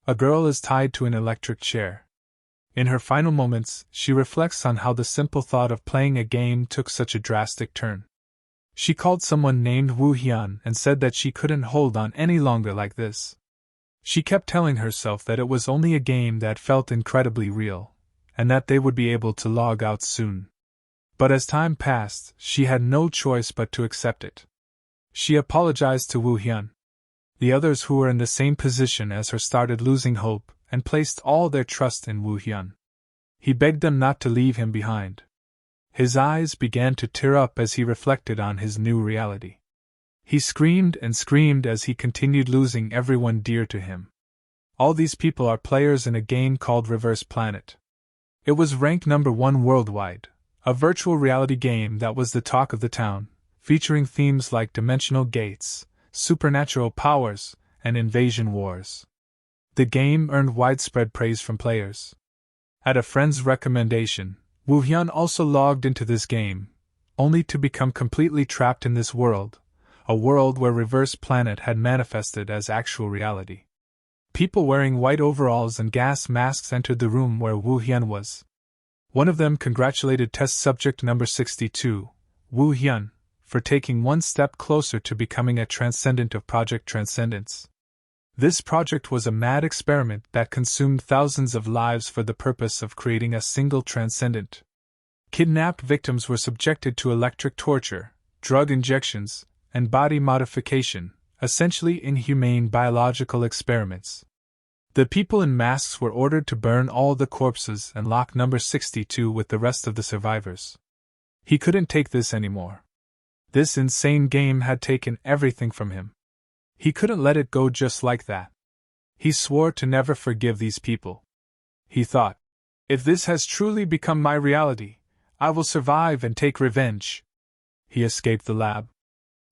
A girl is tied to an electric chair. In her final moments, she reflects on how the simple thought of playing a game took such a drastic turn. She called someone named Wu Hyun and said that she couldn't hold on any longer like this. She kept telling herself that it was only a game that felt incredibly real, and that they would be able to log out soon. But as time passed, she had no choice but to accept it. She apologized to Wu Hyun. The others who were in the same position as her started losing hope and placed all their trust in Wu Hyun. He begged them not to leave him behind. His eyes began to tear up as he reflected on his new reality. He screamed and screamed as he continued losing everyone dear to him. All these people are players in a game called Reverse Planet. It was ranked number 1 worldwide, a virtual reality game that was the talk of the town, featuring themes like dimensional gates, supernatural powers, and invasion wars. The game earned widespread praise from players. At a friend's recommendation, Wu Hyun also logged into this game, only to become completely trapped in this world, a world where Reverse Planet had manifested as actual reality. People wearing white overalls and gas masks entered the room where Wu Hyun was. One of them congratulated test subject number 62, Wu Hyun, for taking one step closer to becoming a transcendent of Project Transcendence. This project was a mad experiment that consumed thousands of lives for the purpose of creating a single transcendent. Kidnapped victims were subjected to electric torture, drug injections, and body modification, essentially inhumane biological experiments. The people in masks were ordered to burn all the corpses and lock number 62 with the rest of the survivors. He couldn't take this anymore. This insane game had taken everything from him. He couldn't let it go just like that. He swore to never forgive these people. He thought, if this has truly become my reality, I will survive and take revenge. He escaped the lab.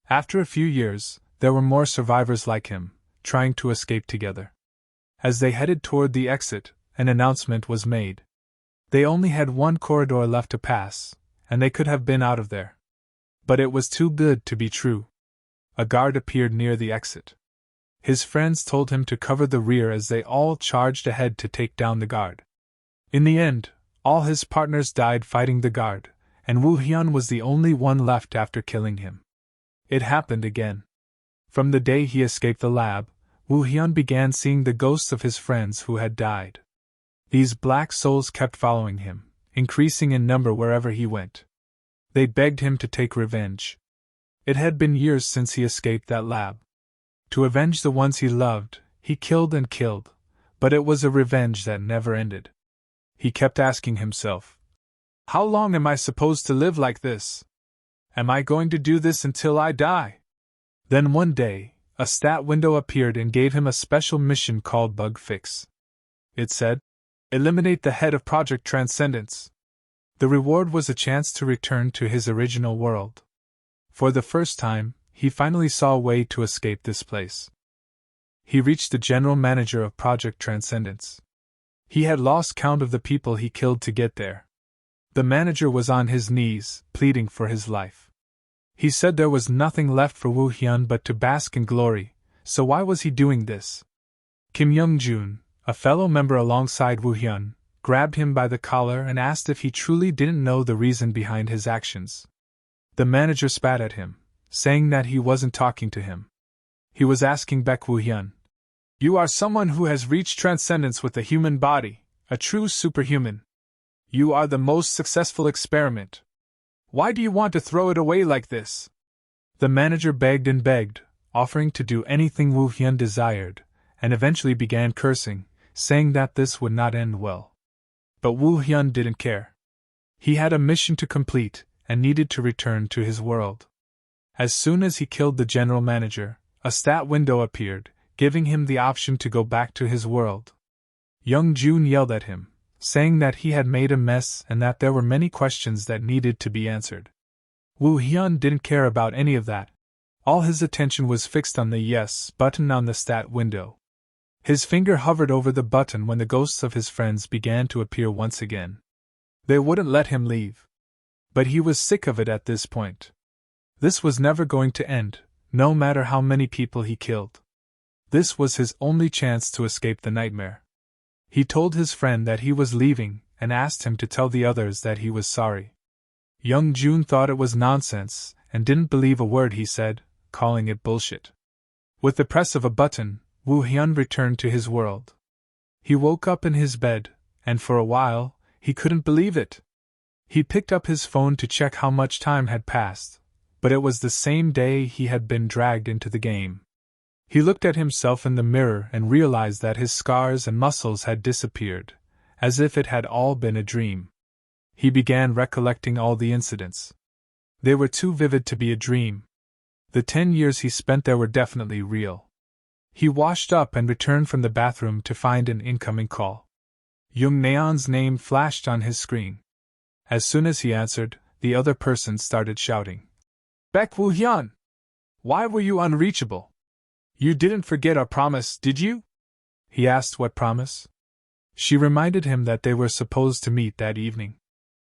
After a few years, there were more survivors like him, trying to escape together. As they headed toward the exit, an announcement was made. They only had one corridor left to pass, and they could have been out of there. But it was too good to be true. A guard appeared near the exit. His friends told him to cover the rear as they all charged ahead to take down the guard. In the end, all his partners died fighting the guard, and Wu Hyun was the only one left after killing him. It happened again. From the day he escaped the lab, Wu Hyun began seeing the ghosts of his friends who had died. These black souls kept following him, increasing in number wherever he went. They begged him to take revenge. It had been years since he escaped that lab. To avenge the ones he loved, he killed and killed, but it was a revenge that never ended. He kept asking himself, how long am I supposed to live like this? Am I going to do this until I die? Then one day, a stat window appeared and gave him a special mission called Bug Fix. It said, eliminate the head of Project Transcendence. The reward was a chance to return to his original world. For the first time, he finally saw a way to escape this place. He reached the general manager of Project Transcendence. He had lost count of the people he killed to get there. The manager was on his knees, pleading for his life. He said there was nothing left for Wu Hyun but to bask in glory, so why was he doing this? Kim Young-jun, a fellow member alongside Wu Hyun, grabbed him by the collar and asked if he truly didn't know the reason behind his actions. The manager spat at him, saying that he wasn't talking to him. He was asking back Wu Hyun. You are someone who has reached transcendence with a human body, a true superhuman. You are the most successful experiment. Why do you want to throw it away like this? The manager begged and begged, offering to do anything Wu Hyun desired, and eventually began cursing, saying that this would not end well. But Wu Hyun didn't care. He had a mission to complete, and needed to return to his world. As soon as he killed the general manager, a stat window appeared, giving him the option to go back to his world. Young-jun yelled at him, saying that he had made a mess and that there were many questions that needed to be answered. Wu Hyun didn't care about any of that. All his attention was fixed on the yes button on the stat window. His finger hovered over the button when the ghosts of his friends began to appear once again. They wouldn't let him leave. But he was sick of it at this point. This was never going to end, no matter how many people he killed. This was his only chance to escape the nightmare. He told his friend that he was leaving and asked him to tell the others that he was sorry. Young Jun thought it was nonsense and didn't believe a word he said, calling it bullshit. With the press of a button, Woo Hyun returned to his world. He woke up in his bed, and for a while, he couldn't believe it. He picked up his phone to check how much time had passed, but it was the same day he had been dragged into the game. He looked at himself in the mirror and realized that his scars and muscles had disappeared, as if it had all been a dream. He began recollecting all the incidents. They were too vivid to be a dream. The 10 years he spent there were definitely real. He washed up and returned from the bathroom to find an incoming call. Jung Neon's name flashed on his screen. As soon as he answered, the other person started shouting. Baek Woo Hyun! Why were you unreachable? You didn't forget our promise, did you? He asked what promise. She reminded him that they were supposed to meet that evening.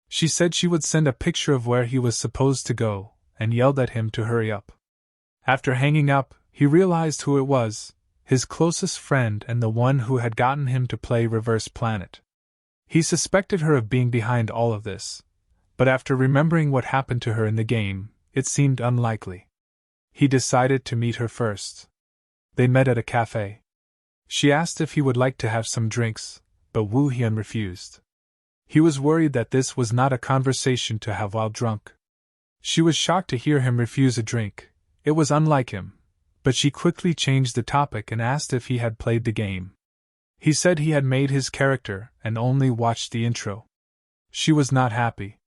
She said she would send a picture of where he was supposed to go, and yelled at him to hurry up. After hanging up, he realized who it was, his closest friend and the one who had gotten him to play Reverse Planet. He suspected her of being behind all of this, but after remembering what happened to her in the game, it seemed unlikely. He decided to meet her first. They met at a cafe. She asked if he would like to have some drinks, but Woo Hyun refused. He was worried that this was not a conversation to have while drunk. She was shocked to hear him refuse a drink. It was unlike him, but she quickly changed the topic and asked if he had played the game. He said he had made his character and only watched the intro. She was not happy.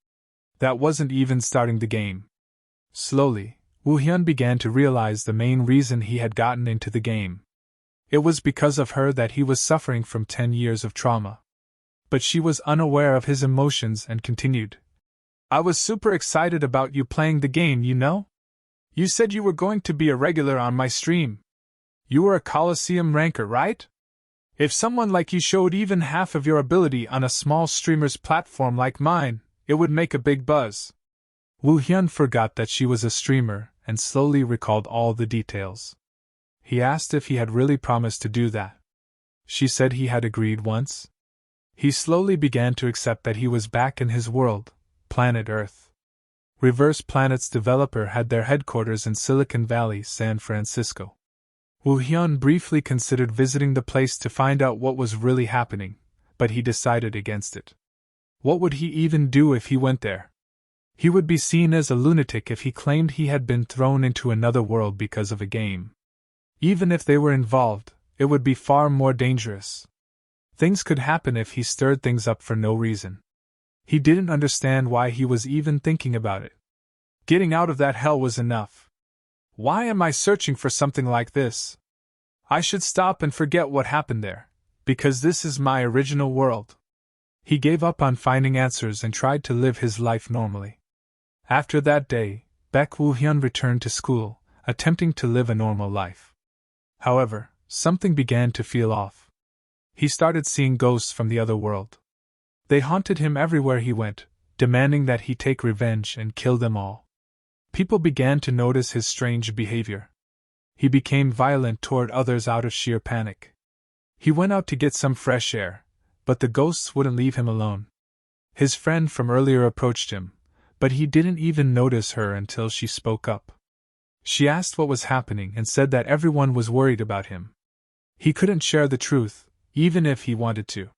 That wasn't even starting the game. Slowly, Woo Hyun began to realize the main reason he had gotten into the game. It was because of her that he was suffering from 10 years of trauma. But she was unaware of his emotions and continued. I was super excited about you playing the game, you know? You said you were going to be a regular on my stream. You were a Coliseum ranker, right? If someone like you showed even half of your ability on a small streamer's platform like mine, it would make a big buzz. Woo Hyun forgot that she was a streamer and slowly recalled all the details. He asked if he had really promised to do that. She said he had agreed once. He slowly began to accept that he was back in his world, planet Earth. Reverse Planet's developer had their headquarters in Silicon Valley, San Francisco. Woo Hyun briefly considered visiting the place to find out what was really happening, but he decided against it. What would he even do if he went there? He would be seen as a lunatic if he claimed he had been thrown into another world because of a game. Even if they were involved, it would be far more dangerous. Things could happen if he stirred things up for no reason. He didn't understand why he was even thinking about it. Getting out of that hell was enough. Why am I searching for something like this? I should stop and forget what happened there, because this is my original world. He gave up on finding answers and tried to live his life normally. After that day, Baek Woo Hyun returned to school, attempting to live a normal life. However, something began to feel off. He started seeing ghosts from the other world. They haunted him everywhere he went, demanding that he take revenge and kill them all. People began to notice his strange behavior. He became violent toward others out of sheer panic. He went out to get some fresh air, but the ghosts wouldn't leave him alone. His friend from earlier approached him, but he didn't even notice her until she spoke up. She asked what was happening and said that everyone was worried about him. He couldn't share the truth, even if he wanted to.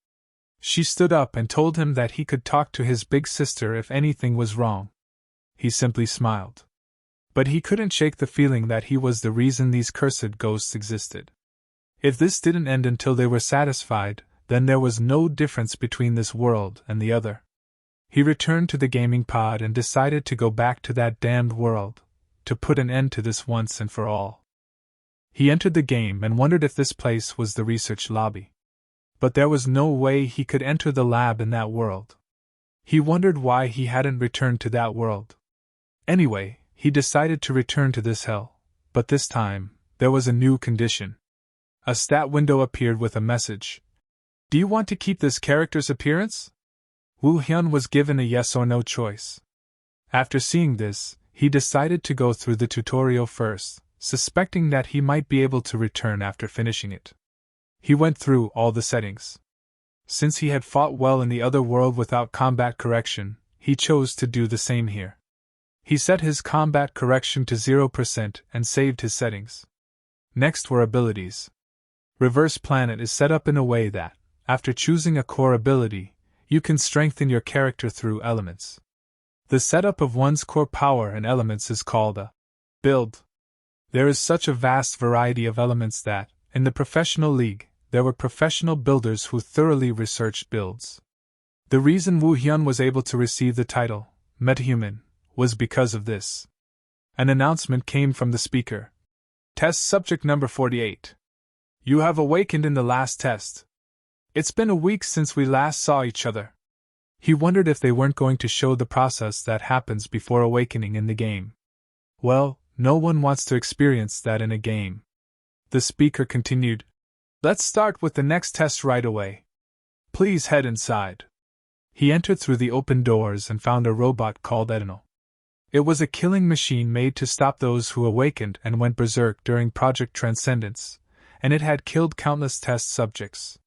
She stood up and told him that he could talk to his big sister if anything was wrong. He simply smiled. But he couldn't shake the feeling that he was the reason these cursed ghosts existed. If this didn't end until they were satisfied, then there was no difference between this world and the other. He returned to the gaming pod and decided to go back to that damned world, to put an end to this once and for all. He entered the game and wondered if this place was the research lobby. But there was no way he could enter the lab in that world. He wondered why he hadn't returned to that world. Anyway, he decided to return to this hell, but this time, there was a new condition. A stat window appeared with a message. Do you want to keep this character's appearance? Woo Hyun was given a yes or no choice. After seeing this, he decided to go through the tutorial first, suspecting that he might be able to return after finishing it. He went through all the settings. Since he had fought well in the other world without combat correction, he chose to do the same here. He set his combat correction to 0% and saved his settings. Next were abilities. Reverse Planet is set up in a way that, after choosing a core ability, you can strengthen your character through elements. The setup of one's core power and elements is called a build. There is such a vast variety of elements that, in the professional league, there were professional builders who thoroughly researched builds. The reason Wu Hyun was able to receive the title, Metahuman, was because of this. An announcement came from the speaker. Test subject number 48. You have awakened in the last test. It's been a week since we last saw each other. He wondered if they weren't going to show the process that happens before awakening in the game. Well, no one wants to experience that in a game. The speaker continued. Let's start with the next test right away. Please head inside. He entered through the open doors and found a robot called Enro. It was a killing machine made to stop those who awakened and went berserk during Project Transcendence, and it had killed countless test subjects.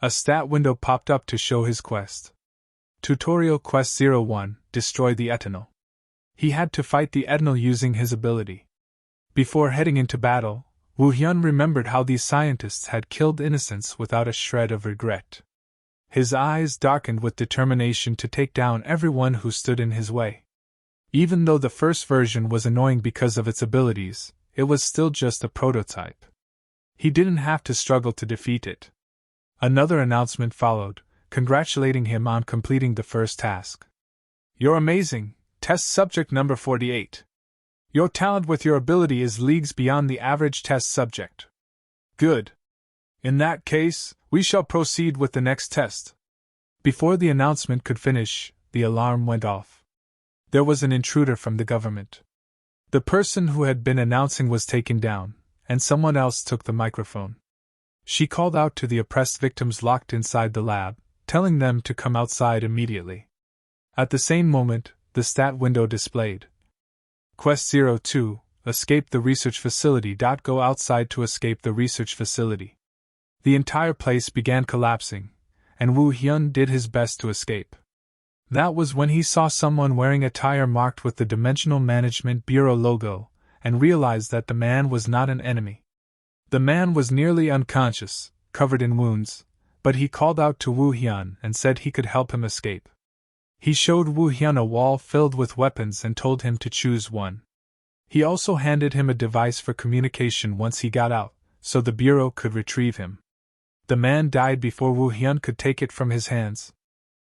A stat window popped up to show his quest. Tutorial Quest 01, Destroy the Eternal. He had to fight the Eternal using his ability. Before heading into battle, Wu Hyun remembered how these scientists had killed innocents without a shred of regret. His eyes darkened with determination to take down everyone who stood in his way. Even though the first version was annoying because of its abilities, it was still just a prototype. He didn't have to struggle to defeat it. Another announcement followed, congratulating him on completing the first task. You're amazing, test subject number 48. Your talent with your ability is leagues beyond the average test subject. Good. In that case, we shall proceed with the next test. Before the announcement could finish, the alarm went off. There was an intruder from the government. The person who had been announcing was taken down, and someone else took the microphone. She called out to the oppressed victims locked inside the lab, telling them to come outside immediately. At the same moment, the stat window displayed. Quest 02, Escape the research facility. Go outside to escape the research facility. The entire place began collapsing, and Wu Hyun did his best to escape. That was when he saw someone wearing attire marked with the Dimensional Management Bureau logo, and realized that the man was not an enemy. The man was nearly unconscious, covered in wounds, but he called out to Wu Hyun and said he could help him escape. He showed Wu Hyun a wall filled with weapons and told him to choose one. He also handed him a device for communication once he got out, so the Bureau could retrieve him. The man died before Wu Hyun could take it from his hands.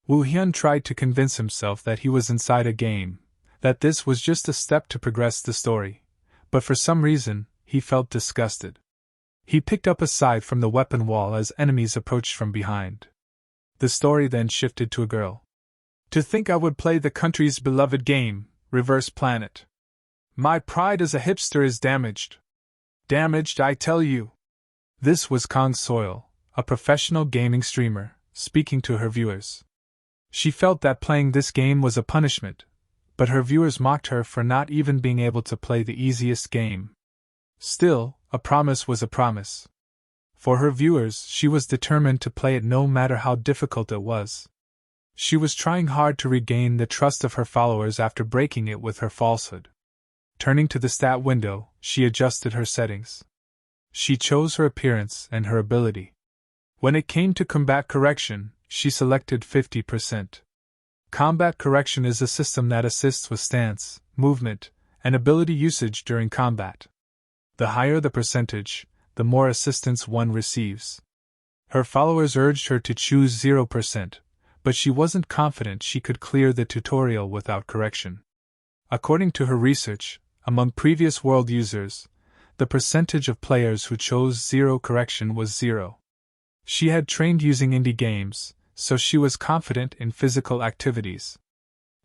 Wu Hyun tried to convince himself that he was inside a game, that this was just a step to progress the story, but for some reason, he felt disgusted. He picked up a scythe from the weapon wall as enemies approached from behind. The story then shifted to a girl. To think I would play the country's beloved game, Reverse Planet. My pride as a hipster is damaged. Damaged, I tell you. This was Kong Soil, a professional gaming streamer, speaking to her viewers. She felt that playing this game was a punishment, but her viewers mocked her for not even being able to play the easiest game. Still, a promise was a promise. For her viewers, she was determined to play it no matter how difficult it was. She was trying hard to regain the trust of her followers after breaking it with her falsehood. Turning to the stat window, she adjusted her settings. She chose her appearance and her ability. When it came to combat correction, she selected 50%. Combat correction is a system that assists with stance, movement, and ability usage during combat. The higher the percentage, the more assistance one receives. Her followers urged her to choose 0%, but she wasn't confident she could clear the tutorial without correction. According to her research, among previous world users, the percentage of players who chose 0 correction was 0. She had trained using indie games, so she was confident in physical activities.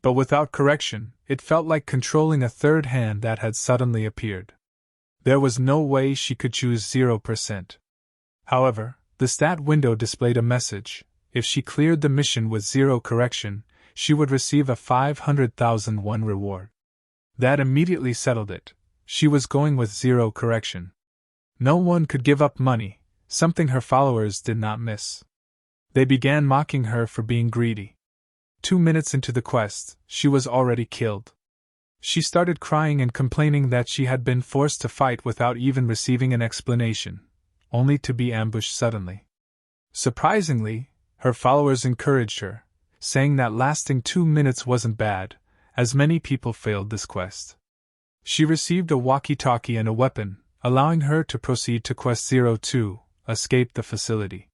But without correction, it felt like controlling a third hand that had suddenly appeared. There was no way she could choose 0%. However, the stat window displayed a message. If she cleared the mission with 0 correction, she would receive a 500,000 won reward. That immediately settled it, She was going with 0 correction. No one could give up money, something her followers did not miss. They began mocking her for being greedy. 2 minutes into the quest, she was already killed. She started crying and complaining that she had been forced to fight without even receiving an explanation, only to be ambushed suddenly. Surprisingly, her followers encouraged her, saying that lasting 2 minutes wasn't bad, as many people failed this quest. She received a walkie-talkie and a weapon, allowing her to proceed to Quest 02, Escape the Facility.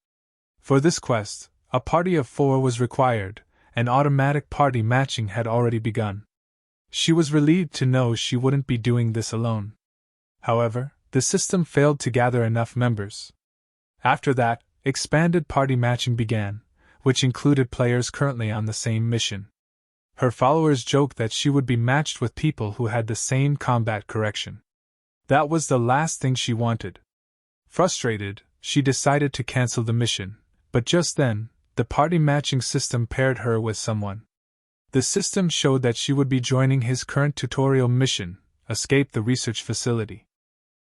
For this quest, a party of 4 was required, and automatic party matching had already begun. She was relieved to know she wouldn't be doing this alone. However, the system failed to gather enough members. After that, expanded party matching began, which included players currently on the same mission. Her followers joked that she would be matched with people who had the same combat correction. That was the last thing she wanted. Frustrated, she decided to cancel the mission, but just then, the party matching system paired her with someone. The system showed that she would be joining his current tutorial mission, Escape the Research Facility.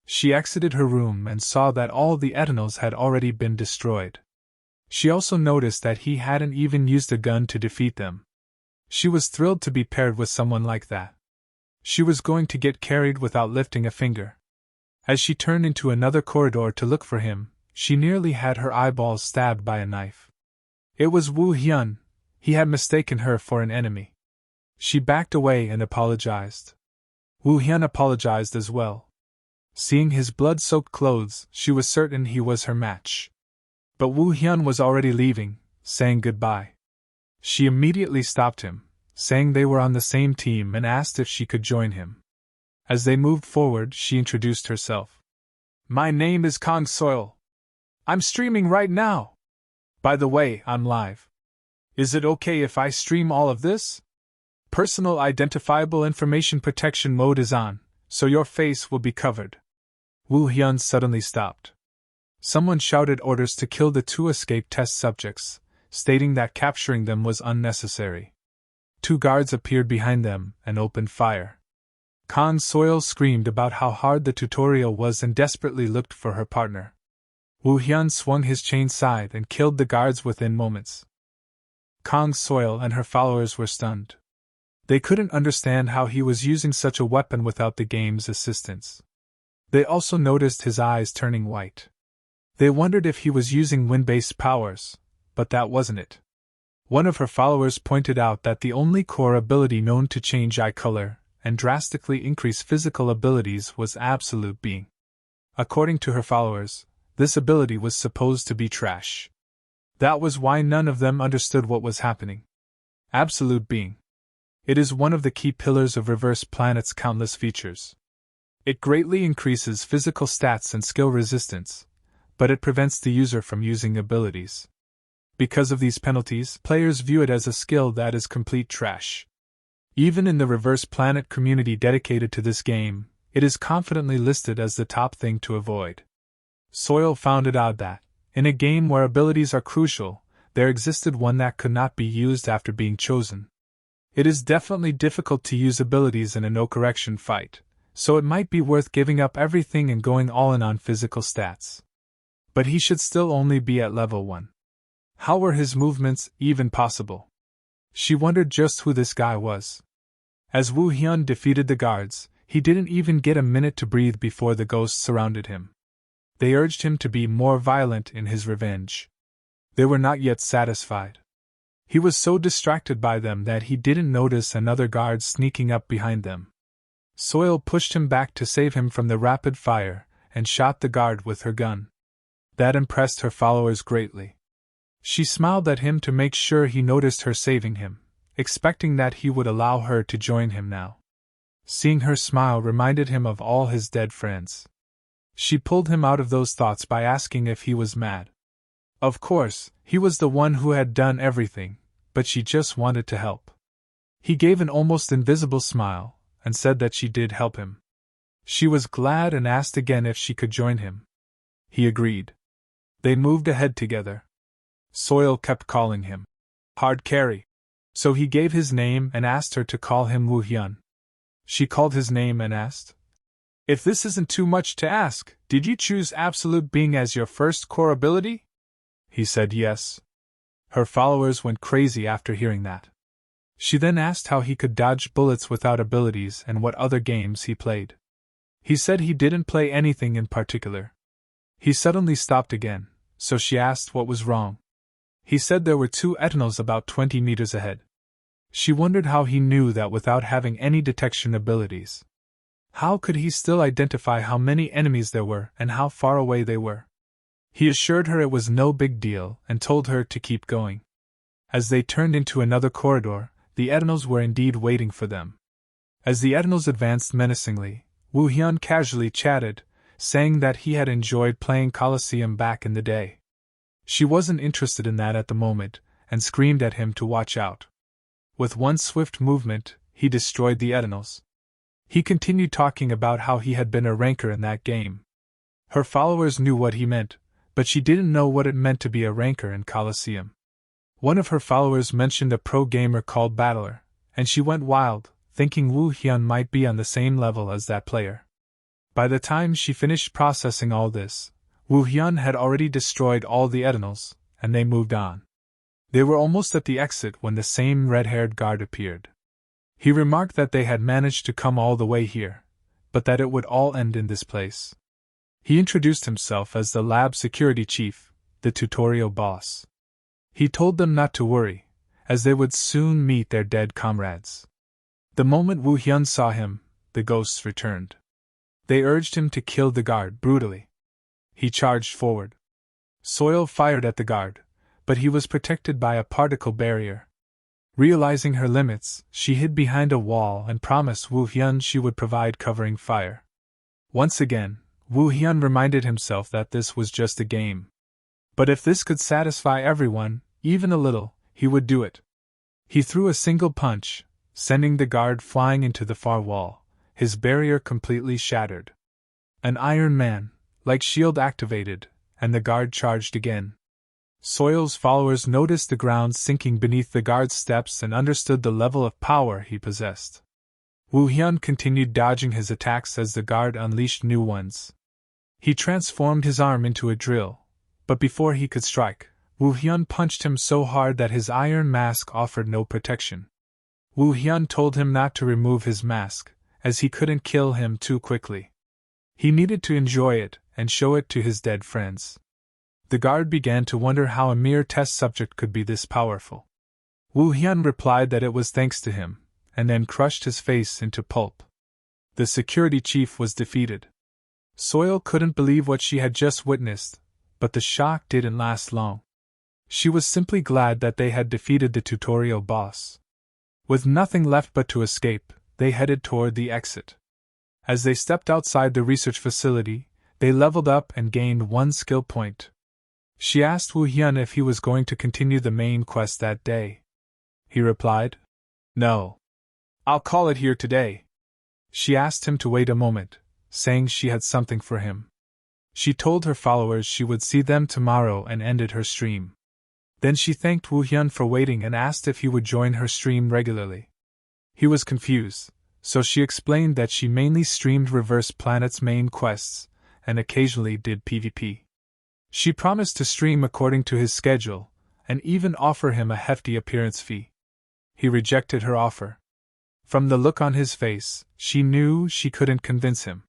She exited her room and saw that all the etanals had already been destroyed. She also noticed that he hadn't even used a gun to defeat them. She was thrilled to be paired with someone like that. She was going to get carried without lifting a finger. As she turned into another corridor to look for him, she nearly had her eyeballs stabbed by a knife. It was Woo Hyun. He had mistaken her for an enemy. She backed away and apologized. Woo Hyun apologized as well. Seeing his blood-soaked clothes, she was certain he was her match. But Woo Hyun was already leaving, saying goodbye. She immediately stopped him, saying they were on the same team, and asked if she could join him. As they moved forward, she introduced herself. "My name is Kong Soil. I'm streaming right now. By the way, I'm live. Is it okay if I stream all of this? Personal identifiable information protection mode is on, so your face will be covered." Woo Hyun suddenly stopped. Someone shouted orders to kill the 2 escape test subjects, stating that capturing them was unnecessary. 2 guards appeared behind them and opened fire. Kong Soil screamed about how hard the tutorial was and desperately looked for her partner. Woo Hyun swung his chain side and killed the guards within moments. Kong Soil and her followers were stunned. They couldn't understand how he was using such a weapon without the game's assistance. They also noticed his eyes turning white. They wondered if he was using wind-based powers, but that wasn't it. One of her followers pointed out that the only core ability known to change eye color and drastically increase physical abilities was Absolute Being. According to her followers, this ability was supposed to be trash. That was why none of them understood what was happening. Absolute Being. It is one of the key pillars of Reverse Planet's countless features. It greatly increases physical stats and skill resistance, but it prevents the user from using abilities. Because of these penalties, players view it as a skill that is complete trash. Even in the Reverse Planet community dedicated to this game, it is confidently listed as the top thing to avoid. Soil found it odd that, in a game where abilities are crucial, there existed one that could not be used after being chosen. It is definitely difficult to use abilities in a no-correction fight, so it might be worth giving up everything and going all in on physical stats. But he should still only be at level 1. How were his movements even possible? She wondered just who this guy was. As Woo Hyun defeated the guards, he didn't even get a minute to breathe before the ghosts surrounded him. They urged him to be more violent in his revenge. They were not yet satisfied. He was so distracted by them that he didn't notice another guard sneaking up behind them. Soil pushed him back to save him from the rapid fire, and shot the guard with her gun. That impressed her followers greatly. She smiled at him to make sure he noticed her saving him, expecting that he would allow her to join him now. Seeing her smile reminded him of all his dead friends. She pulled him out of those thoughts by asking if he was mad. Of course, he was the one who had done everything, but she just wanted to help. He gave an almost invisible smile, and said that she did help him. She was glad and asked again if she could join him. He agreed. They moved ahead together. Soil kept calling him Hard Carry, so he gave his name and asked her to call him Woo Hyun. She called his name and asked, If this isn't too much to ask, did you choose absolute being as your first core ability? He said yes. Her followers went crazy after hearing that. She then asked how he could dodge bullets without abilities and what other games he played. He said he didn't play anything in particular. He suddenly stopped again, so she asked what was wrong. He said there were 2 eternals about 20 meters ahead. She wondered how he knew that without having any detection abilities. How could he still identify how many enemies there were and how far away they were? He assured her it was no big deal and told her to keep going. As they turned into another corridor, the eternals were indeed waiting for them. As the eternals advanced menacingly, Woo Hyun casually chatted, saying that he had enjoyed playing Colosseum back in the day. She wasn't interested in that at the moment, and screamed at him to watch out. With one swift movement, he destroyed the eternals. He continued talking about how he had been a ranker in that game. Her followers knew what he meant, but she didn't know what it meant to be a ranker in Colosseum. One of her followers mentioned a pro gamer called Battler, and she went wild, thinking Woo Hyun might be on the same level as that player. By the time she finished processing all this, Woo Hyun had already destroyed all the eternals, and they moved on. They were almost at the exit when the same red-haired guard appeared. He remarked that they had managed to come all the way here, but that it would all end in this place. He introduced himself as the lab security chief, the tutorial boss. He told them not to worry, as they would soon meet their dead comrades. The moment Woo Hyun saw him, the ghosts returned. They urged him to kill the guard brutally. He charged forward. Soil fired at the guard, but he was protected by a particle barrier. Realizing her limits, she hid behind a wall and promised Woo Hyun she would provide covering fire. Once again, Woo Hyun reminded himself that this was just a game. But if this could satisfy everyone, even a little, he would do it. He threw a single punch, sending the guard flying into the far wall, his barrier completely shattered. An Iron Man, like shield activated, and the guard charged again. Soil's followers noticed the ground sinking beneath the guard's steps and understood the level of power he possessed. Woo Hyun continued dodging his attacks as the guard unleashed new ones. He transformed his arm into a drill, but before he could strike, Woo Hyun punched him so hard that his iron mask offered no protection. Woo Hyun told him not to remove his mask, as he couldn't kill him too quickly. He needed to enjoy it and show it to his dead friends. The guard began to wonder how a mere test subject could be this powerful. Woo Hyun replied that it was thanks to him, and then crushed his face into pulp. The security chief was defeated. Soil couldn't believe what she had just witnessed, but the shock didn't last long. She was simply glad that they had defeated the tutorial boss. With nothing left but to escape, they headed toward the exit. As they stepped outside the research facility, they leveled up and gained 1 skill point. She asked Woo Hyun if he was going to continue the main quest that day. He replied, "No. I'll call it here today." She asked him to wait a moment, saying she had something for him. She told her followers she would see them tomorrow and ended her stream. Then she thanked Woo Hyun for waiting and asked if he would join her stream regularly. He was confused, so she explained that she mainly streamed Reverse Planet's main quests, and occasionally did PvP. She promised to stream according to his schedule, and even offer him a hefty appearance fee. He rejected her offer. From the look on his face, she knew she couldn't convince him.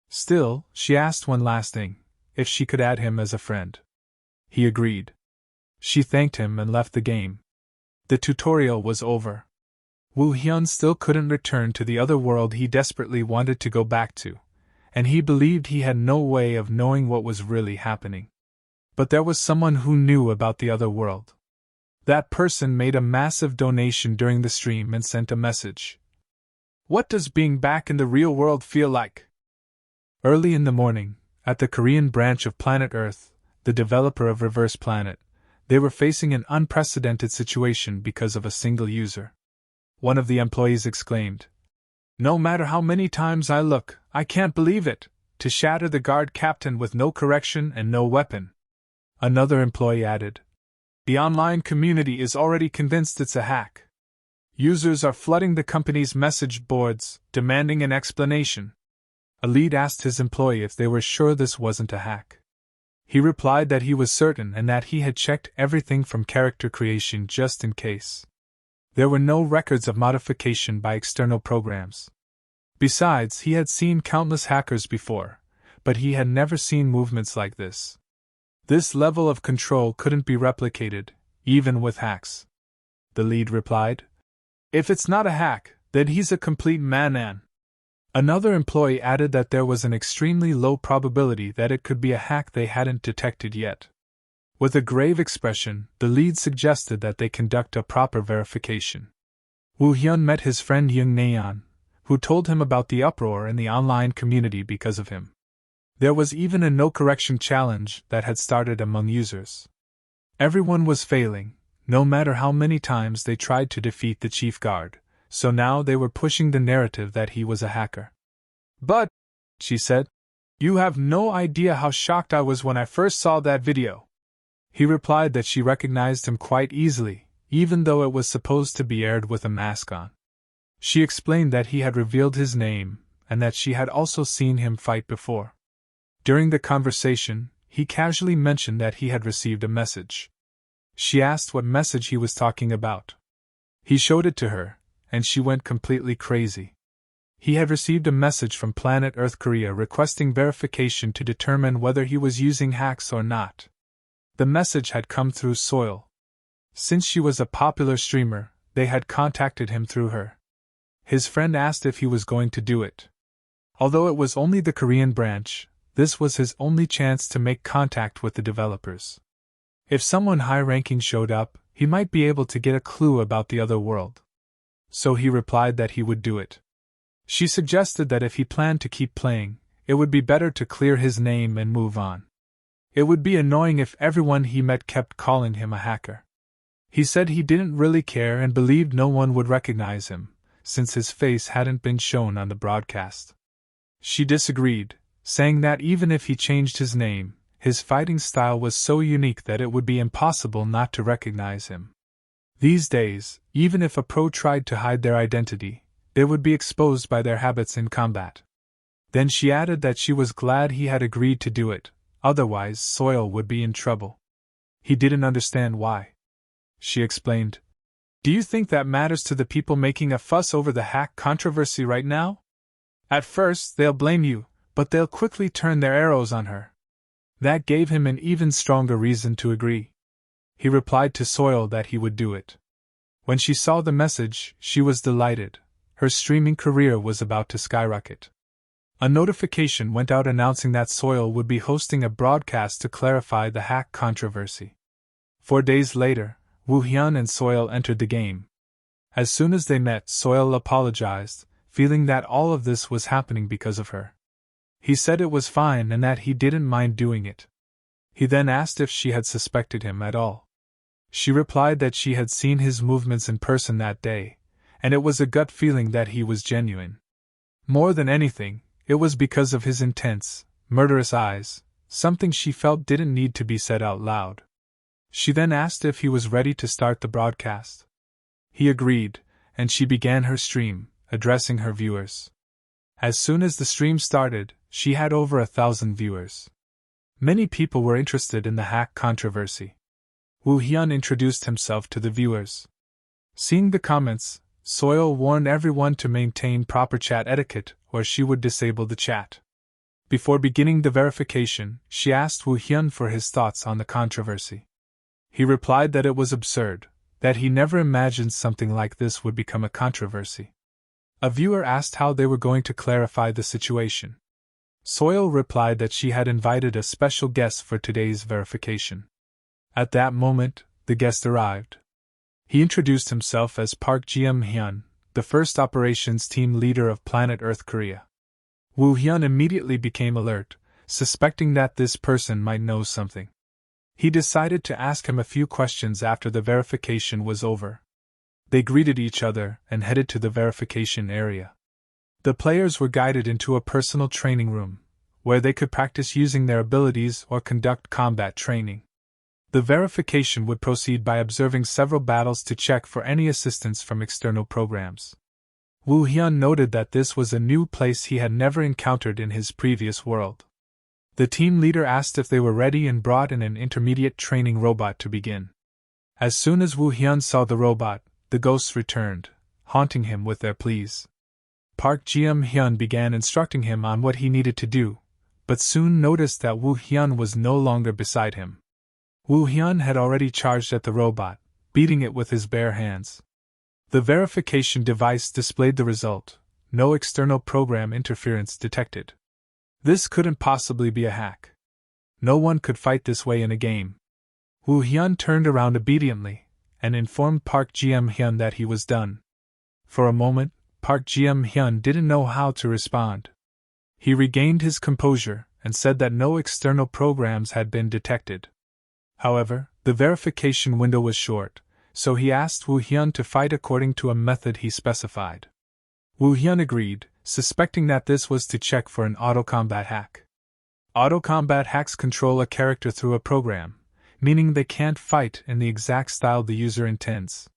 Still, she asked one last thing, if she could add him as a friend. He agreed. She thanked him and left the game. The tutorial was over. Woo Hyun still couldn't return to the other world he desperately wanted to go back to, and he believed he had no way of knowing what was really happening. But there was someone who knew about the other world. That person made a massive donation during the stream and sent a message. "What does being back in the real world feel like?" Early in the morning, at the Korean branch of Planet Earth, the developer of Reverse Planet, they were facing an unprecedented situation because of a single user. One of the employees exclaimed, "No matter how many times I look, I can't believe it, to shatter the guard captain with no correction and no weapon." Another employee added, "The online community is already convinced it's a hack. Users are flooding the company's message boards, demanding an explanation." A lead asked his employee if they were sure this wasn't a hack. He replied that he was certain and that he had checked everything from character creation just in case. There were no records of modification by external programs. Besides, he had seen countless hackers before, but he had never seen movements like this. This level of control couldn't be replicated, even with hacks. The lead replied, "If it's not a hack, then he's a complete man." Another employee added that there was an extremely low probability that it could be a hack they hadn't detected yet. With a grave expression, the lead suggested that they conduct a proper verification. Woo Hyun met his friend Young Naeon, who told him about the uproar in the online community because of him. There was even a no-correction challenge that had started among users. Everyone was failing, no matter how many times they tried to defeat the chief guard, so now they were pushing the narrative that he was a hacker. "But," she said, "you have no idea how shocked I was when I first saw that video." He replied that she recognized him quite easily, even though it was supposed to be aired with a mask on. She explained that he had revealed his name, and that she had also seen him fight before. During the conversation, he casually mentioned that he had received a message. She asked what message he was talking about. He showed it to her, and she went completely crazy. He had received a message from Planet Earth Korea requesting verification to determine whether he was using hacks or not. The message had come through Soil. Since she was a popular streamer, they had contacted him through her. His friend asked if he was going to do it. Although it was only the Korean branch, this was his only chance to make contact with the developers. If someone high-ranking showed up, he might be able to get a clue about the other world. So he replied that he would do it. She suggested that if he planned to keep playing, it would be better to clear his name and move on. It would be annoying if everyone he met kept calling him a hacker. He said he didn't really care and believed no one would recognize him, since his face hadn't been shown on the broadcast. She disagreed, saying that even if he changed his name, his fighting style was so unique that it would be impossible not to recognize him. These days, even if a pro tried to hide their identity, they would be exposed by their habits in combat. Then she added that she was glad he had agreed to do it, otherwise Soil would be in trouble. He didn't understand why. She explained, "Do you think that matters to the people making a fuss over the hack controversy right now? At first, they'll blame you, but they'll quickly turn their arrows on her." That gave him an even stronger reason to agree. He replied to Soil that he would do it. When she saw the message, she was delighted. Her streaming career was about to skyrocket. A notification went out announcing that Soil would be hosting a broadcast to clarify the hack controversy. 4 days later, Woo Hyun and Soil entered the game. As soon as they met, Soil apologized, feeling that all of this was happening because of her. He said it was fine and that he didn't mind doing it. He then asked if she had suspected him at all. She replied that she had seen his movements in person that day, and it was a gut feeling that he was genuine. More than anything, it was because of his intense, murderous eyes, something she felt didn't need to be said out loud. She then asked if he was ready to start the broadcast. He agreed, and she began her stream, addressing her viewers. As soon as the stream started, she had over 1,000 viewers. Many people were interested in the hack controversy. Woo Hyun introduced himself to the viewers. Seeing the comments, Soil warned everyone to maintain proper chat etiquette or she would disable the chat. Before beginning the verification, she asked Woo Hyun for his thoughts on the controversy. He replied that it was absurd, that he never imagined something like this would become a controversy. A viewer asked how they were going to clarify the situation. Soil replied that she had invited a special guest for today's verification. At that moment, the guest arrived. He introduced himself as Park Ji-hyun, the first operations team leader of Planet Earth Korea. Woo Hyun immediately became alert, suspecting that this person might know something. He decided to ask him a few questions after the verification was over. They greeted each other and headed to the verification area. The players were guided into a personal training room, where they could practice using their abilities or conduct combat training. The verification would proceed by observing several battles to check for any assistance from external programs. Woo Hyun noted that this was a new place he had never encountered in his previous world. The team leader asked if they were ready and brought in an intermediate training robot to begin. As soon as Woo Hyun saw the robot, the ghosts returned, haunting him with their pleas. Park Ji-hyun began instructing him on what he needed to do, but soon noticed that Woo Hyun was no longer beside him. Woo Hyun had already charged at the robot, beating it with his bare hands. The verification device displayed the result: no external program interference detected. This couldn't possibly be a hack. No one could fight this way in a game. Woo Hyun turned around obediently and informed Park Ji-hyun that he was done. For a moment, Park Ji-hyun didn't know how to respond. He regained his composure and said that no external programs had been detected. However, the verification window was short, so he asked Woo Hyun to fight according to a method he specified. Woo Hyun agreed, suspecting that this was to check for an auto-combat hack. Auto-combat hacks control a character through a program, meaning they can't fight in the exact style the user intends.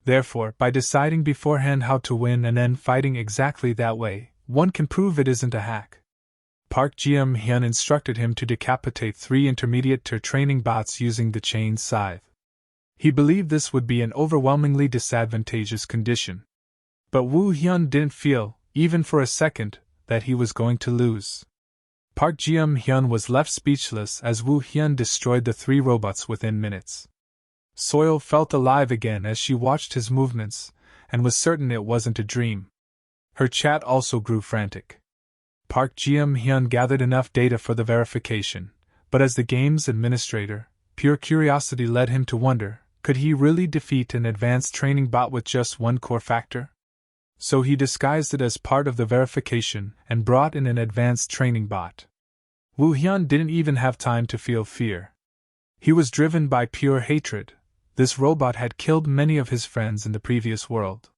Therefore, by deciding beforehand how to win and then fighting exactly that way, one can prove it isn't a hack. Park Ji-hyun instructed him to decapitate 3 intermediate-tier training bots using the chain scythe. He believed this would be an overwhelmingly disadvantageous condition. But Woo Hyun didn't feel, even for a second, that he was going to lose. Park Ji-hyun was left speechless as Woo Hyun destroyed the 3 robots within minutes. Soil felt alive again as she watched his movements, and was certain it wasn't a dream. Her chat also grew frantic. Park Ji-hyun gathered enough data for the verification, but as the game's administrator, pure curiosity led him to wonder, could he really defeat an advanced training bot with just one core factor? So he disguised it as part of the verification and brought in an advanced training bot. Woo Hyun didn't even have time to feel fear. He was driven by pure hatred. This robot had killed many of his friends in the previous world.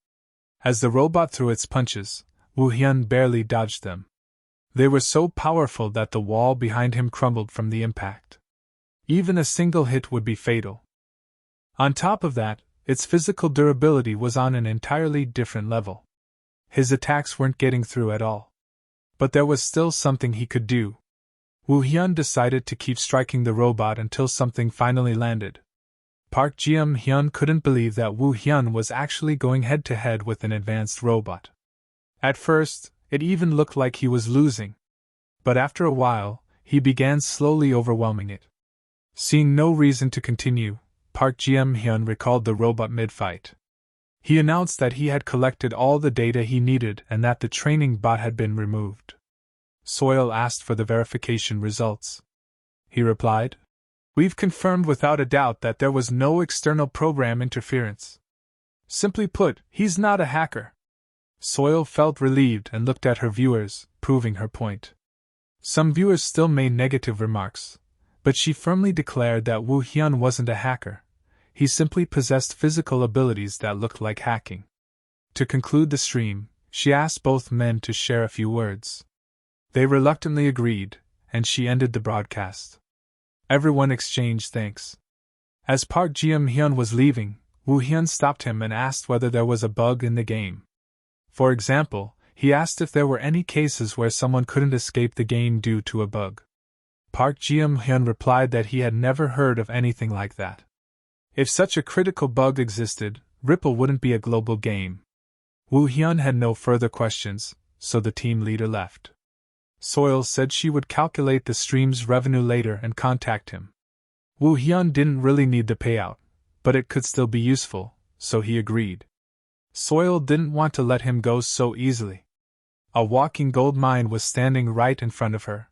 As the robot threw its punches, Woo Hyun barely dodged them. They were so powerful that the wall behind him crumbled from the impact. Even a single hit would be fatal. On top of that, its physical durability was on an entirely different level. His attacks weren't getting through at all. But there was still something he could do. Woo Hyun decided to keep striking the robot until something finally landed. Park Ji-hyun couldn't believe that Woo Hyun was actually going head-to-head with an advanced robot. At first, it even looked like he was losing. But after a while, he began slowly overwhelming it. Seeing no reason to continue, Park Ji-hyun recalled the robot mid-fight. He announced that he had collected all the data he needed and that the training bot had been removed. Soil asked for the verification results. He replied, "We've confirmed without a doubt that there was no external program interference. Simply put, he's not a hacker." Soil felt relieved and looked at her viewers, proving her point. Some viewers still made negative remarks, but she firmly declared that Woo Hyun wasn't a hacker. He simply possessed physical abilities that looked like hacking. To conclude the stream, she asked both men to share a few words. They reluctantly agreed, and she ended the broadcast. Everyone exchanged thanks. As Park Ji-hyun was leaving, Woo Hyun stopped him and asked whether there was a bug in the game. For example, he asked if there were any cases where someone couldn't escape the game due to a bug. Park Ji-hyun replied that he had never heard of anything like that. If such a critical bug existed, Ripple wouldn't be a global game. Woo Hyun had no further questions, so the team leader left. Soil said she would calculate the stream's revenue later and contact him. Woo Hyun didn't really need the payout, but it could still be useful, so he agreed. Soil didn't want to let him go so easily. A walking gold mine was standing right in front of her.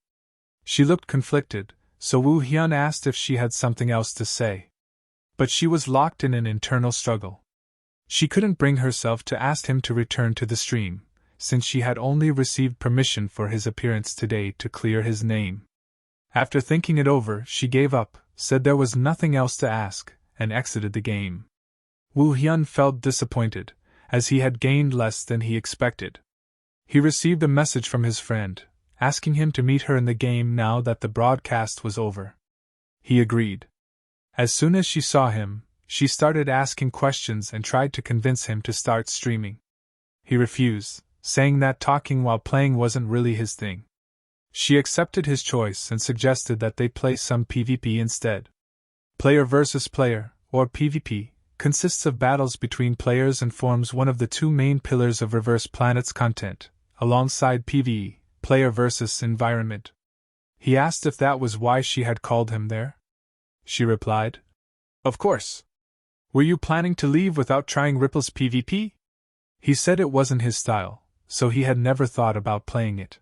She looked conflicted, so Woo Hyun asked if she had something else to say. But she was locked in an internal struggle. She couldn't bring herself to ask him to return to the stream, since she had only received permission for his appearance today to clear his name. After thinking it over, she gave up, said there was nothing else to ask, and exited the game. Woo Hyun felt disappointed, as he had gained less than he expected. He received a message from his friend, asking him to meet her in the game now that the broadcast was over. He agreed. As soon as she saw him, she started asking questions and tried to convince him to start streaming. He refused, saying that talking while playing wasn't really his thing. She accepted his choice and suggested that they play some PvP instead. Player versus player, or PvP, consists of battles between players and forms one of the two main pillars of Reverse Planet's content, alongside PvE, player versus environment. He asked if that was why she had called him there. She replied, "Of course. Were you planning to leave without trying Ripple's PvP?" He said it wasn't his style, so he had never thought about playing it.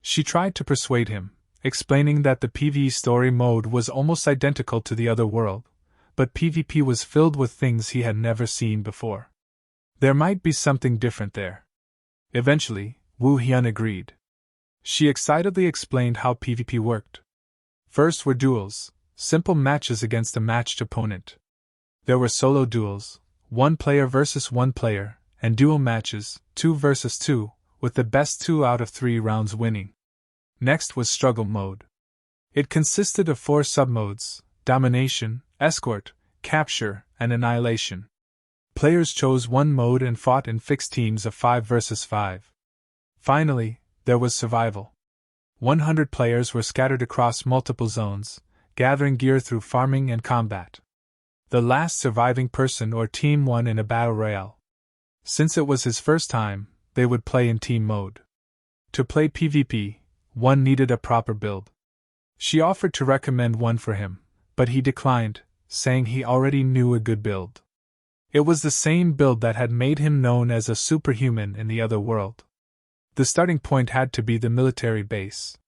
She tried to persuade him, explaining that the PvE story mode was almost identical to the other world, but PvP was filled with things he had never seen before. There might be something different there. Eventually, Woo Hyun agreed. She excitedly explained how PvP worked. First were duels, simple matches against a matched opponent. There were solo duels, one player versus one player, and duel matches, 2 versus 2, with the best 2 out of 3 rounds winning. Next was struggle mode. It consisted of 4 submodes: domination, escort, capture, and annihilation. Players chose one mode and fought in fixed teams of 5 versus 5. Finally, there was survival. 100 players were scattered across multiple zones, gathering gear through farming and combat. The last surviving person or team won in a battle royale. Since it was his first time, they would play in team mode. To play PvP, one needed a proper build. She offered to recommend one for him, but he declined, saying he already knew a good build. It was the same build that had made him known as a superhuman in the other world. The starting point had to be the military base.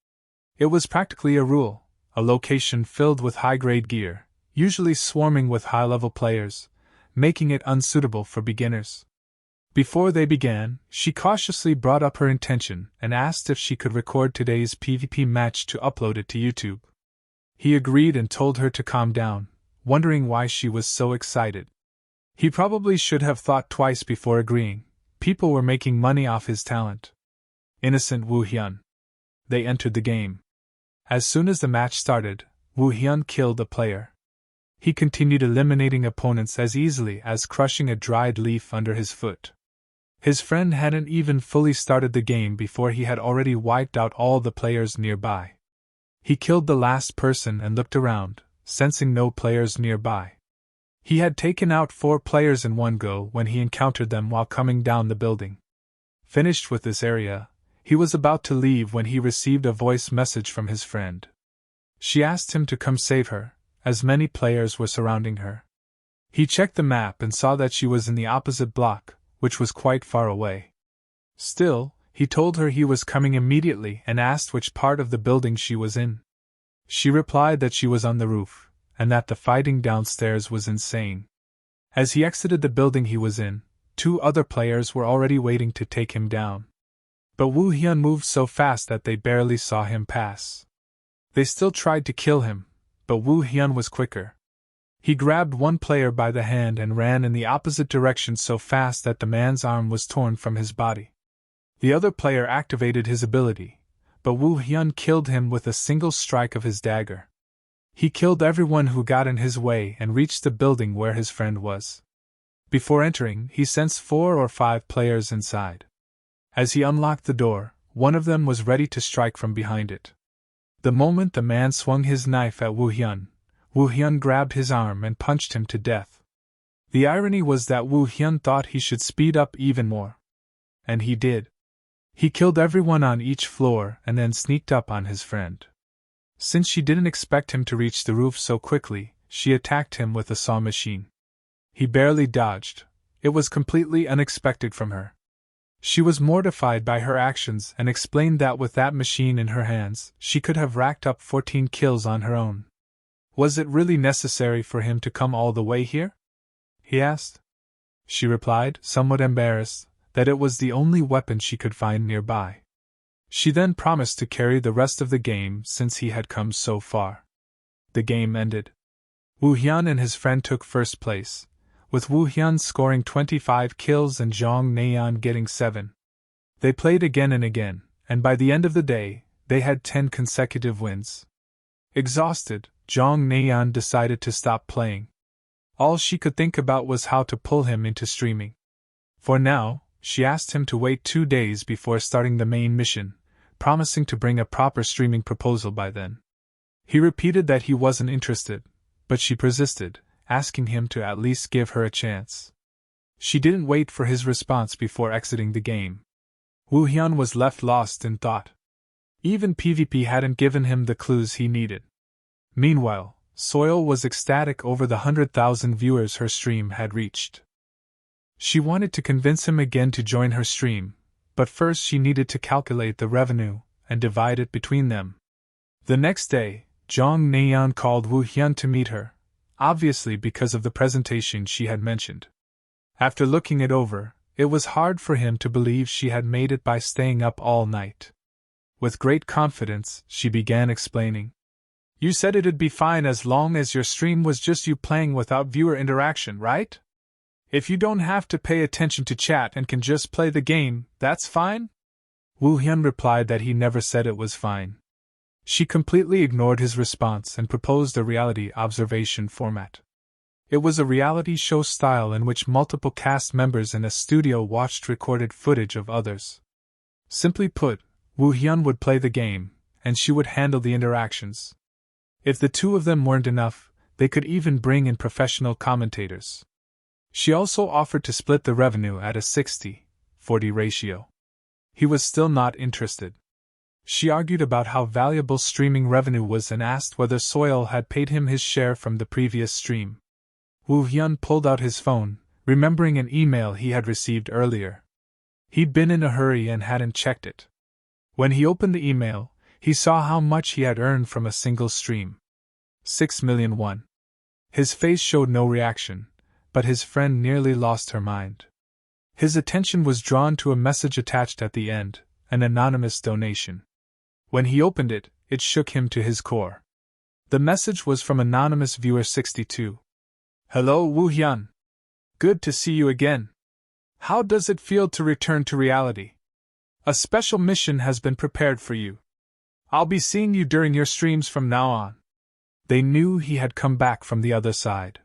It was practically a rule, a location filled with high-grade gear, usually swarming with high-level players, making it unsuitable for beginners. Before they began, she cautiously brought up her intention and asked if she could record today's PvP match to upload it to YouTube. He agreed and told her to calm down, wondering why she was so excited. He probably should have thought twice before agreeing. People were making money off his talent. Innocent Woo Hyun. They entered the game. As soon as the match started, Woo Hyun killed a player. He continued eliminating opponents as easily as crushing a dried leaf under his foot. His friend hadn't even fully started the game before he had already wiped out all the players nearby. He killed the last person and looked around, sensing no players nearby. He had taken out 4 players in one go when he encountered them while coming down the building. Finished with this area, he was about to leave when he received a voice message from his friend. She asked him to come save her, as many players were surrounding her. He checked the map and saw that she was in the opposite block, which was quite far away. Still, he told her he was coming immediately and asked which part of the building she was in. She replied that she was on the roof, and that the fighting downstairs was insane. As he exited the building he was in, 2 other players were already waiting to take him down. But Woo Hyun moved so fast that they barely saw him pass. They still tried to kill him, but Woo Hyun was quicker. He grabbed one player by the hand and ran in the opposite direction so fast that the man's arm was torn from his body. The other player activated his ability, but Woo Hyun killed him with a single strike of his dagger. He killed everyone who got in his way and reached the building where his friend was. Before entering, he sensed 4 or 5 players inside. As he unlocked the door, one of them was ready to strike from behind it. The moment the man swung his knife at Woo Hyun grabbed his arm and punched him to death. The irony was that Woo Hyun thought he should speed up even more. And he did. He killed everyone on each floor and then sneaked up on his friend. Since she didn't expect him to reach the roof so quickly, she attacked him with a saw machine. He barely dodged. It was completely unexpected from her. She was mortified by her actions and explained that with that machine in her hands, she could have racked up 14 kills on her own. Was it really necessary for him to come all the way here? He asked. She replied, somewhat embarrassed, that it was the only weapon she could find nearby. She then promised to carry the rest of the game since he had come so far. The game ended. Woo Hyun and his friend took first place, with Woo Hyun scoring 25 kills and Jong Naeon getting 7. They played again and again, and by the end of the day, they had 10 consecutive wins. Exhausted, Jong Naeon decided to stop playing. All she could think about was how to pull him into streaming. For now, she asked him to wait 2 days before starting the main mission, promising to bring a proper streaming proposal by then. He repeated that he wasn't interested, but she persisted, asking him to at least give her a chance. She didn't wait for his response before exiting the game. Woo Hyun was left lost in thought. Even PvP hadn't given him the clues he needed. Meanwhile, Soil was ecstatic over the 100,000 viewers her stream had reached. She wanted to convince him again to join her stream, but first she needed to calculate the revenue and divide it between them. The next day, Jong Naeon called Woo Hyun to meet her, obviously because of the presentation she had mentioned. After looking it over, it was hard for him to believe she had made it by staying up all night. With great confidence, she began explaining. You said it'd be fine as long as your stream was just you playing without viewer interaction, right? If you don't have to pay attention to chat and can just play the game, that's fine? Woo Hyun replied that he never said it was fine. She completely ignored his response and proposed a reality observation format. It was a reality show style in which multiple cast members in a studio watched recorded footage of others. Simply put, Woo Hyun would play the game, and she would handle the interactions. If the two of them weren't enough, they could even bring in professional commentators. She also offered to split the revenue at a 60-40 ratio. He was still not interested. She argued about how valuable streaming revenue was and asked whether Soil had paid him his share from the previous stream. Woo Hyun pulled out his phone, remembering an email he had received earlier. He'd been in a hurry and hadn't checked it. When he opened the email, he saw how much he had earned from a single stream. 6 million won. His face showed no reaction, but his friend nearly lost her mind. His attention was drawn to a message attached at the end, an anonymous donation. When he opened it, it shook him to his core. The message was from anonymous viewer 62. Hello Woo Hyun. Good to see you again. How does it feel to return to reality? A special mission has been prepared for you. I'll be seeing you during your streams from now on. They knew he had come back from the other side.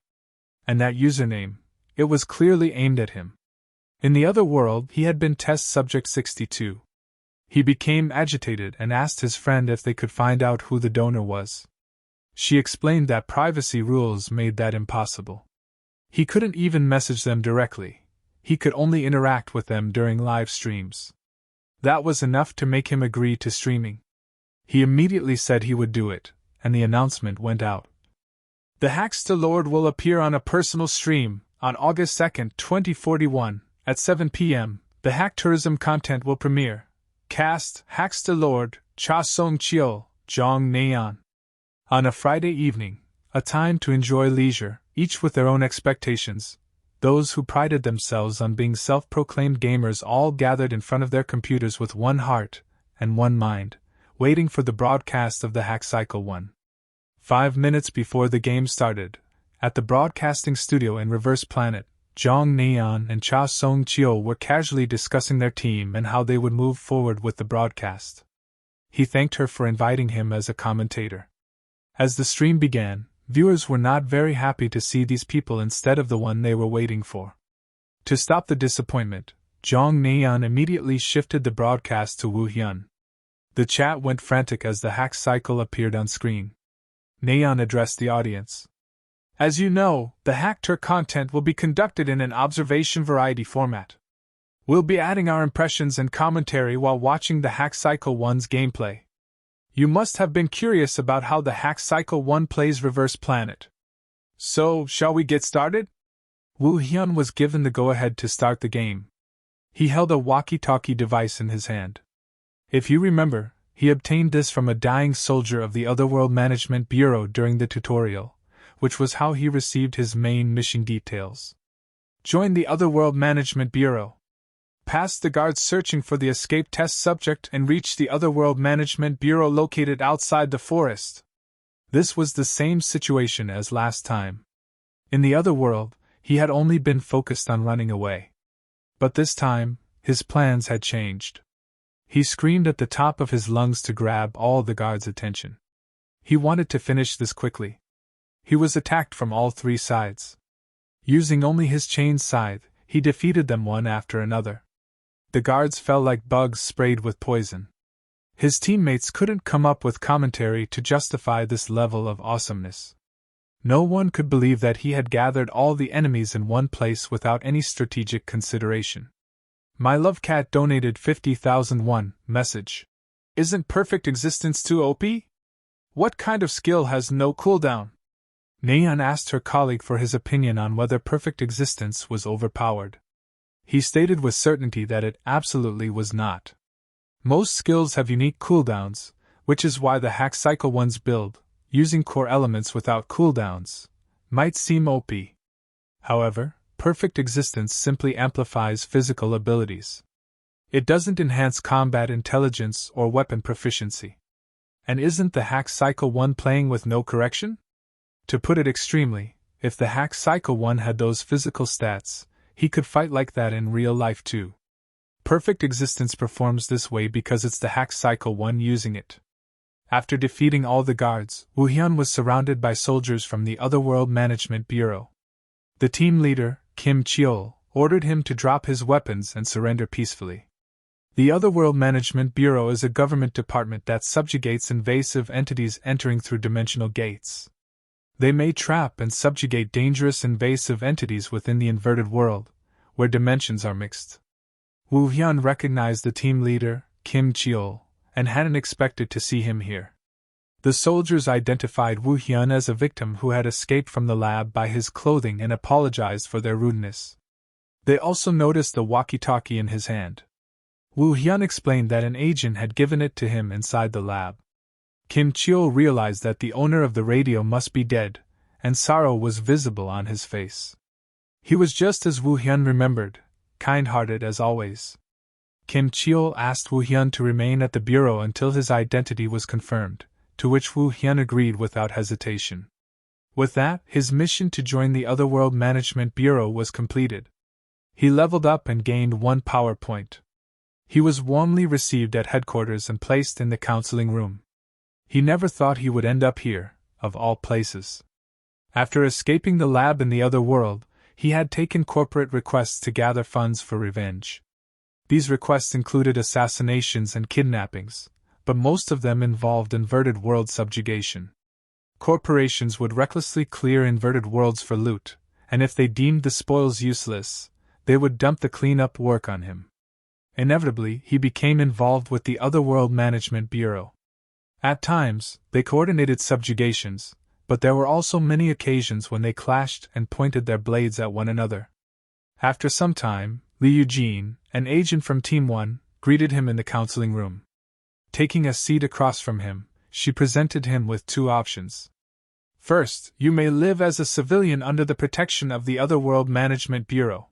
And that username, it was clearly aimed at him. In the other world, he had been test subject 62. He became agitated and asked his friend if they could find out who the donor was. She explained that privacy rules made that impossible. He couldn't even message them directly. He could only interact with them during live streams. That was enough to make him agree to streaming. He immediately said he would do it, and the announcement went out. The Hackster Lord will appear on a personal stream on August 2, 2041, at 7 p.m. The Hack Tourism content will premiere. Cast Hackster Lord, Cha Song Cheol, Jong Naeon. On a Friday evening, a time to enjoy leisure, each with their own expectations, those who prided themselves on being self-proclaimed gamers all gathered in front of their computers with one heart and one mind, waiting for the broadcast of the Hack Cycle 1. 5 minutes before the game started, at the broadcasting studio in Reverse Planet, Jong Naeon and Cha Song Cheol were casually discussing their team and how they would move forward with the broadcast. He thanked her for inviting him as a commentator. As the stream began, viewers were not very happy to see these people instead of the one they were waiting for. To stop the disappointment, Jong Naeon immediately shifted the broadcast to Woo Hyun. The chat went frantic as the hack cycle appeared on screen. Naeon addressed the audience. As you know, the Hack Tour content will be conducted in an observation variety format. We'll be adding our impressions and commentary while watching the Hack Cycle 1's gameplay. You must have been curious about how the Hack Cycle 1 plays Reverse Planet. So, shall we get started? Woo Hyun was given the go-ahead to start the game. He held a walkie-talkie device in his hand. If you remember, he obtained this from a dying soldier of the Otherworld Management Bureau during the tutorial, which was how he received his main mission details. Join the Otherworld Management Bureau. Pass the guards searching for the escaped test subject and reach the Otherworld Management Bureau located outside the forest. This was the same situation as last time. In the Otherworld, he had only been focused on running away. But this time, his plans had changed. He screamed at the top of his lungs to grab all the guards' attention. He wanted to finish this quickly. He was attacked from all 3 sides. Using only his chain scythe, he defeated them one after another. The guards fell like bugs sprayed with poison. His teammates couldn't come up with commentary to justify this level of awesomeness. No one could believe that he had gathered all the enemies in one place without any strategic consideration. My love cat donated 50,000 won. Message. Isn't perfect existence too OP? What kind of skill has no cooldown? Nayeon asked her colleague for his opinion on whether perfect existence was overpowered. He stated with certainty that it absolutely was not. Most skills have unique cooldowns, which is why the hack cycle one's build, using core elements without cooldowns, might seem OP. However, perfect existence simply amplifies physical abilities. It doesn't enhance combat intelligence or weapon proficiency. And isn't the hack cycle 1 playing with no correction? To put it extremely, if the hack cycle 1 had those physical stats, he could fight like that in real life too. Perfect existence performs this way because it's the hack cycle 1 using it. After defeating all the guards, Woo Hyun was surrounded by soldiers from the Otherworld Management Bureau. The team leader, Kim Cheol, ordered him to drop his weapons and surrender peacefully. The Otherworld Management Bureau is a government department that subjugates invasive entities entering through dimensional gates. They may trap and subjugate dangerous invasive entities within the inverted world, where dimensions are mixed. Woo Hyun recognized the team leader, Kim Cheol, and hadn't expected to see him here. The soldiers identified Woo Hyun as a victim who had escaped from the lab by his clothing and apologized for their rudeness. They also noticed the walkie-talkie in his hand. Woo Hyun explained that an agent had given it to him inside the lab. Kim Cheol realized that the owner of the radio must be dead, and sorrow was visible on his face. He was just as Woo Hyun remembered, kind-hearted as always. Kim Cheol asked Woo Hyun to remain at the bureau until his identity was confirmed, to which Woo Hyun agreed without hesitation. With that, his mission to join the Otherworld Management Bureau was completed. He leveled up and gained 1 power point. He was warmly received at headquarters and placed in the counseling room. He never thought he would end up here, of all places. After escaping the lab in the other world, he had taken corporate requests to gather funds for revenge. These requests included assassinations and kidnappings, but most of them involved inverted world subjugation. Corporations would recklessly clear inverted worlds for loot, and if they deemed the spoils useless, they would dump the cleanup work on him. Inevitably, he became involved with the Otherworld Management Bureau. At times, they coordinated subjugations, but there were also many occasions when they clashed and pointed their blades at one another. After some time, Lee Eugene, an agent from Team 1, greeted him in the counseling room. Taking a seat across from him, she presented him with 2 options. First, you may live as a civilian under the protection of the Otherworld Management Bureau.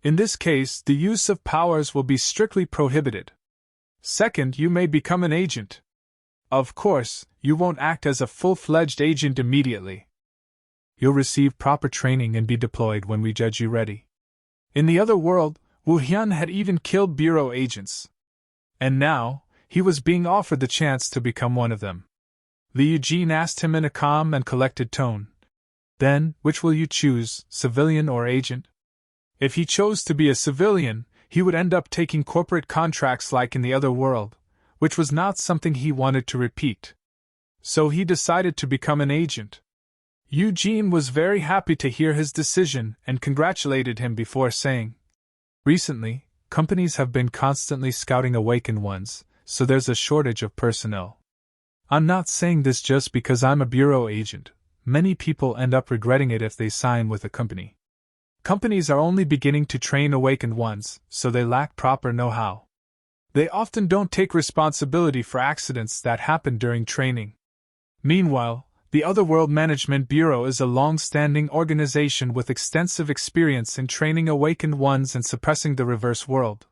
In this case, the use of powers will be strictly prohibited. Second, you may become an agent. Of course, you won't act as a full-fledged agent immediately. You'll receive proper training and be deployed when we judge you ready. In the other world, Woo Hyun had even killed Bureau agents. And now, he was being offered the chance to become one of them. Lee Eugene asked him in a calm and collected tone. Then, which will you choose, civilian or agent? If he chose to be a civilian, he would end up taking corporate contracts like in the other world, which was not something he wanted to repeat. So he decided to become an agent. Eugene was very happy to hear his decision and congratulated him before saying, "Recently, companies have been constantly scouting awakened ones, so there's a shortage of personnel. I'm not saying this just because I'm a bureau agent. Many people end up regretting it if they sign with a company. Companies are only beginning to train awakened ones, so they lack proper know-how. They often don't take responsibility for accidents that happen during training. Meanwhile, the Otherworld Management Bureau is a long-standing organization with extensive experience in training awakened ones and suppressing the reverse world.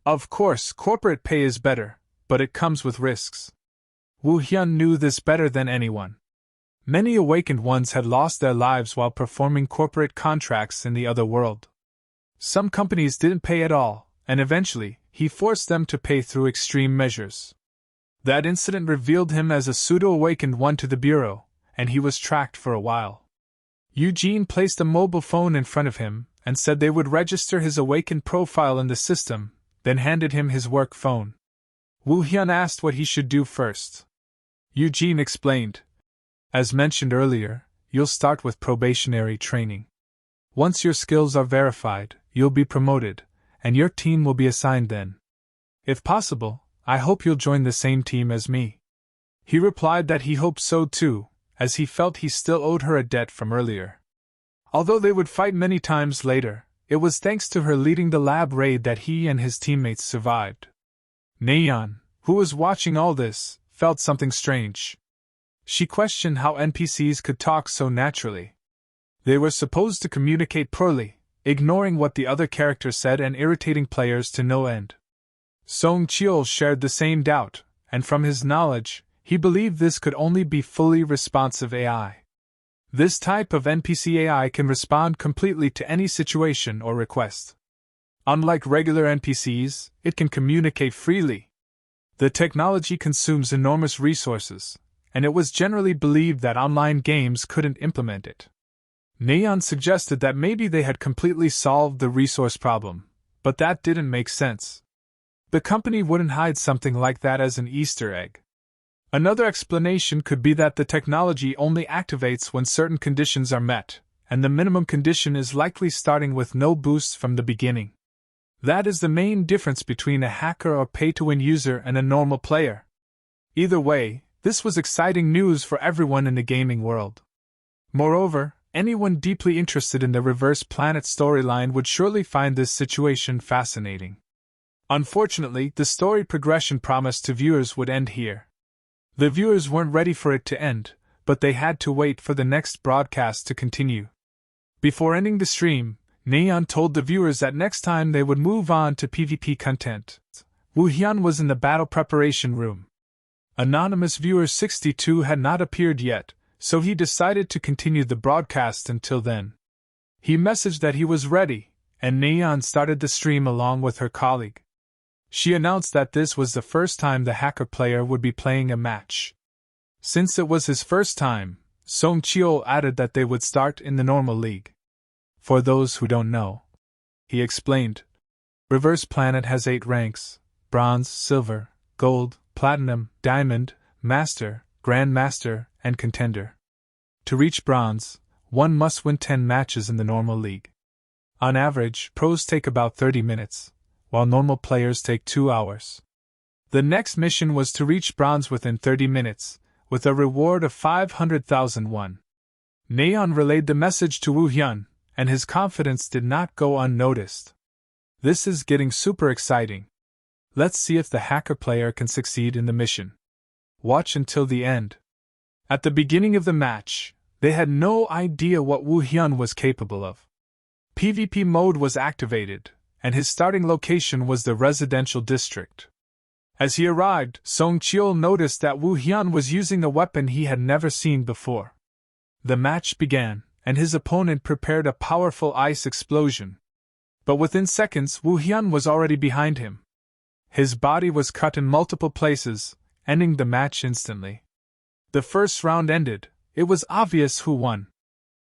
Of course, corporate pay is better, but it comes with risks." Woo Hyun knew this better than anyone. Many awakened ones had lost their lives while performing corporate contracts in the other world. Some companies didn't pay at all, and eventually, he forced them to pay through extreme measures. That incident revealed him as a pseudo-awakened one to the Bureau, and he was tracked for a while. Eugene placed a mobile phone in front of him and said they would register his awakened profile in the system, then handed him his work phone. Woo Hyun asked what he should do first. Eugene explained. As mentioned earlier, you'll start with probationary training. Once your skills are verified, you'll be promoted, and your team will be assigned then. If possible, I hope you'll join the same team as me. He replied that he hoped so too, as he felt he still owed her a debt from earlier. Although they would fight many times later, it was thanks to her leading the lab raid that he and his teammates survived. Nayeon, who was watching all this, felt something strange. She questioned how NPCs could talk so naturally. They were supposed to communicate poorly, ignoring what the other characters said and irritating players to no end. Song Cheol shared the same doubt, and from his knowledge, he believed this could only be fully responsive AI. This type of NPC AI can respond completely to any situation or request. Unlike regular NPCs, it can communicate freely. The technology consumes enormous resources, and it was generally believed that online games couldn't implement it. Nayeon suggested that maybe they had completely solved the resource problem, but that didn't make sense. The company wouldn't hide something like that as an Easter egg. Another explanation could be that the technology only activates when certain conditions are met, and the minimum condition is likely starting with no boosts from the beginning. That is the main difference between a hacker or pay-to-win user and a normal player. Either way, this was exciting news for everyone in the gaming world. Moreover, anyone deeply interested in the Reverse Planet storyline would surely find this situation fascinating. Unfortunately, the story progression promised to viewers would end here. The viewers weren't ready for it to end, but they had to wait for the next broadcast to continue. Before ending the stream, Nayeon told the viewers that next time they would move on to PvP content. Woo Hyun was in the battle preparation room. Anonymous viewer 62 had not appeared yet, so he decided to continue the broadcast until then. He messaged that he was ready, and Nayeon started the stream along with her colleague. She announced that this was the first time the hacker player would be playing a match. Since it was his first time, Song Cheol added that they would start in the normal league. For those who don't know, he explained, Reverse Planet has 8 ranks: Bronze, Silver, Gold, Platinum, Diamond, Master, Grandmaster, and Contender. To reach Bronze, one must win 10 matches in the normal league. On average, pros take about 30 minutes, while normal players take 2 hours. The next mission was to reach Bronze within 30 minutes, with a reward of 500,000 won. Nayeon relayed the message to Woo Hyun, and his confidence did not go unnoticed. This is getting super exciting. Let's see if the hacker player can succeed in the mission. Watch until the end. At the beginning of the match, they had no idea what Woo Hyun was capable of. PvP mode was activated, and his starting location was the residential district. As he arrived, Song Cheol noticed that Woo Hyun was using a weapon he had never seen before. The match began, and his opponent prepared a powerful ice explosion. But within seconds, Woo Hyun was already behind him. His body was cut in multiple places, ending the match instantly. The first round ended. It was obvious who won.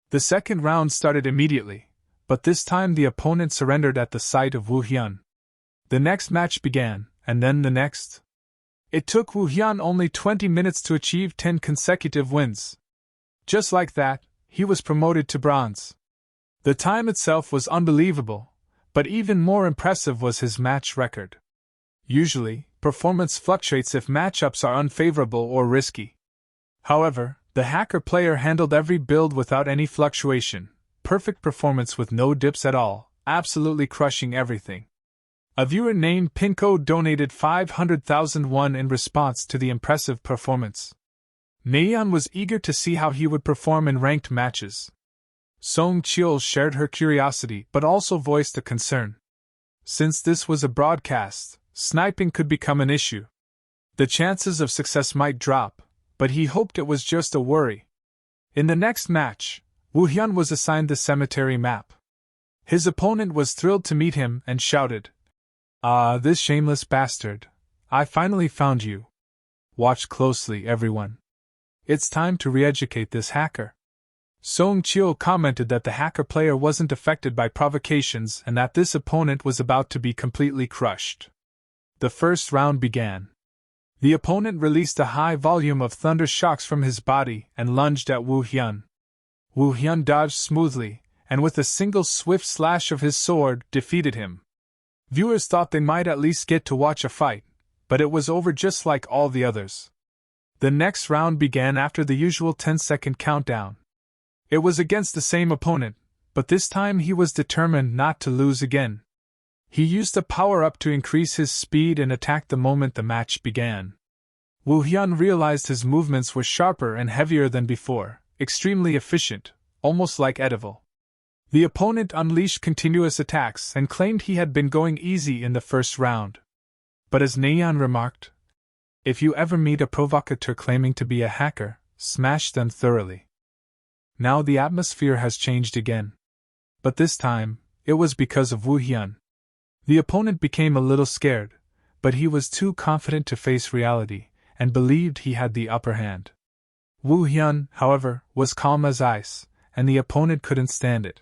The second round started immediately, but this time the opponent surrendered at the sight of Woo Hyun. The next match began, and then the next. It took Woo Hyun only 20 minutes to achieve 10 consecutive wins. Just like that, he was promoted to Bronze. The time itself was unbelievable, but even more impressive was his match record. Usually, performance fluctuates if matchups are unfavorable or risky. However, the hacker player handled every build without any fluctuation, perfect performance with no dips at all, absolutely crushing everything. A viewer named Pinko donated 500,000 won in response to the impressive performance. Nayeon was eager to see how he would perform in ranked matches. Song Cheol shared her curiosity but also voiced a concern. Since this was a broadcast, sniping could become an issue. The chances of success might drop, but he hoped it was just a worry. In the next match, Woo Hyun was assigned the cemetery map. His opponent was thrilled to meet him and shouted, "Ah, this shameless bastard. I finally found you. Watch closely, everyone. It's time to re-educate this hacker." Song Chio commented that the hacker player wasn't affected by provocations and that this opponent was about to be completely crushed. The first round began. The opponent released a high volume of thunder shocks from his body and lunged at Wu Hyun. Wu Hyun dodged smoothly, and with a single swift slash of his sword, defeated him. Viewers thought they might at least get to watch a fight, but it was over just like all the others. The next round began after the usual 10-second countdown. It was against the same opponent, but this time he was determined not to lose again. He used a power-up to increase his speed and attacked the moment the match began. Wu Hyun realized his movements were sharper and heavier than before, extremely efficient, almost like Edival. The opponent unleashed continuous attacks and claimed he had been going easy in the first round. But as Naeon remarked, if you ever meet a provocateur claiming to be a hacker, smash them thoroughly. Now the atmosphere has changed again. But this time, it was because of Wu Hyun. The opponent became a little scared, but he was too confident to face reality, and believed he had the upper hand. Wu Hyun, however, was calm as ice, and the opponent couldn't stand it.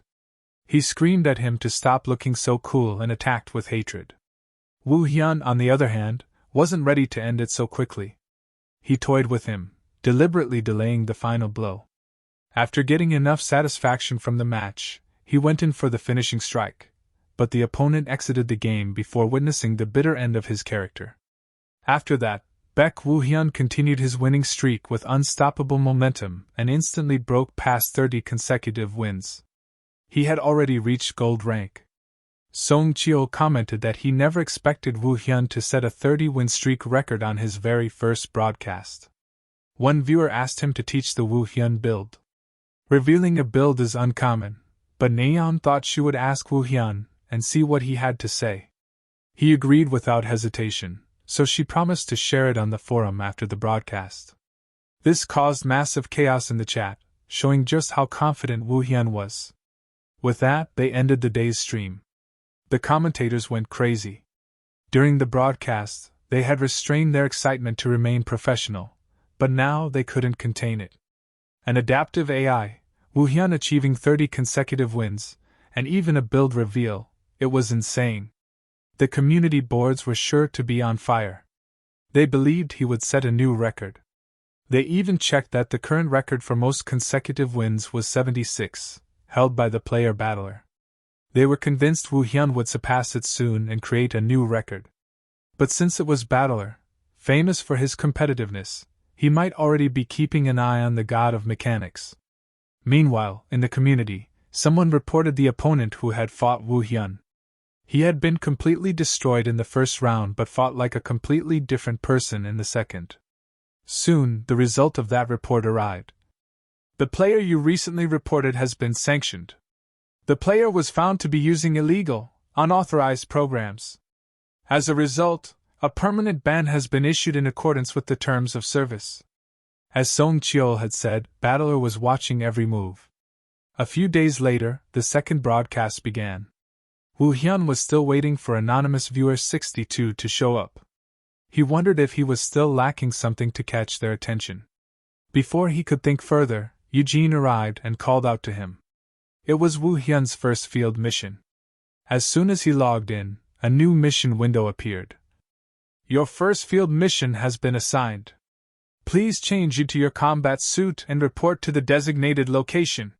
He screamed at him to stop looking so cool and attacked with hatred. Wu Hyun, on the other hand, wasn't ready to end it so quickly. He toyed with him, deliberately delaying the final blow. After getting enough satisfaction from the match, he went in for the finishing strike, but the opponent exited the game before witnessing the bitter end of his character. After that, Wu Hyun continued his winning streak with unstoppable momentum and instantly broke past 30 consecutive wins. He had already reached gold rank. Song Chio commented that he never expected Wu Hyun to set a 30-win streak record on his very first broadcast. One viewer asked him to teach the Wu Hyun build. Revealing a build is uncommon, but Naeon thought she would ask Wu Hyun and see what he had to say. He agreed without hesitation, so she promised to share it on the forum after the broadcast. This caused massive chaos in the chat, showing just how confident Wu Hyun was. With that, they ended the day's stream. The commentators went crazy. During the broadcast, they had restrained their excitement to remain professional, but now they couldn't contain it. An adaptive AI, Wu Hyun achieving 30 consecutive wins, and even a build reveal, it was insane. The community boards were sure to be on fire. They believed he would set a new record. They even checked that the current record for most consecutive wins was 76, held by the player battler. They were convinced Wu Hyun would surpass it soon and create a new record. But since it was battler, famous for his competitiveness, he might already be keeping an eye on the god of mechanics. Meanwhile, in the community, someone reported the opponent who had fought Wu Hyun. He had been completely destroyed in the first round but fought like a completely different person in the second. Soon, the result of that report arrived. The player you recently reported has been sanctioned. The player was found to be using illegal, unauthorized programs. As a result, a permanent ban has been issued in accordance with the terms of service. As Song Cheol had said, Battler was watching every move. A few days later, the second broadcast began. Wu Hyun was still waiting for anonymous viewer 62 to show up. He wondered if he was still lacking something to catch their attention. Before he could think further, Eugene arrived and called out to him. It was Wu Hyun's first field mission. As soon as he logged in, a new mission window appeared. Your first field mission has been assigned. Please change into your combat suit and report to the designated location.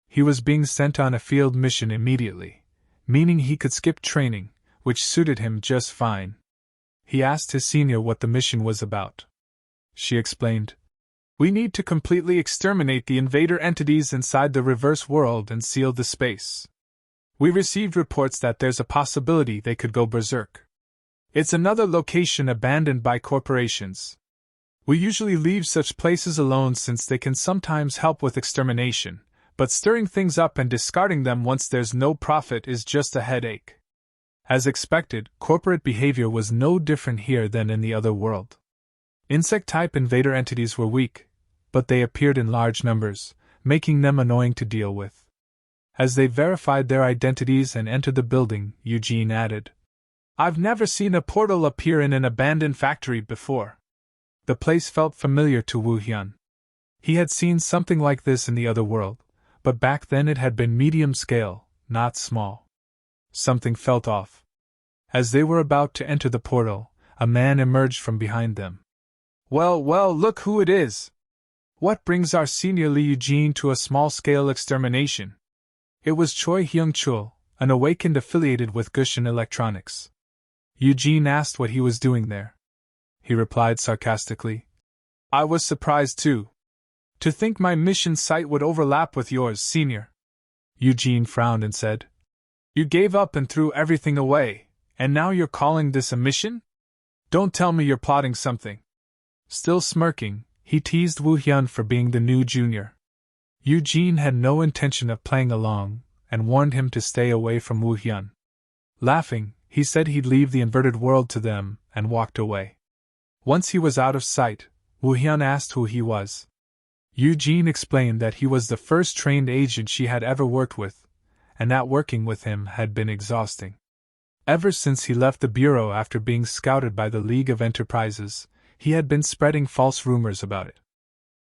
He was being sent on a field mission immediately, meaning he could skip training, which suited him just fine. He asked his senior what the mission was about. She explained, "We need to completely exterminate the invader entities inside the reverse world and seal the space. We received reports that there's a possibility they could go berserk. It's another location abandoned by corporations. We usually leave such places alone since they can sometimes help with extermination, but stirring things up and discarding them once there's no profit is just a headache." As expected, corporate behavior was no different here than in the other world. Insect-type invader entities were weak, but they appeared in large numbers, making them annoying to deal with. As they verified their identities and entered the building, Eugene added, "I've never seen a portal appear in an abandoned factory before." The place felt familiar to Wu Hyun. He had seen something like this in the other world, but back then it had been medium scale, not small. Something felt off. As they were about to enter the portal, a man emerged from behind them. Well, look who it is! What brings our senior Li Eugene to a small-scale extermination? It was Choi Hyung-chul, an awakened affiliated with Gushin Electronics. Eugene asked what he was doing there. He replied sarcastically, I was surprised too. To think my mission site would overlap with yours, senior. Eugene frowned and said, You gave up and threw everything away, and now you're calling this a mission? Don't tell me you're plotting something. Still smirking, he teased Woo Hyun for being the new junior. Eugene had no intention of playing along, and warned him to stay away from Woo Hyun. Laughing, he said he'd leave the inverted world to them, and walked away. Once he was out of sight, Woo Hyun asked who he was. Eugene explained that he was the first trained agent she had ever worked with, and that working with him had been exhausting. Ever since he left the bureau after being scouted by the League of Enterprises, he had been spreading false rumors about it.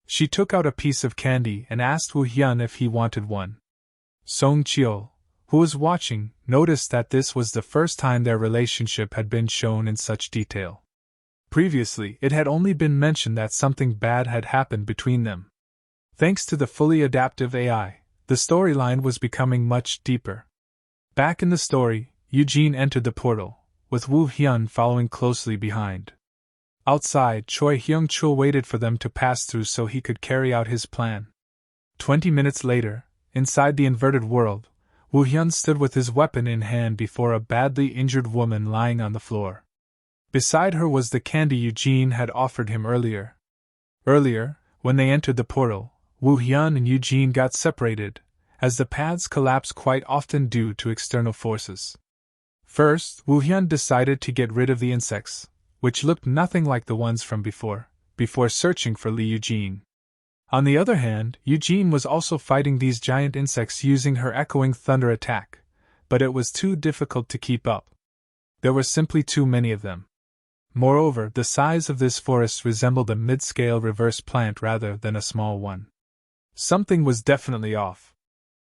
She took out a piece of candy and asked Woo Hyun if he wanted one. Song Cheol, who was watching, noticed that this was the first time their relationship had been shown in such detail. Previously, it had only been mentioned that something bad had happened between them. Thanks to the fully adaptive AI, the storyline was becoming much deeper. Back in the story, Eugene entered the portal, with Woo Hyun following closely behind. Outside, Choi Hyung-chul waited for them to pass through so he could carry out his plan. 20 minutes later, inside the inverted world, Woo Hyun stood with his weapon in hand before a badly injured woman lying on the floor. Beside her was the candy Eugene had offered him earlier. Earlier, when they entered the portal, Woo Hyun and Eugene got separated, as the paths collapse quite often due to external forces. First, Woo Hyun decided to get rid of the insects, which looked nothing like the ones from before searching for Li Eugene. On the other hand, Eugene was also fighting these giant insects using her echoing thunder attack, but it was too difficult to keep up. There were simply too many of them. Moreover, the size of this forest resembled a mid-scale reverse plant rather than a small one. Something was definitely off.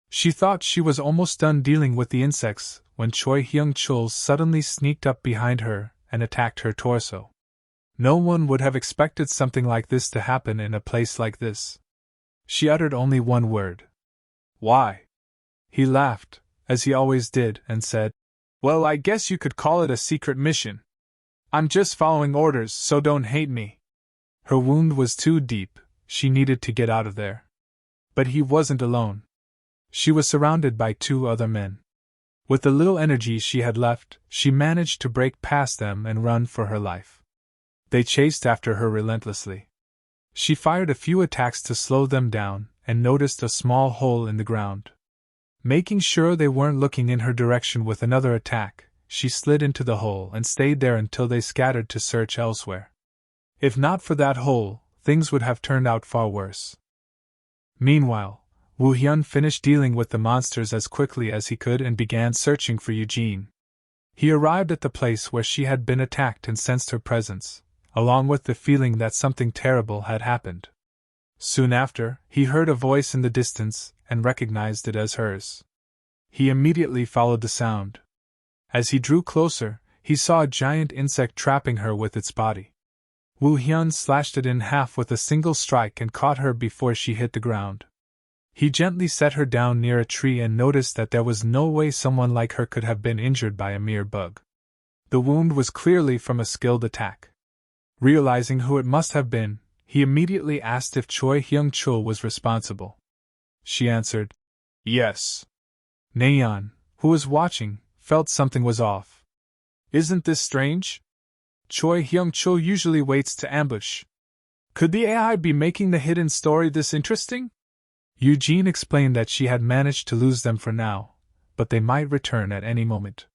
She thought she was almost done dealing with the insects when Choi Hyung-chul suddenly sneaked up behind her and attacked her torso. No one would have expected something like this to happen in a place like this. She uttered only one word. Why? He laughed, as he always did, and said, Well, I guess you could call it a secret mission. I'm just following orders, so don't hate me. Her wound was too deep, she needed to get out of there. But he wasn't alone. She was surrounded by 2 other men. With the little energy she had left, she managed to break past them and run for her life. They chased after her relentlessly. She fired a few attacks to slow them down and noticed a small hole in the ground. Making sure they weren't looking in her direction with another attack, she slid into the hole and stayed there until they scattered to search elsewhere. If not for that hole, things would have turned out far worse. Meanwhile, Woo Hyun finished dealing with the monsters as quickly as he could and began searching for Eugene. He arrived at the place where she had been attacked and sensed her presence, along with the feeling that something terrible had happened. Soon after, he heard a voice in the distance and recognized it as hers. He immediately followed the sound. As he drew closer, he saw a giant insect trapping her with its body. Woo Hyun slashed it in half with a single strike and caught her before she hit the ground. He gently set her down near a tree and noticed that there was no way someone like her could have been injured by a mere bug. The wound was clearly from a skilled attack. Realizing who it must have been, he immediately asked if Choi Hyung-chul was responsible. She answered, Yes. Nayeon, who was watching, felt something was off. Isn't this strange? Choi Hyung-chul usually waits to ambush. Could the AI be making the hidden story this interesting? Eugene explained that she had managed to lose them for now, but they might return at any moment.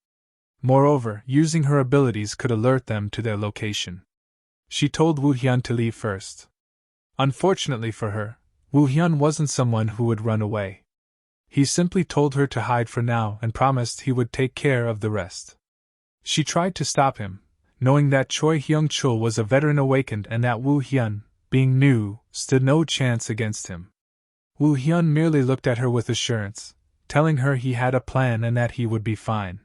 Moreover, using her abilities could alert them to their location. She told Woo Hyun to leave first. Unfortunately for her, Woo Hyun wasn't someone who would run away. He simply told her to hide for now and promised he would take care of the rest. She tried to stop him, knowing that Choi Hyung-chul was a veteran awakened and that Woo Hyun, being new, stood no chance against him. Wu Hyun merely looked at her with assurance, telling her he had a plan and that he would be fine.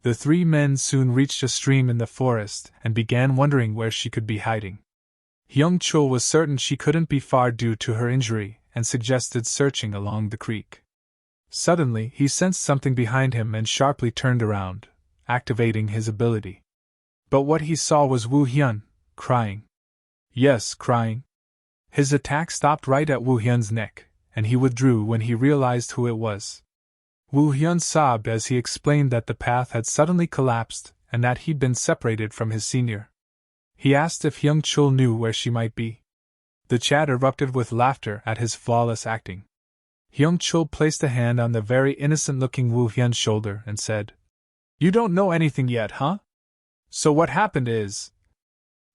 The three men soon reached a stream in the forest and began wondering where she could be hiding. Hyung Chul was certain she couldn't be far due to her injury and suggested searching along the creek. Suddenly, he sensed something behind him and sharply turned around, activating his ability. But what he saw was Wu Hyun, crying. Yes, crying. His attack stopped right at Wu Hyun's neck, and he withdrew when he realized who it was. Wu Hyun sobbed as he explained that the path had suddenly collapsed and that he'd been separated from his senior. He asked if Hyung Chul knew where she might be. The chat erupted with laughter at his flawless acting. Hyung Chul placed a hand on the very innocent-looking Wu Hyun's shoulder and said, "You don't know anything yet, huh? So what happened is..."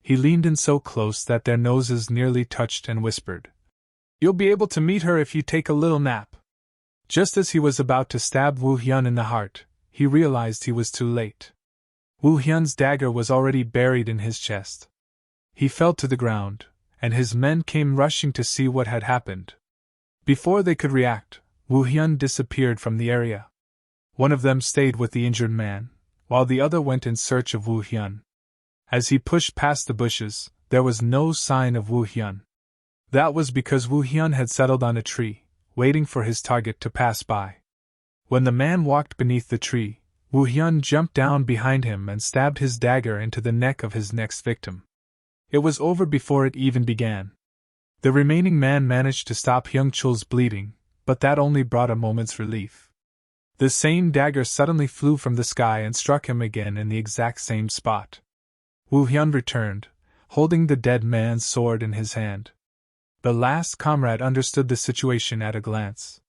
He leaned in so close that their noses nearly touched and whispered, "You'll be able to meet her if you take a little nap." Just as he was about to stab Wu Hyun in the heart, he realized he was too late. Wu Hyun's dagger was already buried in his chest. He fell to the ground, and his men came rushing to see what had happened. Before they could react, Wu Hyun disappeared from the area. One of them stayed with the injured man, while the other went in search of Wu Hyun. As he pushed past the bushes, there was no sign of Wu Hyun. That was because Wu Hyun had settled on a tree, waiting for his target to pass by. When the man walked beneath the tree, Wu Hyun jumped down behind him and stabbed his dagger into the neck of his next victim. It was over before it even began. The remaining man managed to stop Hyung Chul's bleeding, but that only brought a moment's relief. The same dagger suddenly flew from the sky and struck him again in the exact same spot. Wu Hyun returned, holding the dead man's sword in his hand. The last comrade understood the situation at a glance.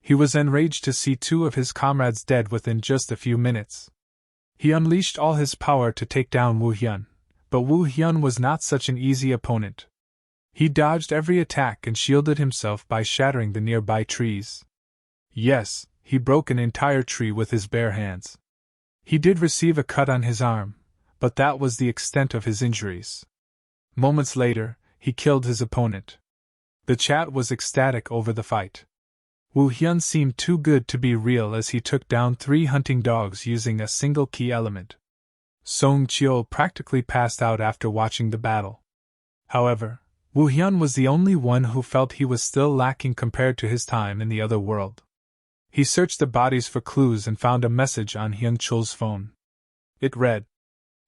He was enraged to see two of his comrades dead within just a few minutes. He unleashed all his power to take down Wu Hyun, but Wu Hyun was not such an easy opponent. He dodged every attack and shielded himself by shattering the nearby trees. Yes, he broke an entire tree with his bare hands. He did receive a cut on his arm, but that was the extent of his injuries. Moments later, he killed his opponent. The chat was ecstatic over the fight. Wu Hyun seemed too good to be real as he took down 3 hunting dogs using a single key element. Song Chio practically passed out after watching the battle. However, Wu Hyun was the only one who felt he was still lacking compared to his time in the other world. He searched the bodies for clues and found a message on Hyung Chul's phone. It read,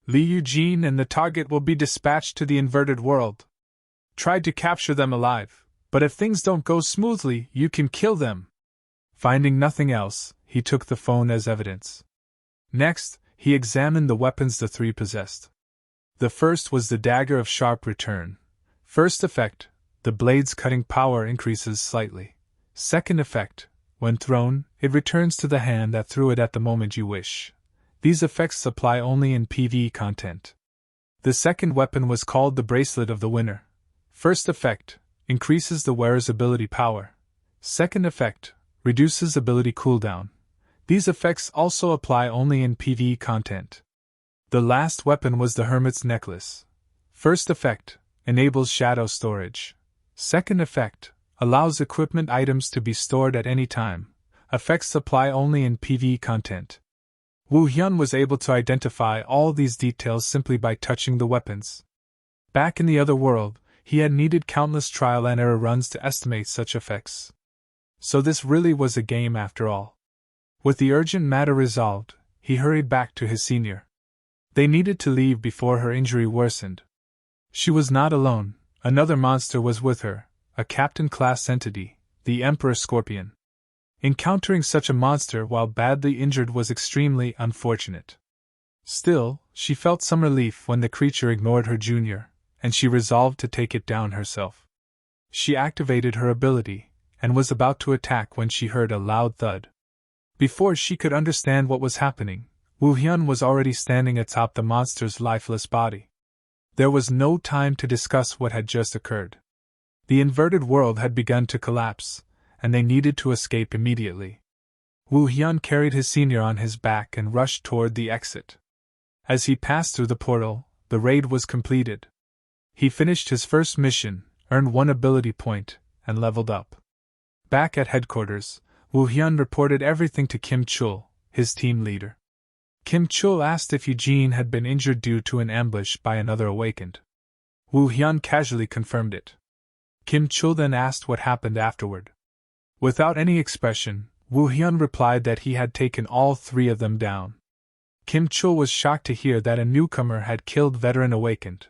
"Li Eugene and the target will be dispatched to the inverted world. Try to capture them alive, but if things don't go smoothly, you can kill them." Finding nothing else, he took the phone as evidence. Next, he examined the weapons the three possessed. The first was the dagger of sharp return. First effect, the blade's cutting power increases slightly. Second effect, when thrown, it returns to the hand that threw it at the moment you wish. These effects apply only in PvE content. The second weapon was called the Bracelet of the Winner. First effect, increases the wearer's ability power. Second effect, reduces ability cooldown. These effects also apply only in PvE content. The last weapon was the Hermit's Necklace. First effect, enables shadow storage. Second effect, allows equipment items to be stored at any time. Effects apply only in PvE content. Wu Hyun was able to identify all these details simply by touching the weapons. Back in the other world, he had needed countless trial and error runs to estimate such effects. So this really was a game after all. With the urgent matter resolved, he hurried back to his senior. They needed to leave before her injury worsened. She was not alone, another monster was with her, a captain-class entity, the Emperor Scorpion. Encountering such a monster while badly injured was extremely unfortunate. Still, she felt some relief when the creature ignored her junior, and she resolved to take it down herself. She activated her ability, and was about to attack when she heard a loud thud. Before she could understand what was happening, Wu Hyun was already standing atop the monster's lifeless body. There was no time to discuss what had just occurred. The inverted world had begun to collapse, and they needed to escape immediately. Wu Hyun carried his senior on his back and rushed toward the exit. As he passed through the portal, the raid was completed. He finished his first mission, earned 1 ability point, and leveled up. Back at headquarters, Woo Hyun reported everything to Kim Chul, his team leader. Kim Chul asked if Eugene had been injured due to an ambush by another awakened. Woo Hyun casually confirmed it. Kim Chul then asked what happened afterward. Without any expression, Woo Hyun replied that he had taken all 3 of them down. Kim Chul was shocked to hear that a newcomer had killed veteran awakened.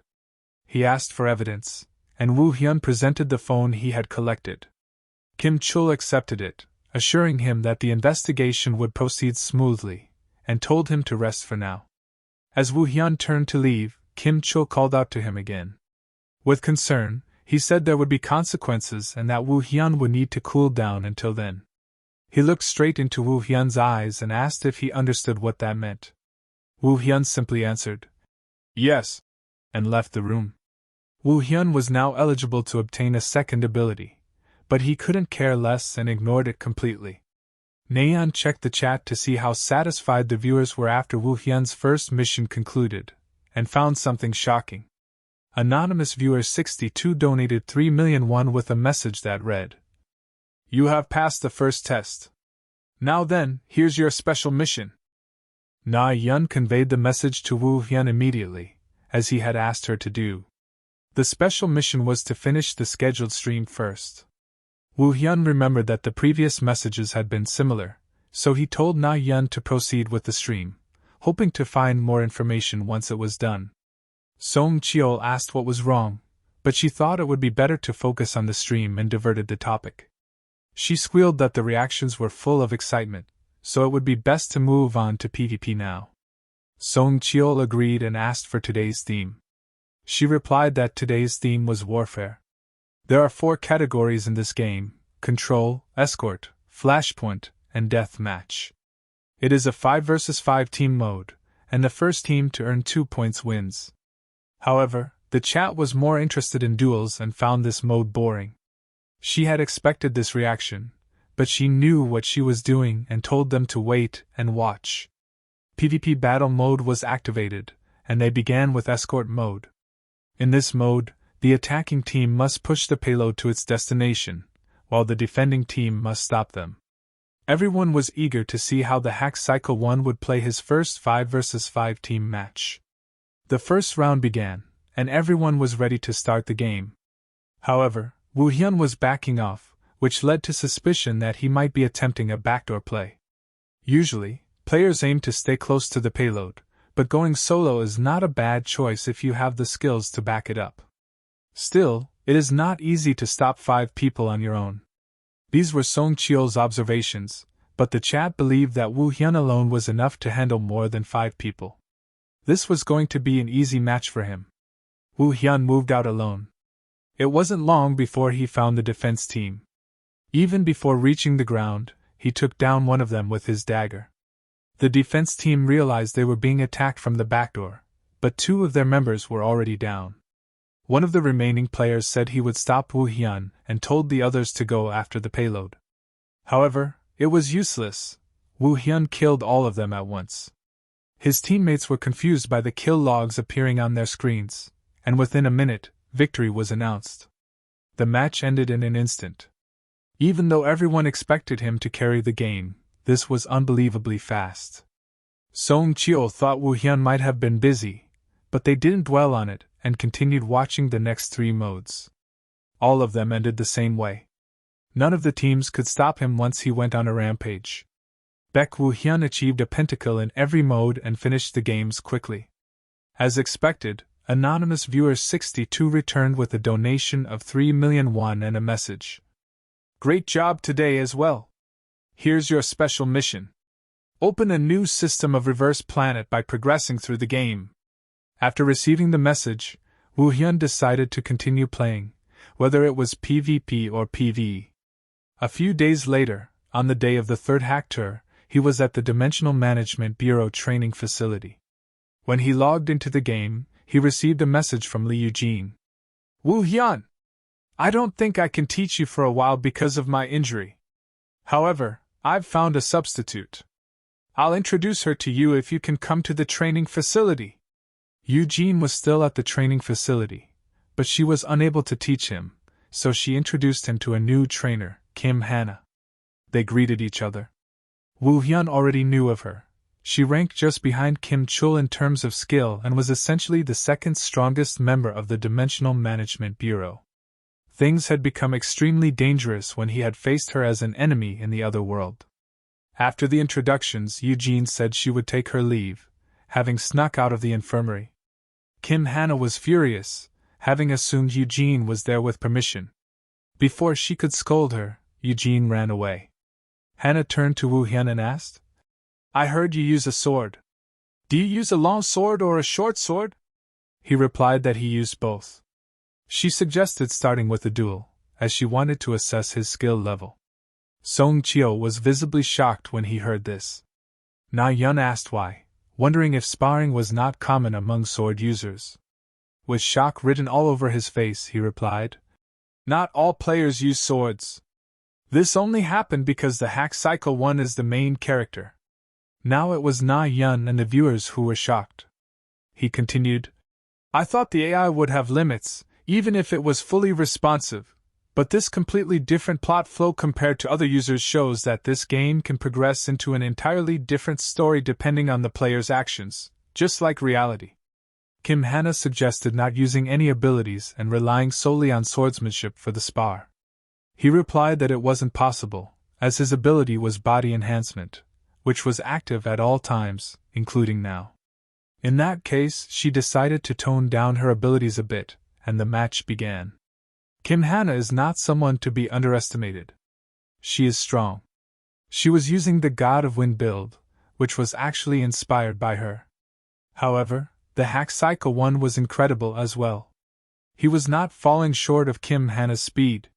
He asked for evidence, and Woo Hyun presented the phone he had collected. Kim Chul accepted it, assuring him that the investigation would proceed smoothly, and told him to rest for now. As Woo Hyun turned to leave, Kim Chul called out to him again. With concern, he said there would be consequences and that Woo Hyun would need to cool down until then. He looked straight into Woo Hyun's eyes and asked if he understood what that meant. Woo Hyun simply answered, "Yes," and left the room. Woo Hyun was now eligible to obtain a second ability, but he couldn't care less and ignored it completely. Nayeon checked the chat to see how satisfied the viewers were after Woo Hyun's first mission concluded, and found something shocking. Anonymous viewer 62 donated 3 million won with a message that read, "You have passed the first test. Now then, here's your special mission." Na-yeon conveyed the message to Woo Hyun immediately, as he had asked her to do. The special mission was to finish the scheduled stream first. Woo Hyun remembered that the previous messages had been similar, so he told Na-yeon to proceed with the stream, hoping to find more information once it was done. Song Cheol asked what was wrong, but she thought it would be better to focus on the stream and diverted the topic. She squealed that the reactions were full of excitement, so it would be best to move on to PvP now. Song Cheol agreed and asked for today's theme. She replied that today's theme was warfare. There are 4 categories in this game: control, escort, flashpoint, and death match. It is a 5 vs 5 team mode, and the first team to earn 2 points wins. However, the chat was more interested in duels and found this mode boring. She had expected this reaction, but she knew what she was doing and told them to wait and watch. PvP battle mode was activated, and they began with escort mode. In this mode, the attacking team must push the payload to its destination, while the defending team must stop them. Everyone was eager to see how the Hack Cycle 1 would play his first 5 vs 5 team match. The first round began, and everyone was ready to start the game. However, Woo Hyun was backing off, which led to suspicion that he might be attempting a backdoor play. Usually, players aim to stay close to the payload, but going solo is not a bad choice if you have the skills to back it up. Still, it is not easy to stop 5 people on your own. These were Song Cheol's observations, but the chat believed that Woo Hyun alone was enough to handle more than 5 people. This was going to be an easy match for him. Woo Hyun moved out alone. It wasn't long before he found the defense team. Even before reaching the ground, he took down one of them with his dagger. The defense team realized they were being attacked from the back door, but 2 of their members were already down. One of the remaining players said he would stop Woo Hyun and told the others to go after the payload. However, it was useless. Woo Hyun killed all of them at once. His teammates were confused by the kill logs appearing on their screens, and within a minute, victory was announced. The match ended in an instant. Even though everyone expected him to carry the game, this was unbelievably fast. Song Cheol thought Woo Hyun might have been busy, but they didn't dwell on it and continued watching the next 3 modes. All of them ended the same way. None of the teams could stop him once he went on a rampage. Baek Woo Hyun achieved a pentakill in every mode and finished the games quickly. As expected, anonymous viewer 62 returned with a donation of 3 million won and a message. "Great job today as well. Here's your special mission. Open a new system of reverse planet by progressing through the game." After receiving the message, Woo Hyun decided to continue playing, whether it was PvP or PvE. A few days later, on the day of the 3rd hack tour, he was at the Dimensional Management Bureau training facility. When he logged into the game, he received a message from Lee Eugene. "Woo Hyun, I don't think I can teach you for a while because of my injury. However, I've found a substitute. I'll introduce her to you if you can come to the training facility." Eugene was still at the training facility, but she was unable to teach him, so she introduced him to a new trainer, Kim Hana. They greeted each other. Woo Hyun already knew of her. She ranked just behind Kim Chul in terms of skill and was essentially the second strongest member of the Dimensional Management Bureau. Things had become extremely dangerous when he had faced her as an enemy in the other world. After the introductions, Eugene said she would take her leave, having snuck out of the infirmary. Kim Hana was furious, having assumed Eugene was there with permission. Before she could scold her, Eugene ran away. Hana turned to Woo Hyun and asked, "I heard you use a sword. Do you use a long sword or a short sword?" He replied that he used both. She suggested starting with a duel, as she wanted to assess his skill level. Song Chio was visibly shocked when he heard this. Na Yun asked why, wondering if sparring was not common among sword users. With shock written all over his face, he replied, "Not all players use swords. This only happened because the hack cycle 1 is the main character." Now it was Na Yun and the viewers who were shocked. He continued, "I thought the AI would have limits, even if it was fully responsive, but this completely different plot flow compared to other users shows that this game can progress into an entirely different story depending on the player's actions, just like reality." Kim Hana suggested not using any abilities and relying solely on swordsmanship for the spar. He replied that it wasn't possible, as his ability was body enhancement, which was active at all times, including now. In that case, she decided to tone down her abilities a bit, and the match began. Kim Hana is not someone to be underestimated. She is strong. She was using the God of Wind build, which was actually inspired by her. However, the hack cycle 1 was incredible as well. He was not falling short of Kim Hana's speed.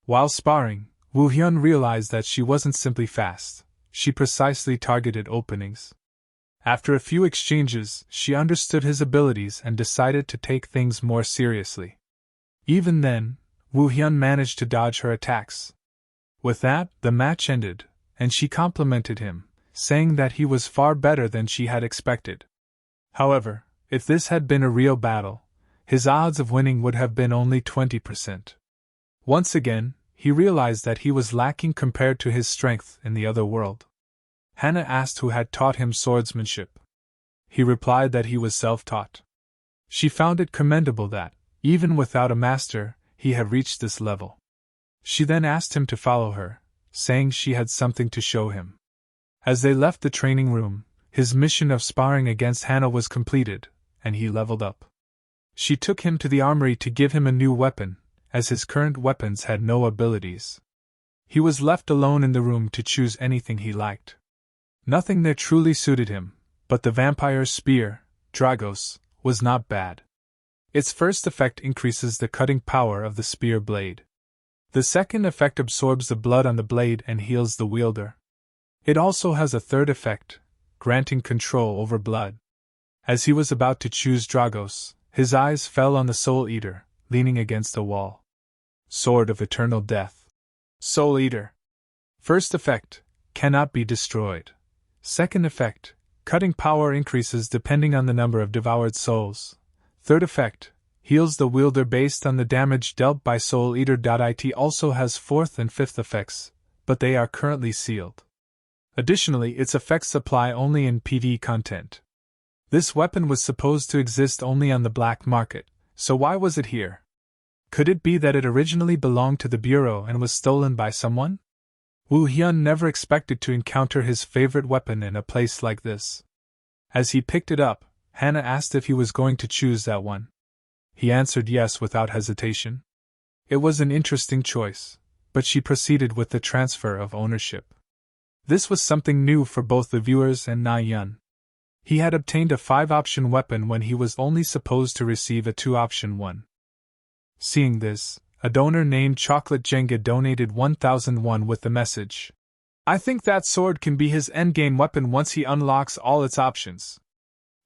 While sparring, Woo Hyun realized that she wasn't simply fast, she precisely targeted openings. After a few exchanges, she understood his abilities and decided to take things more seriously. Even then, Woo Hyun managed to dodge her attacks. With that, the match ended, and she complimented him, saying that he was far better than she had expected. However, if this had been a real battle, his odds of winning would have been only 20%. Once again, he realized that he was lacking compared to his strength in the other world. Hana asked who had taught him swordsmanship. He replied that he was self-taught. She found it commendable that, even without a master, he had reached this level. She then asked him to follow her, saying she had something to show him. As they left the training room, his mission of sparring against Hana was completed, and he leveled up. She took him to the armory to give him a new weapon, as his current weapons had no abilities. He was left alone in the room to choose anything he liked. Nothing there truly suited him, but the vampire's spear, Dragos, was not bad. Its first effect increases the cutting power of the spear blade. The second effect absorbs the blood on the blade and heals the wielder. It also has a third effect, granting control over blood. As he was about to choose Dragos, his eyes fell on the Soul Eater, leaning against a wall. Sword of Eternal Death. Soul Eater. First effect, cannot be destroyed. Second effect, cutting power increases depending on the number of devoured souls. Third effect, heals the wielder based on the damage dealt by Soul Eater. It also has fourth and fifth effects, but they are currently sealed. Additionally, its effects apply only in PvE content. This weapon was supposed to exist only on the black market, so why was it here? Could it be that it originally belonged to the Bureau and was stolen by someone? Woo Hyun never expected to encounter his favorite weapon in a place like this. As he picked it up, Hana asked if he was going to choose that one. He answered yes without hesitation. It was an interesting choice, but she proceeded with the transfer of ownership. This was something new for both the viewers and Na Yun. He had obtained a 5-option weapon when he was only supposed to receive a 2-option one. Seeing this, a donor named Chocolate Jenga donated 1,001 with the message, "I think that sword can be his endgame weapon once he unlocks all its options."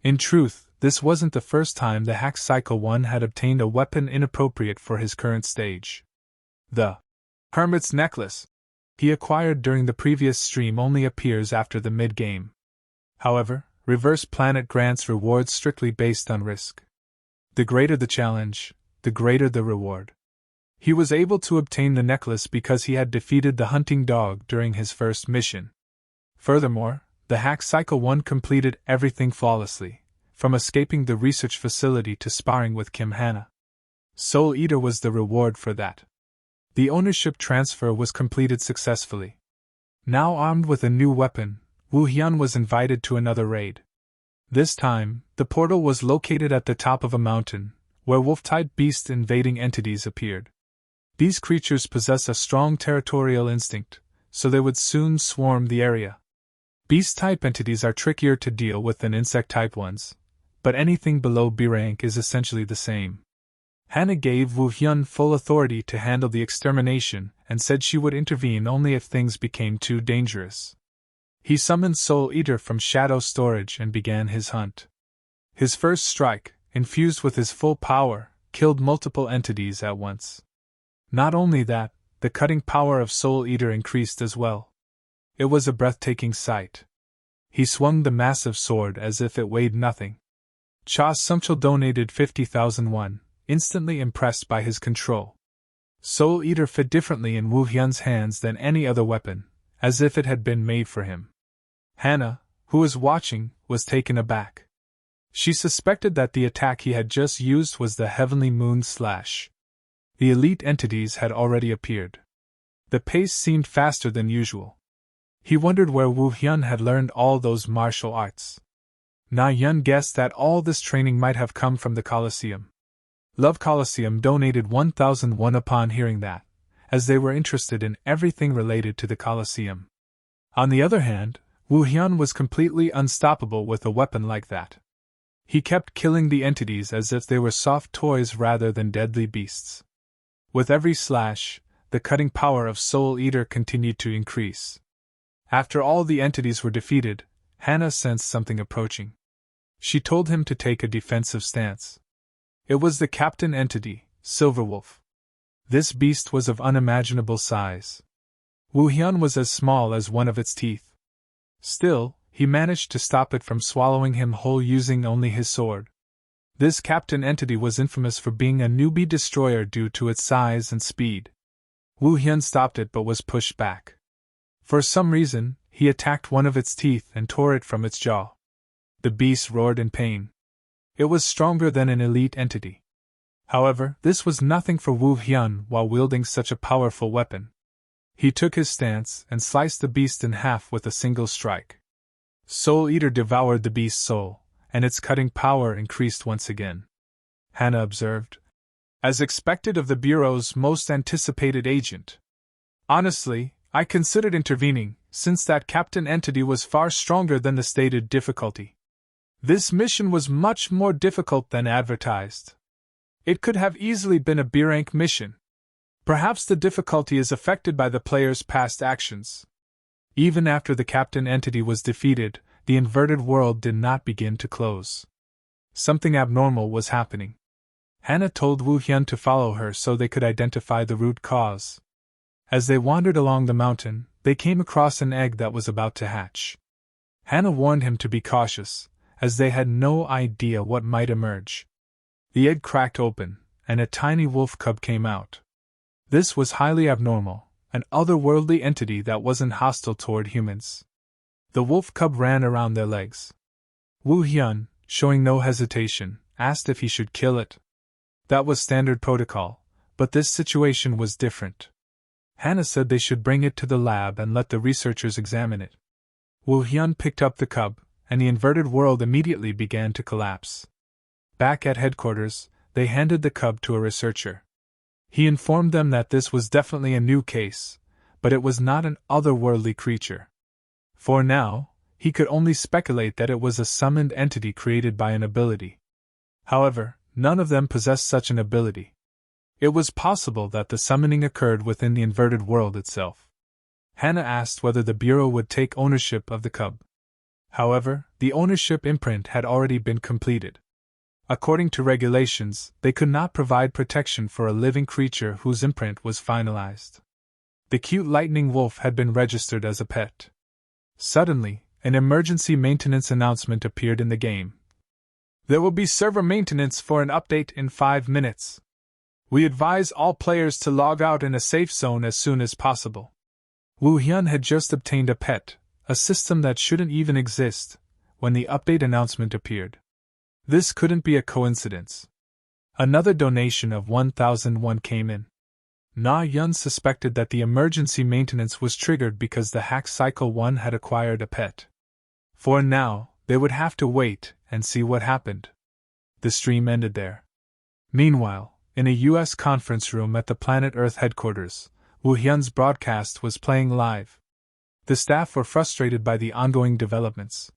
In truth, this wasn't the first time the Hack Cycle 1 had obtained a weapon inappropriate for his current stage. The Hermit's Necklace he acquired during the previous stream only appears after the mid-game. However, Reverse Planet grants rewards strictly based on risk. The greater the challenge, the greater the reward. He was able to obtain the necklace because he had defeated the hunting dog during his first mission. Furthermore, the Hack Cycle 1 completed everything flawlessly, from escaping the research facility to sparring with Kim Hana. Soul Eater was the reward for that. The ownership transfer was completed successfully. Now armed with a new weapon, Wu Hyun was invited to another raid. This time, the portal was located at the top of a mountain, where wolf-type beast invading entities appeared. These creatures possess a strong territorial instinct, so they would soon swarm the area. Beast-type entities are trickier to deal with than insect-type ones, but anything below B rank is essentially the same. Hana gave Wu Hyun full authority to handle the extermination and said she would intervene only if things became too dangerous. He summoned Soul Eater from Shadow Storage and began his hunt. His first strike, infused with his full power, killed multiple entities at once. Not only that, the cutting power of Soul Eater increased as well. It was a breathtaking sight. He swung the massive sword as if it weighed nothing. Cha Sumchul donated 50,000 won, instantly impressed by his control. Soul Eater fit differently in Wu Hyun's hands than any other weapon, as if it had been made for him. Hana, who was watching, was taken aback. She suspected that the attack he had just used was the Heavenly Moon Slash. The elite entities had already appeared. The pace seemed faster than usual. He wondered where Wu Hyun had learned all those martial arts. Na Yun guessed that all this training might have come from the Colosseum. Love Colosseum donated 1,000 won upon hearing that, as they were interested in everything related to the Colosseum. On the other hand, Wu Hyun was completely unstoppable with a weapon like that. He kept killing the entities as if they were soft toys rather than deadly beasts. With every slash, the cutting power of Soul Eater continued to increase. After all the entities were defeated, Hana sensed something approaching. She told him to take a defensive stance. It was the captain entity, Silverwolf. This beast was of unimaginable size. Wu Hyun was as small as one of its teeth. Still, he managed to stop it from swallowing him whole using only his sword. This captain entity was infamous for being a newbie destroyer due to its size and speed. Wu Hyun stopped it but was pushed back. For some reason, he attacked one of its teeth and tore it from its jaw. The beast roared in pain. It was stronger than an elite entity. However, this was nothing for Wu Hyun while wielding such a powerful weapon. He took his stance and sliced the beast in half with a single strike. Soul Eater devoured the beast's soul, and its cutting power increased once again. Hana observed. As expected of the Bureau's most anticipated agent. Honestly, I considered intervening, since that captain entity was far stronger than the stated difficulty. This mission was much more difficult than advertised. It could have easily been a B-rank mission. Perhaps the difficulty is affected by the player's past actions. Even after the captain entity was defeated, the inverted world did not begin to close. Something abnormal was happening. Hana told Wu Hyun to follow her so they could identify the root cause. As they wandered along the mountain, they came across an egg that was about to hatch. Hana warned him to be cautious, as they had no idea what might emerge. The egg cracked open, and a tiny wolf cub came out. This was highly abnormal, an otherworldly entity that wasn't hostile toward humans. The wolf cub ran around their legs. Wu Hyun, showing no hesitation, asked if he should kill it. That was standard protocol, but this situation was different. Hana said they should bring it to the lab and let the researchers examine it. Wu Hyun picked up the cub, and the inverted world immediately began to collapse. Back at headquarters, they handed the cub to a researcher. He informed them that this was definitely a new case, but it was not an otherworldly creature. For now, he could only speculate that it was a summoned entity created by an ability. However, none of them possessed such an ability. It was possible that the summoning occurred within the inverted world itself. Hana asked whether the Bureau would take ownership of the cub. However, the ownership imprint had already been completed. According to regulations, they could not provide protection for a living creature whose imprint was finalized. The cute lightning wolf had been registered as a pet. Suddenly, an emergency maintenance announcement appeared in the game. There will be server maintenance for an update in 5 minutes. We advise all players to log out in a safe zone as soon as possible. Woo Hyun had just obtained a pet, a system that shouldn't even exist, when the update announcement appeared. This couldn't be a coincidence. Another donation of 1,000 won came in. Na Yun suspected that the emergency maintenance was triggered because the Hack Cycle 1 had acquired a pet. For now, they would have to wait and see what happened. The stream ended there. Meanwhile, in a U.S. conference room at the Planet Earth headquarters, Woo Hyun's broadcast was playing live. The staff were frustrated by the ongoing developments.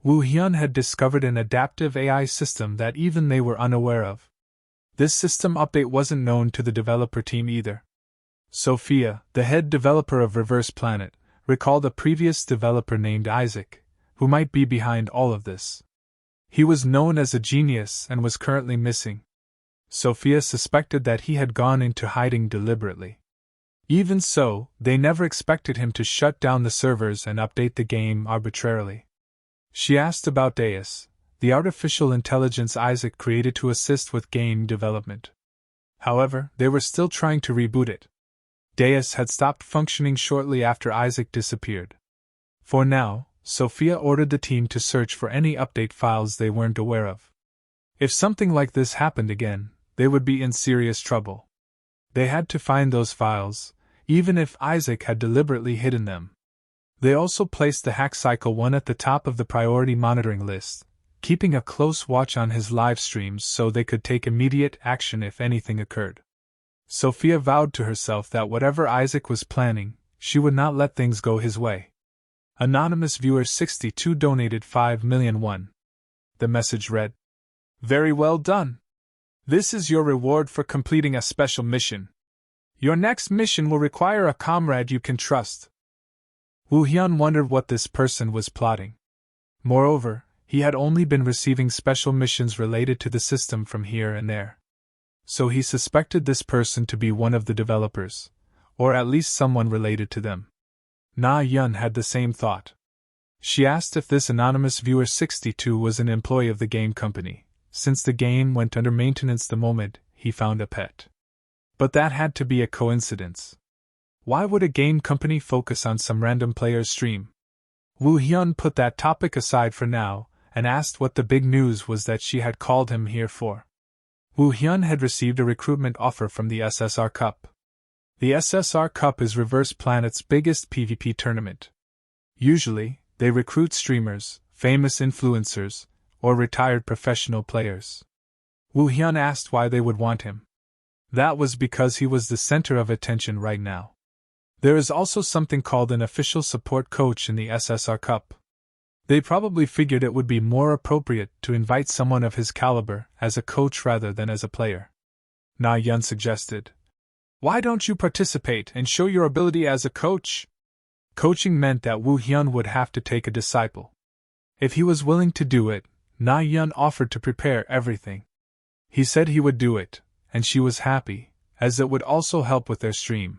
Woo Hyun had discovered an adaptive AI system that even they were unaware of. This system update wasn't known to the developer team either. Sophia, the head developer of Reverse Planet, recalled a previous developer named Isaac, who might be behind all of this. He was known as a genius and was currently missing. Sophia suspected that he had gone into hiding deliberately. Even so, they never expected him to shut down the servers and update the game arbitrarily. She asked about Deus, the artificial intelligence Isaac created to assist with game development. However, they were still trying to reboot it. Deus had stopped functioning shortly after Isaac disappeared. For now, Sophia ordered the team to search for any update files they weren't aware of. If something like this happened again, they would be in serious trouble. They had to find those files, even if Isaac had deliberately hidden them. They also placed the Hack Cycle 1 at the top of the priority monitoring list, keeping a close watch on his live streams so they could take immediate action if anything occurred. Sophia vowed to herself that whatever Isaac was planning, she would not let things go his way. Anonymous Viewer 62 donated 5 million won. The message read, "Very well done. This is your reward for completing a special mission. Your next mission will require a comrade you can trust." Woo Hyun wondered what this person was plotting. Moreover, he had only been receiving special missions related to the system from here and there. So he suspected this person to be one of the developers, or at least someone related to them. Na Yun had the same thought. She asked if this anonymous viewer 62 was an employee of the game company, since the game went under maintenance the moment he found a pet. But that had to be a coincidence. Why would a game company focus on some random player's stream? Woo Hyun put that topic aside for now, and asked what the big news was that she had called him here for. Woo Hyun had received a recruitment offer from the SSR Cup. The SSR Cup is Reverse Planet's biggest PvP tournament. Usually, they recruit streamers, famous influencers, or retired professional players. Woo Hyun asked why they would want him. That was because he was the center of attention right now. There is also something called an official support coach in the SSR Cup. They probably figured it would be more appropriate to invite someone of his caliber as a coach rather than as a player. Na Yun suggested, "Why don't you participate and show your ability as a coach?" Coaching meant that Woo Hyun would have to take a disciple. If he was willing to do it, Na Yun offered to prepare everything. He said he would do it, and she was happy, as it would also help with their stream.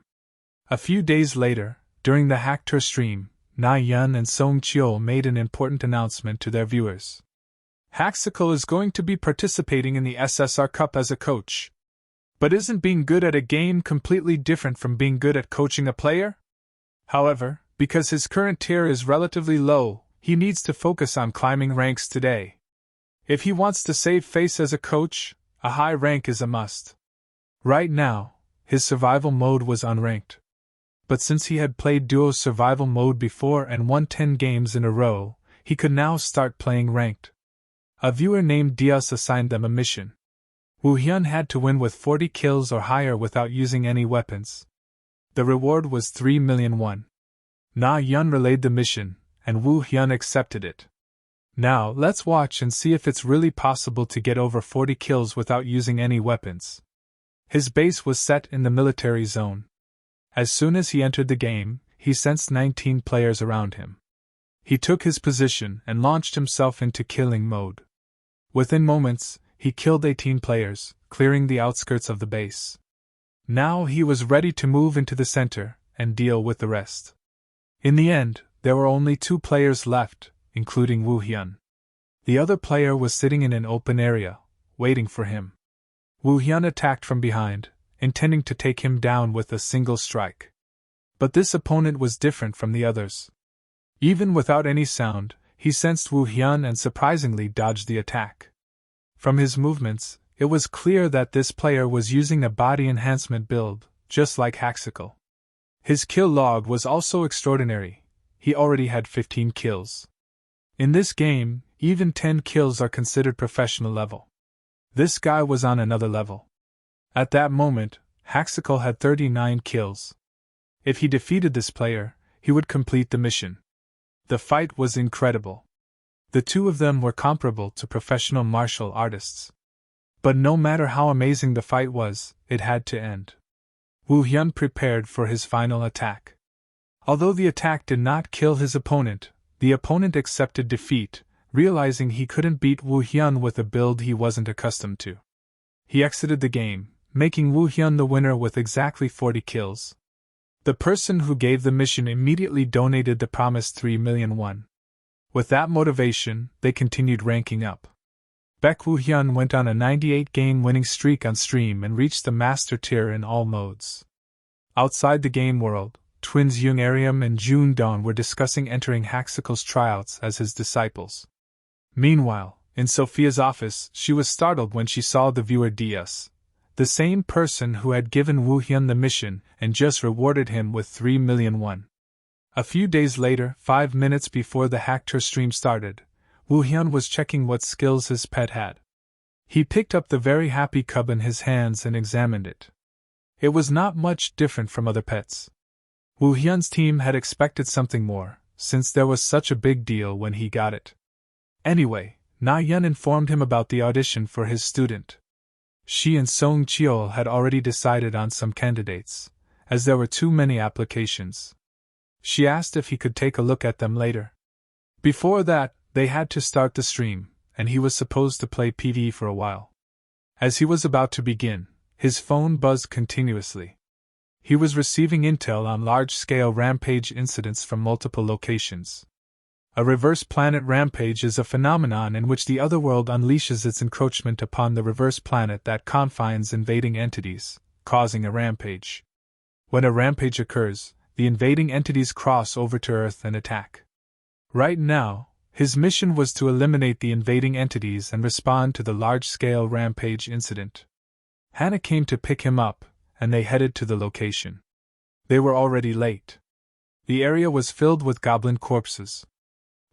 A few days later, during the Hacktour stream, Na Yun and Song Chio made an important announcement to their viewers. Haxical is going to be participating in the SSR Cup as a coach. But isn't being good at a game completely different from being good at coaching a player? However, because his current tier is relatively low, he needs to focus on climbing ranks today. If he wants to save face as a coach, a high rank is a must. Right now, his survival mode was unranked. But since he had played duo survival mode before and won 10 games in a row, he could now start playing ranked. A viewer named Diaz assigned them a mission. Woo Hyun had to win with 40 kills or higher without using any weapons. The reward was 3 million won. Na Yun relayed the mission, and Woo Hyun accepted it. Now, let's watch and see if it's really possible to get over 40 kills without using any weapons. His base was set in the military zone. As soon as he entered the game, he sensed 19 players around him. He took his position and launched himself into killing mode. Within moments, he killed 18 players, clearing the outskirts of the base. Now he was ready to move into the center and deal with the rest. In the end, there were only 2 players left, including Woo Hyun. The other player was sitting in an open area, waiting for him. Wu Hyun attacked from behind, intending to take him down with a single strike. But this opponent was different from the others. Even without any sound, he sensed Wu Hyun and surprisingly dodged the attack. From his movements, it was clear that this player was using a body enhancement build, just like Haxical. His kill log was also extraordinary. He already had 15 kills. In this game, even 10 kills are considered professional level. This guy was on another level. At that moment, Haxical had 39 kills. If he defeated this player, he would complete the mission. The fight was incredible. The two of them were comparable to professional martial artists. But no matter how amazing the fight was, it had to end. Wu Hyun prepared for his final attack. Although the attack did not kill his opponent, the opponent accepted defeat, realizing he couldn't beat Wu Hyun with a build he wasn't accustomed to. He exited the game, making Wu Hyun the winner with exactly 40 kills. The person who gave the mission immediately donated the promised 3 million won. With that motivation, they continued ranking up. Baek Wu Hyun went on a 98-game winning streak on stream and reached the master tier in all modes. Outside the game world, twins Young Ariam and June Dawn were discussing entering Haxical's tryouts as his disciples. Meanwhile, in Sophia's office, she was startled when she saw the viewer DS, the same person who had given Wu Hyun the mission and just rewarded him with 3 million won. A few days later, 5 minutes before the Hacktour stream started, Wu Hyun was checking what skills his pet had. He picked up the very happy cub in his hands and examined it. It was not much different from other pets. Wu Hyun's team had expected something more, since there was such a big deal when he got it. Anyway, Na Yun informed him about the audition for his student. She and Song Cheol had already decided on some candidates, as there were too many applications. She asked if he could take a look at them later. Before that, they had to start the stream, and he was supposed to play PvE for a while. As he was about to begin, his phone buzzed continuously. He was receiving intel on large-scale rampage incidents from multiple locations. A reverse planet rampage is a phenomenon in which the otherworld unleashes its encroachment upon the reverse planet that confines invading entities, causing a rampage. When a rampage occurs, the invading entities cross over to Earth and attack. Right now, his mission was to eliminate the invading entities and respond to the large-scale rampage incident. Hannah came to pick him up, and they headed to the location. They were already late. The area was filled with goblin corpses.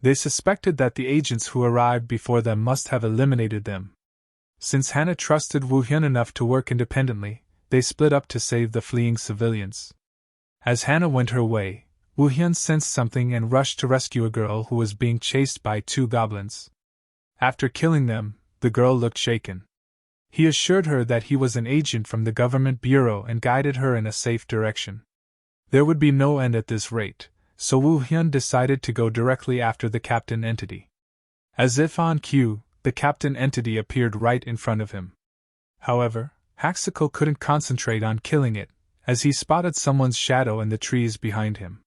They suspected that the agents who arrived before them must have eliminated them. Since Hannah trusted Wu Hyun enough to work independently, they split up to save the fleeing civilians. As Hannah went her way, Wu Hyun sensed something and rushed to rescue a girl who was being chased by 2 goblins. After killing them, the girl looked shaken. He assured her that he was an agent from the government bureau and guided her in a safe direction. There would be no end at this rate, so Wu Hyun decided to go directly after the captain entity. As if on cue, the captain entity appeared right in front of him. However, Haxical couldn't concentrate on killing it, as he spotted someone's shadow in the trees behind him.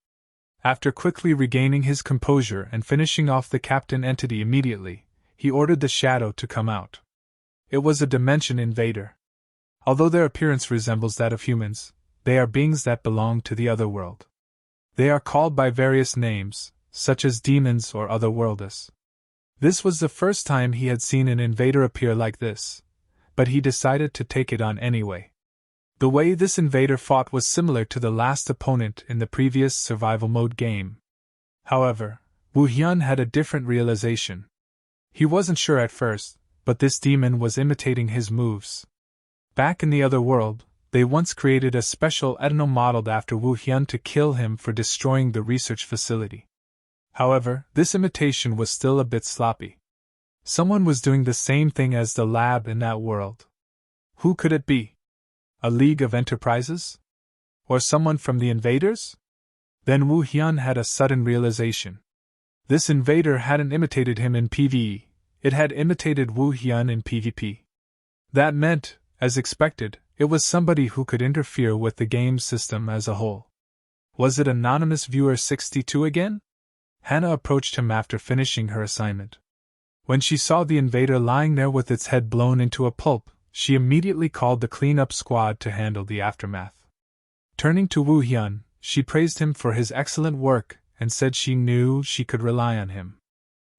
After quickly regaining his composure and finishing off the captain entity immediately, he ordered the shadow to come out. It was a dimension invader. Although their appearance resembles that of humans, they are beings that belong to the other world. They are called by various names, such as demons or otherworlders. This was the first time he had seen an invader appear like this, but he decided to take it on anyway. The way this invader fought was similar to the last opponent in the previous survival mode game. However, Wu Hyun had a different realization. He wasn't sure at first, but this demon was imitating his moves. Back in the other world, they once created a special Etno modeled after Wu Hyun to kill him for destroying the research facility. However, this imitation was still a bit sloppy. Someone was doing the same thing as the lab in that world. Who could it be? A League of Enterprises? Or someone from the invaders? Then Wu Hyun had a sudden realization. This invader hadn't imitated him in PvE, it had imitated Wu Hyun in PvP. That meant, as expected, it was somebody who could interfere with the game system as a whole. Was it Anonymous Viewer 62 again? Hannah approached him after finishing her assignment. When she saw the invader lying there with its head blown into a pulp, she immediately called the cleanup squad to handle the aftermath. Turning to Wu Hyun, she praised him for his excellent work and said she knew she could rely on him.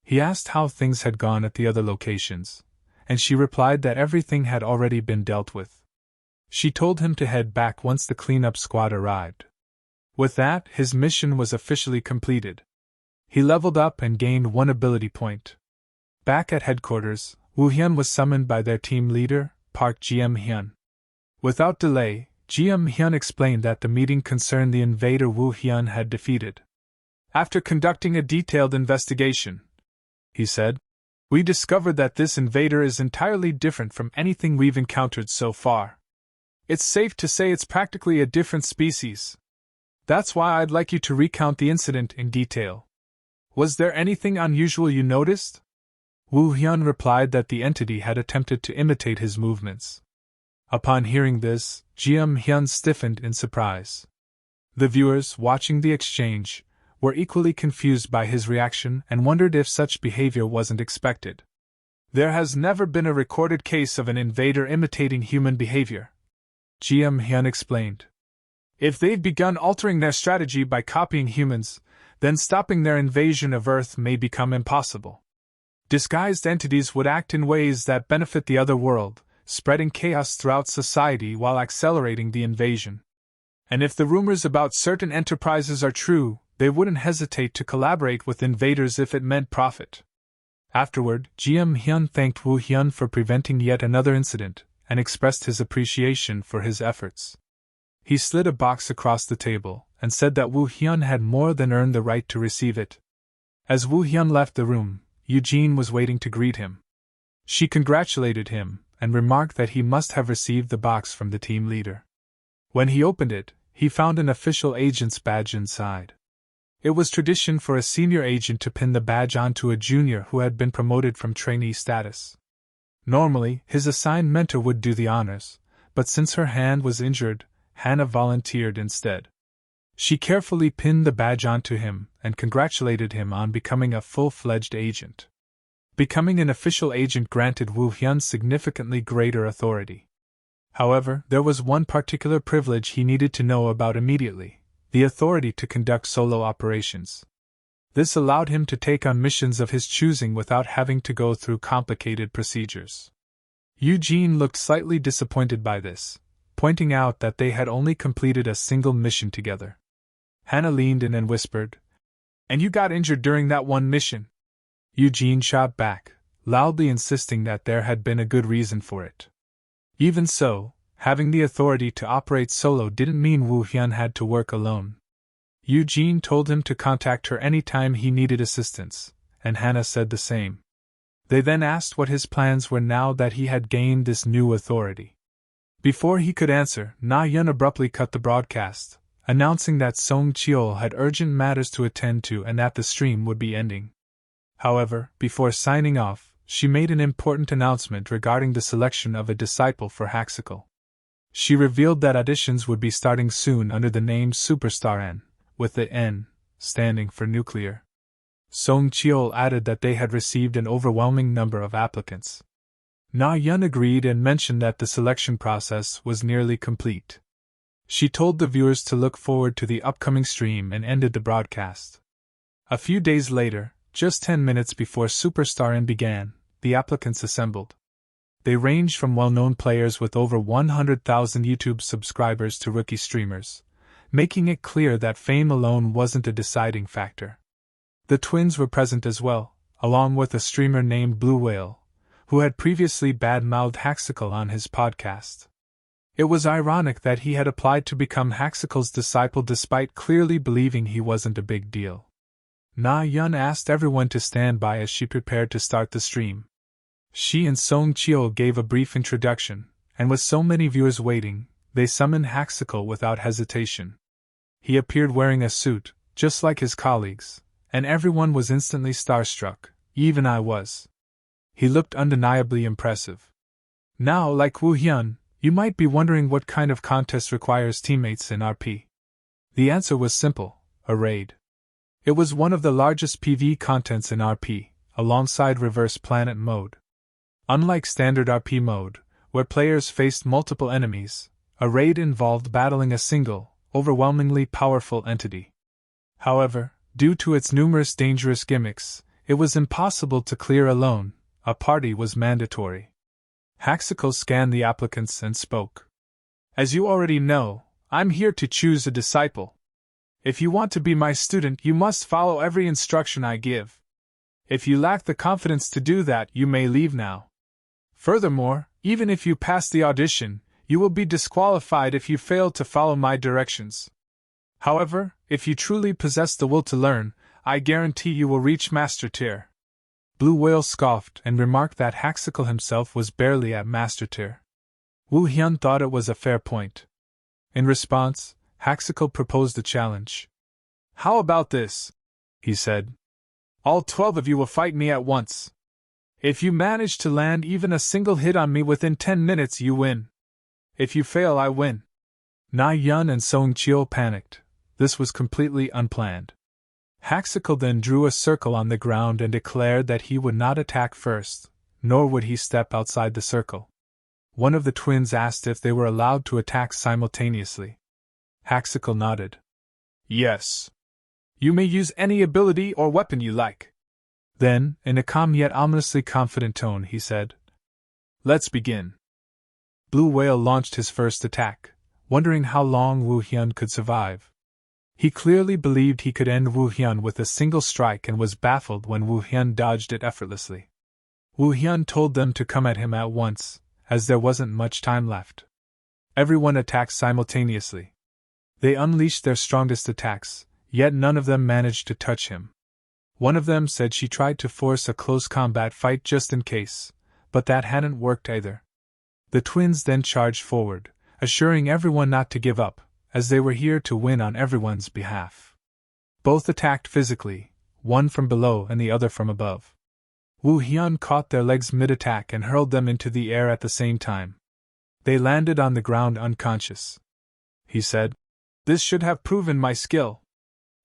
He asked how things had gone at the other locations, and she replied that everything had already been dealt with. She told him to head back once the cleanup squad arrived. With that, his mission was officially completed. He leveled up and gained 1 ability point. Back at headquarters, Wu Hyun was summoned by their team leader, Park Hyun. Without delay, Hyun explained that the meeting concerned the invader Wu Hyun had defeated. After conducting a detailed investigation, he said, we discovered that this invader is entirely different from anything we've encountered so far. It's safe to say it's practically a different species. That's why I'd like you to recount the incident in detail. Was there anything unusual you noticed? Wu Hyun replied that the entity had attempted to imitate his movements. Upon hearing this, Hyun stiffened in surprise. The viewers, watching the exchange, were equally confused by his reaction and wondered if such behavior wasn't expected. There has never been a recorded case of an invader imitating human behavior, Hyun explained. If they've begun altering their strategy by copying humans, then stopping their invasion of Earth may become impossible. Disguised entities would act in ways that benefit the other world, spreading chaos throughout society while accelerating the invasion. And if the rumors about certain enterprises are true, they wouldn't hesitate to collaborate with invaders if it meant profit. Afterward, Hyun thanked Wu Hyun for preventing yet another incident, and expressed his appreciation for his efforts. He slid a box across the table, and said that Wu Hyun had more than earned the right to receive it. As Wu Hyun left the room, Eugene was waiting to greet him. She congratulated him, and remarked that he must have received the box from the team leader. When he opened it, he found an official agent's badge inside. It was tradition for a senior agent to pin the badge onto a junior who had been promoted from trainee status. Normally, his assigned mentor would do the honors, but since her hand was injured, Hannah volunteered instead. She carefully pinned the badge onto him and congratulated him on becoming a full-fledged agent. Becoming an official agent granted Wu Hyun significantly greater authority. However, there was one particular privilege he needed to know about immediately: the authority to conduct solo operations. This allowed him to take on missions of his choosing without having to go through complicated procedures. Eugene looked slightly disappointed by this, pointing out that they had only completed a single mission together. Hannah leaned in and whispered, "And you got injured during that one mission?" Eugene shot back, loudly insisting that there had been a good reason for it. Even so, having the authority to operate solo didn't mean Wu Hyun had to work alone. Eugene told him to contact her anytime he needed assistance, and Hannah said the same. They then asked what his plans were now that he had gained this new authority. Before he could answer, Na Yun abruptly cut the broadcast, announcing that Song Cheol had urgent matters to attend to and that the stream would be ending. However, before signing off, she made an important announcement regarding the selection of a disciple for Haxical. She revealed that auditions would be starting soon under the name Superstar N, with the N standing for nuclear. Song Cheol added that they had received an overwhelming number of applicants. Na Yun agreed and mentioned that the selection process was nearly complete. She told the viewers to look forward to the upcoming stream and ended the broadcast. A few days later, just 10 minutes before Superstar N began, the applicants assembled. They ranged from well-known players with over 100,000 YouTube subscribers to rookie streamers, making it clear that fame alone wasn't a deciding factor. The twins were present as well, along with a streamer named Blue Whale, who had previously bad-mouthed Haxical on his podcast. It was ironic that he had applied to become Haxical's disciple despite clearly believing he wasn't a big deal. Na Yun asked everyone to stand by as she prepared to start the stream. She and Song Cheol gave a brief introduction, and with so many viewers waiting, they summoned Haxical without hesitation. He appeared wearing a suit, just like his colleagues, and everyone was instantly starstruck, even I was. He looked undeniably impressive. Now, like Wu Hyun, you might be wondering what kind of contest requires teammates in RP. The answer was simple: a raid. It was one of the largest PvE contents in RP, alongside Reverse Planet mode. Unlike standard RP mode, where players faced multiple enemies. A raid involved battling a single, overwhelmingly powerful entity. However, due to its numerous dangerous gimmicks, it was impossible to clear alone. A party was mandatory. Haxico scanned the applicants and spoke. As you already know, I'm here to choose a disciple. If you want to be my student, you must follow every instruction I give. If you lack the confidence to do that, you may leave now. Furthermore, even if you pass the audition, you will be disqualified if you fail to follow my directions. However, if you truly possess the will to learn, I guarantee you will reach Master Tier. Blue Whale scoffed and remarked that Haxico himself was barely at Master Tier. Wu Hyun thought it was a fair point. In response, Haxico proposed a challenge. How about this? He said. All 12 of you will fight me at once. If you manage to land even a single hit on me within 10 minutes, you win. If you fail, I win. Na Yun and Song Chio panicked. This was completely unplanned. Haxico then drew a circle on the ground and declared that he would not attack first, nor would he step outside the circle. One of the twins asked if they were allowed to attack simultaneously. Haxico nodded. Yes. You may use any ability or weapon you like. Then, in a calm yet ominously confident tone, he said, Let's begin. Blue Whale launched his first attack, wondering how long Wu Hyun could survive. He clearly believed he could end Wu Hyun with a single strike and was baffled when Wu Hyun dodged it effortlessly. Wu Hyun told them to come at him at once, as there wasn't much time left. Everyone attacked simultaneously. They unleashed their strongest attacks, yet none of them managed to touch him. One of them said she tried to force a close combat fight just in case, but that hadn't worked either. The twins then charged forward, assuring everyone not to give up, as they were here to win on everyone's behalf. Both attacked physically, one from below and the other from above. Wu Hyun caught their legs mid-attack and hurled them into the air at the same time. They landed on the ground unconscious. He said, This should have proven my skill.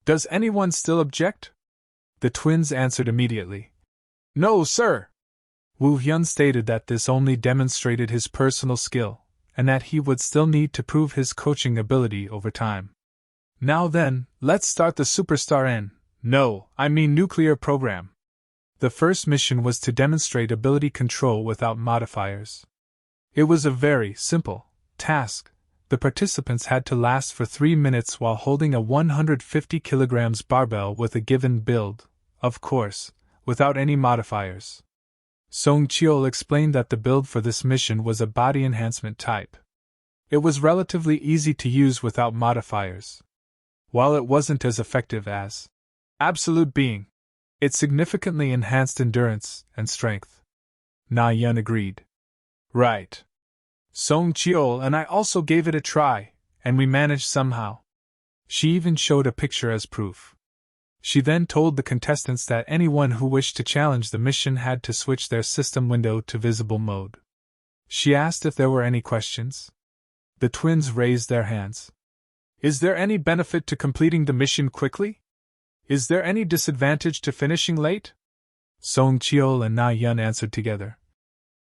Does anyone still object? The twins answered immediately. No, sir. Wu Hyun stated that this only demonstrated his personal skill, and that he would still need to prove his coaching ability over time. Now then, let's start the Superstar Nuclear program. The first mission was to demonstrate ability control without modifiers. It was a very simple task. The participants had to last for 3 minutes while holding a 150 kg barbell with a given build, of course, without any modifiers. Song Cheol explained that the build for this mission was a body enhancement type. It was relatively easy to use without modifiers. While it wasn't as effective as Absolute Being, it significantly enhanced endurance and strength. Na Yun agreed. Right. Song Cheol and I also gave it a try, and we managed somehow. She even showed a picture as proof. She then told the contestants that anyone who wished to challenge the mission had to switch their system window to visible mode. She asked if there were any questions. The twins raised their hands. Is there any benefit to completing the mission quickly? Is there any disadvantage to finishing late? Song Cheol and Na Yun answered together.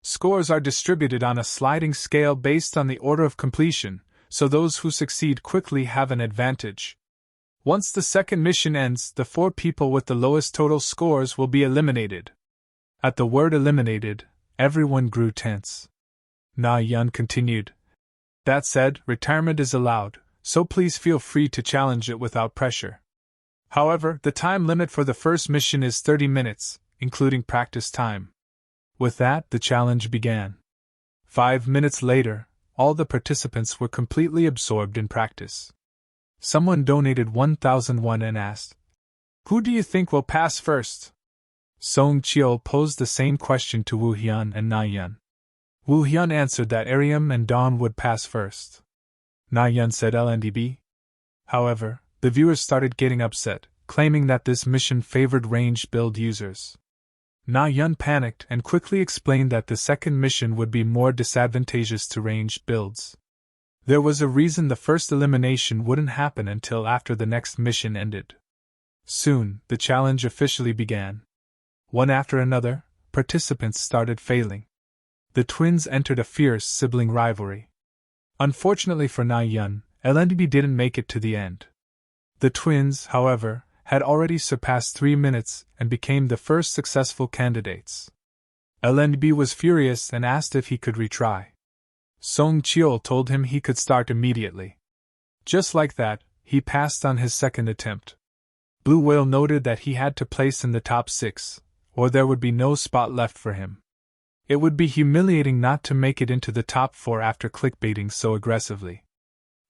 Scores are distributed on a sliding scale based on the order of completion, so those who succeed quickly have an advantage. Once the second mission ends, the 4 people with the lowest total scores will be eliminated. At the word eliminated, everyone grew tense. Na Yun continued. That said, retirement is allowed, so please feel free to challenge it without pressure. However, the time limit for the first mission is 30 minutes, including practice time. With that, the challenge began. 5 minutes later, all the participants were completely absorbed in practice. Someone donated 1,000 won and asked, Who do you think will pass first? Song Cheol posed the same question to Wu Hyun and Na Yun. Wu Hyun answered that Ariam and Dawn would pass first. Na Yun said LNDB. However, the viewers started getting upset, claiming that this mission favored ranged build users. Na Yun panicked and quickly explained that the second mission would be more disadvantageous to ranged builds. There was a reason the first elimination wouldn't happen until after the next mission ended. Soon, the challenge officially began. One after another, participants started failing. The twins entered a fierce sibling rivalry. Unfortunately for Na Yun, LNB didn't make it to the end. The twins, however, had already surpassed 3 minutes and became the first successful candidates. LNB was furious and asked if he could retry. Song Cheol told him he could start immediately. Just like that, he passed on his second attempt. Blue Whale noted that he had to place in the top 6, or there would be no spot left for him. It would be humiliating not to make it into the top 4 after clickbaiting so aggressively.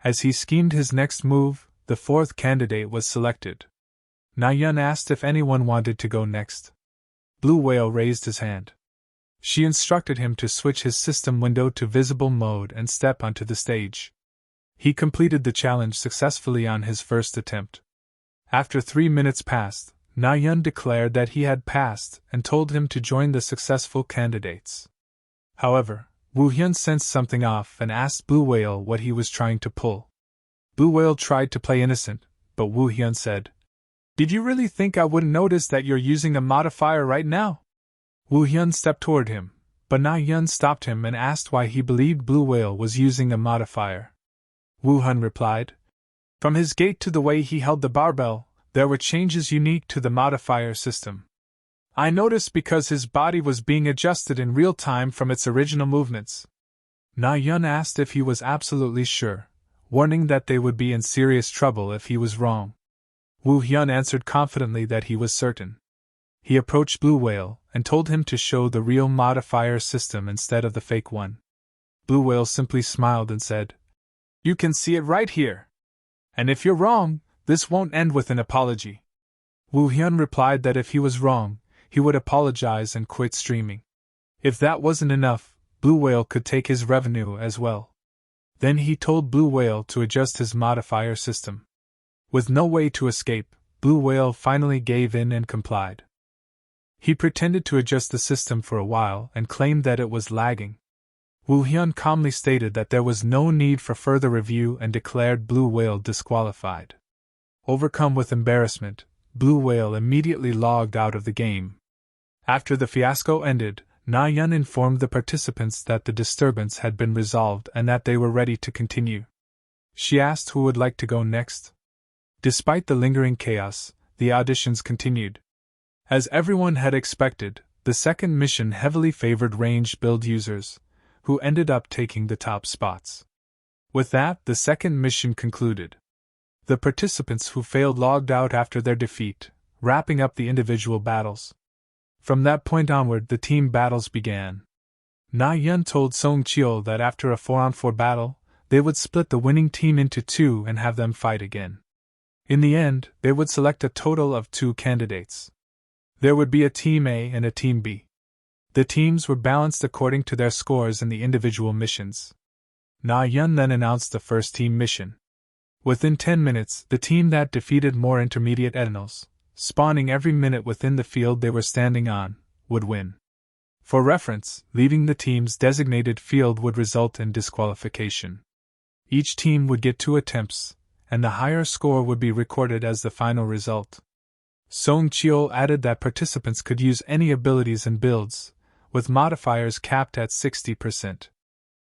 As he schemed his next move, the 4th candidate was selected. Na Yun asked if anyone wanted to go next. Blue Whale raised his hand. She instructed him to switch his system window to visible mode and step onto the stage. He completed the challenge successfully on his first attempt. After 3 minutes passed, Na Yun declared that he had passed and told him to join the successful candidates. However, Woo Hyun sensed something off and asked Blue Whale what he was trying to pull. Blue Whale tried to play innocent, but Woo Hyun said, "Did you really think I wouldn't notice that you're using a modifier right now?" Woo Hyun stepped toward him, but Na Yun stopped him and asked why he believed Blue Whale was using a modifier. Woo Hyun replied, "From his gait to the way he held the barbell, there were changes unique to the modifier system. I noticed because his body was being adjusted in real time from its original movements." Na Yun asked if he was absolutely sure, warning that they would be in serious trouble if he was wrong. Woo Hyun answered confidently that he was certain. He approached Blue Whale and told him to show the real modifier system instead of the fake one. Blue Whale simply smiled and said, "You can see it right here. And if you're wrong, this won't end with an apology." Woo Hyun replied that if he was wrong, he would apologize and quit streaming. If that wasn't enough, Blue Whale could take his revenue as well. Then he told Blue Whale to adjust his modifier system. With no way to escape, Blue Whale finally gave in and complied. He pretended to adjust the system for a while and claimed that it was lagging. Woo Hyun calmly stated that there was no need for further review and declared Blue Whale disqualified. Overcome with embarrassment, Blue Whale immediately logged out of the game. After the fiasco ended, Na Yun informed the participants that the disturbance had been resolved and that they were ready to continue. She asked who would like to go next. Despite the lingering chaos, the auditions continued. As everyone had expected, the second mission heavily favored ranged build users, who ended up taking the top spots. With that, the second mission concluded. The participants who failed logged out after their defeat, wrapping up the individual battles. From that point onward, the team battles began. Na Yun told Song Cheol that after a 4-on-4 battle, they would split the winning team into 2 and have them fight again. In the end, they would select a total of 2 candidates. There would be a Team A and a Team B. The teams were balanced according to their scores in the individual missions. Na Yun then announced the first team mission. Within 10 minutes, the team that defeated more intermediate eternals, spawning every minute within the field they were standing on, would win. For reference, leaving the team's designated field would result in disqualification. Each team would get 2 attempts, and the higher score would be recorded as the final result. Song Cheol added that participants could use any abilities and builds, with modifiers capped at 60%.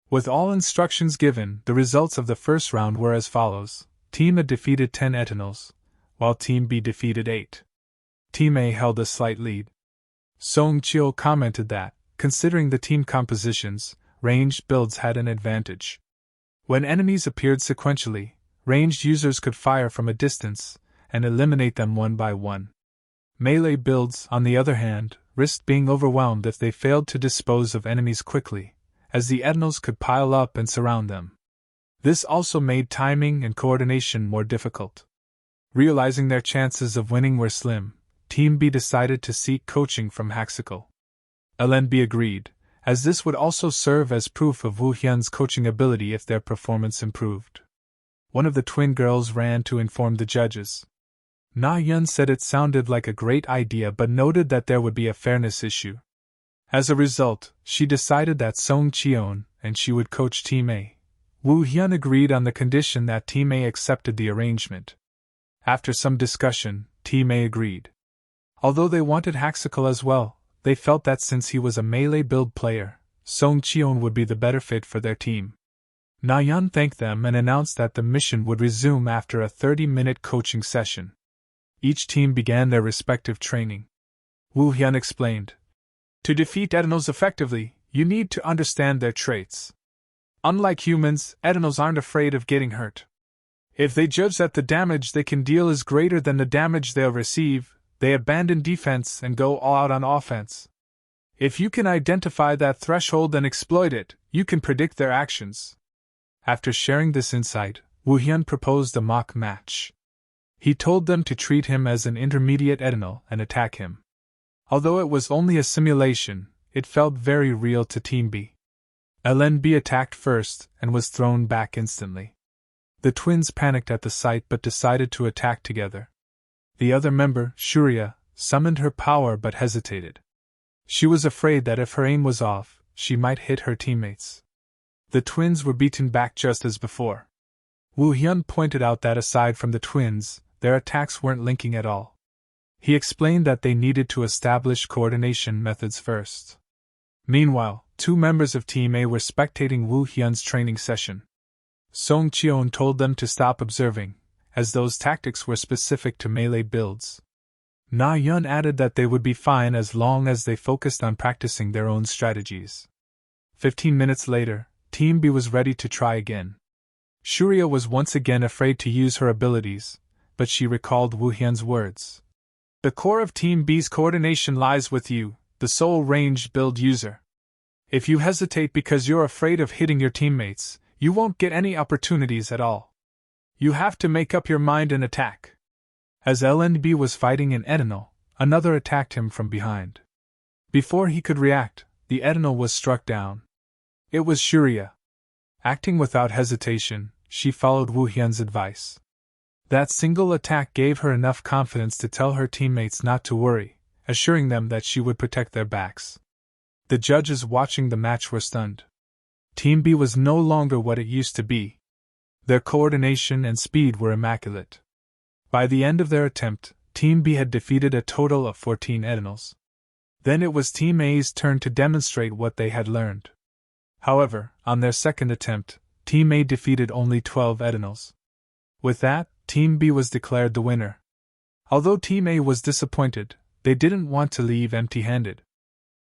With all instructions given, the results of the first round were as follows. Team A defeated 10 eternals, while Team B defeated 8. Team A held a slight lead. Song Cheol commented that, considering the team compositions, ranged builds had an advantage. When enemies appeared sequentially, ranged users could fire from a distance and eliminate them one by one. Melee builds, on the other hand, risked being overwhelmed if they failed to dispose of enemies quickly, as the eternals could pile up and surround them. This also made timing and coordination more difficult. Realizing their chances of winning were slim, Team B decided to seek coaching from Haxical. LNB agreed, as this would also serve as proof of Woo Hyun's coaching ability if their performance improved. One of the twin girls ran to inform the judges. Na Yun said it sounded like a great idea but noted that there would be a fairness issue. As a result, she decided that Song Cheon and she would coach Team A. Woo Hyun agreed on the condition that Team A accepted the arrangement. After some discussion, Team A agreed. Although they wanted Haxical as well, they felt that since he was a melee build player, Song Cheon would be the better fit for their team. Na Yun thanked them and announced that the mission would resume after a 30-minute coaching session. Each team began their respective training. Woo Hyun explained. To defeat Etenos effectively, you need to understand their traits. Unlike humans, Etenos aren't afraid of getting hurt. If they judge that the damage they can deal is greater than the damage they'll receive, they abandon defense and go all out on offense. If you can identify that threshold and exploit it, you can predict their actions. After sharing this insight, Woo Hyun proposed a mock match. He told them to treat him as an intermediate Etenal and attack him. Although it was only a simulation, it felt very real to Team B. LNB attacked first and was thrown back instantly. The twins panicked at the sight but decided to attack together. The other member, Shurya, summoned her power but hesitated. She was afraid that if her aim was off, she might hit her teammates. The twins were beaten back just as before. Woo Hyun pointed out that aside from the twins, their attacks weren't linking at all. He explained that they needed to establish coordination methods first. Meanwhile, two members of Team A were spectating Woo Hyun's training session. Song Cheon told them to stop observing, as those tactics were specific to melee builds. Na Yun added that they would be fine as long as they focused on practicing their own strategies. 15 minutes later, Team B was ready to try again. Shurya was once again afraid to use her abilities, but she recalled Woo Hyun's words. The core of Team B's coordination lies with you, the sole ranged build user. If you hesitate because you're afraid of hitting your teammates, you won't get any opportunities at all. You have to make up your mind and attack. As LNB was fighting an Etenal, another attacked him from behind. Before he could react, the Etenal was struck down. It was Shurya. Acting without hesitation, she followed Woo Hyun's advice. That single attack gave her enough confidence to tell her teammates not to worry, assuring them that she would protect their backs. The judges watching the match were stunned. Team B was no longer what it used to be. Their coordination and speed were immaculate. By the end of their attempt, Team B had defeated a total of 14 Etenals. Then it was Team A's turn to demonstrate what they had learned. However, on their second attempt, Team A defeated only 12 Etenals. With that, Team B was declared the winner. Although Team A was disappointed, they didn't want to leave empty-handed.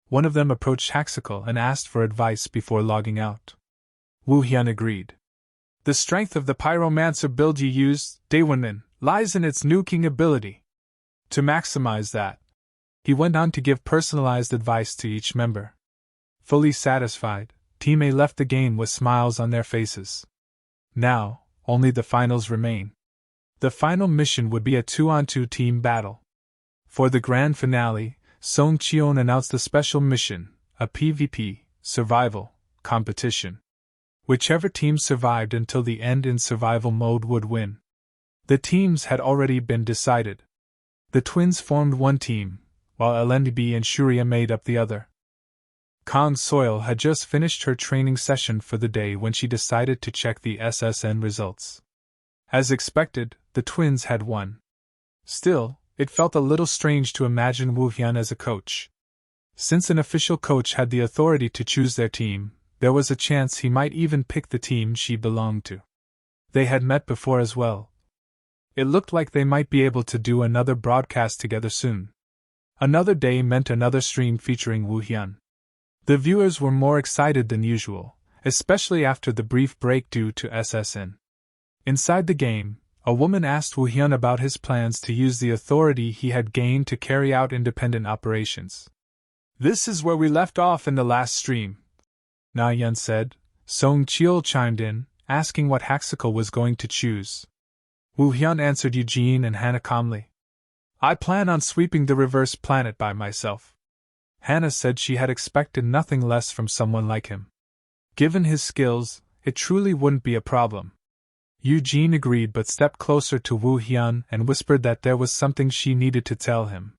One of them approached Haxical and asked for advice before logging out. Woo Hyun agreed. The strength of the Pyromancer build you used, Daewonmin, lies in its nuking ability. To maximize that, he went on to give personalized advice to each member. Fully satisfied, Team A left the game with smiles on their faces. Now, only the finals remain. The final mission would be a 2-on-2 team battle. For the grand finale, Song Cheon announced a special mission, a PvP, survival, competition. Whichever team survived until the end in survival mode would win. The teams had already been decided. The twins formed one team, while LNB and Shurya made up the other. Kang Soil had just finished her training session for the day when she decided to check the SSN results. As expected, the twins had won. Still, it felt a little strange to imagine Woo Hyun as a coach. Since an official coach had the authority to choose their team, there was a chance he might even pick the team she belonged to. They had met before as well. It looked like they might be able to do another broadcast together soon. Another day meant another stream featuring Woo Hyun. The viewers were more excited than usual, especially after the brief break due to SSN. Inside the game, a woman asked Woo Hyun about his plans to use the authority he had gained to carry out independent operations. This is where we left off in the last stream, Na Yun said. Song Cheol chimed in, asking what Haxical was going to choose. Woo Hyun answered Eugene and Hannah calmly. I plan on sweeping the reverse planet by myself. Hannah said she had expected nothing less from someone like him. Given his skills, it truly wouldn't be a problem. Eugene agreed but stepped closer to Woo Hyun and whispered that there was something she needed to tell him.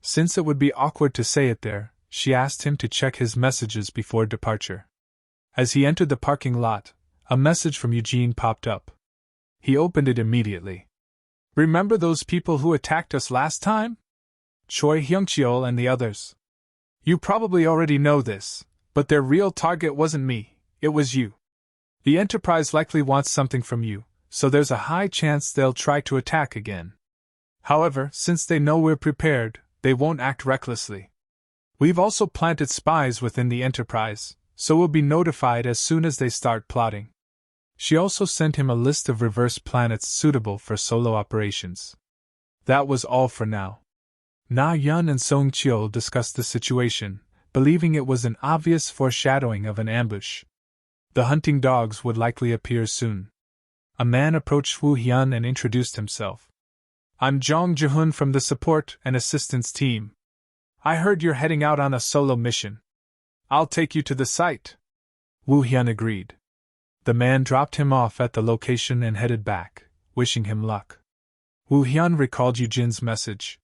Since it would be awkward to say it there, she asked him to check his messages before departure. As he entered the parking lot, a message from Eugene popped up. He opened it immediately. Remember those people who attacked us last time? Choi Hyungcheol and the others. You probably already know this, But their real target wasn't me, it was you. The Enterprise likely wants something from you, so there's a high chance they'll try to attack again. However, since they know we're prepared, they won't act recklessly. We've also planted spies within the Enterprise, so we'll be notified as soon as they start plotting. She also sent him a list of reverse planets suitable for solo operations. That was all for now. Na Yun and Song Chil discussed the situation, believing it was an obvious foreshadowing of an ambush. The hunting dogs would likely appear soon. A man approached Wu Hyun and introduced himself. I'm Jong Jihun from the support and assistance team. I heard you're heading out on a solo mission. I'll take you to the site. Wu Hyun agreed. The man dropped him off at the location and headed back, wishing him luck. Wu Hyun recalled Yujin's message.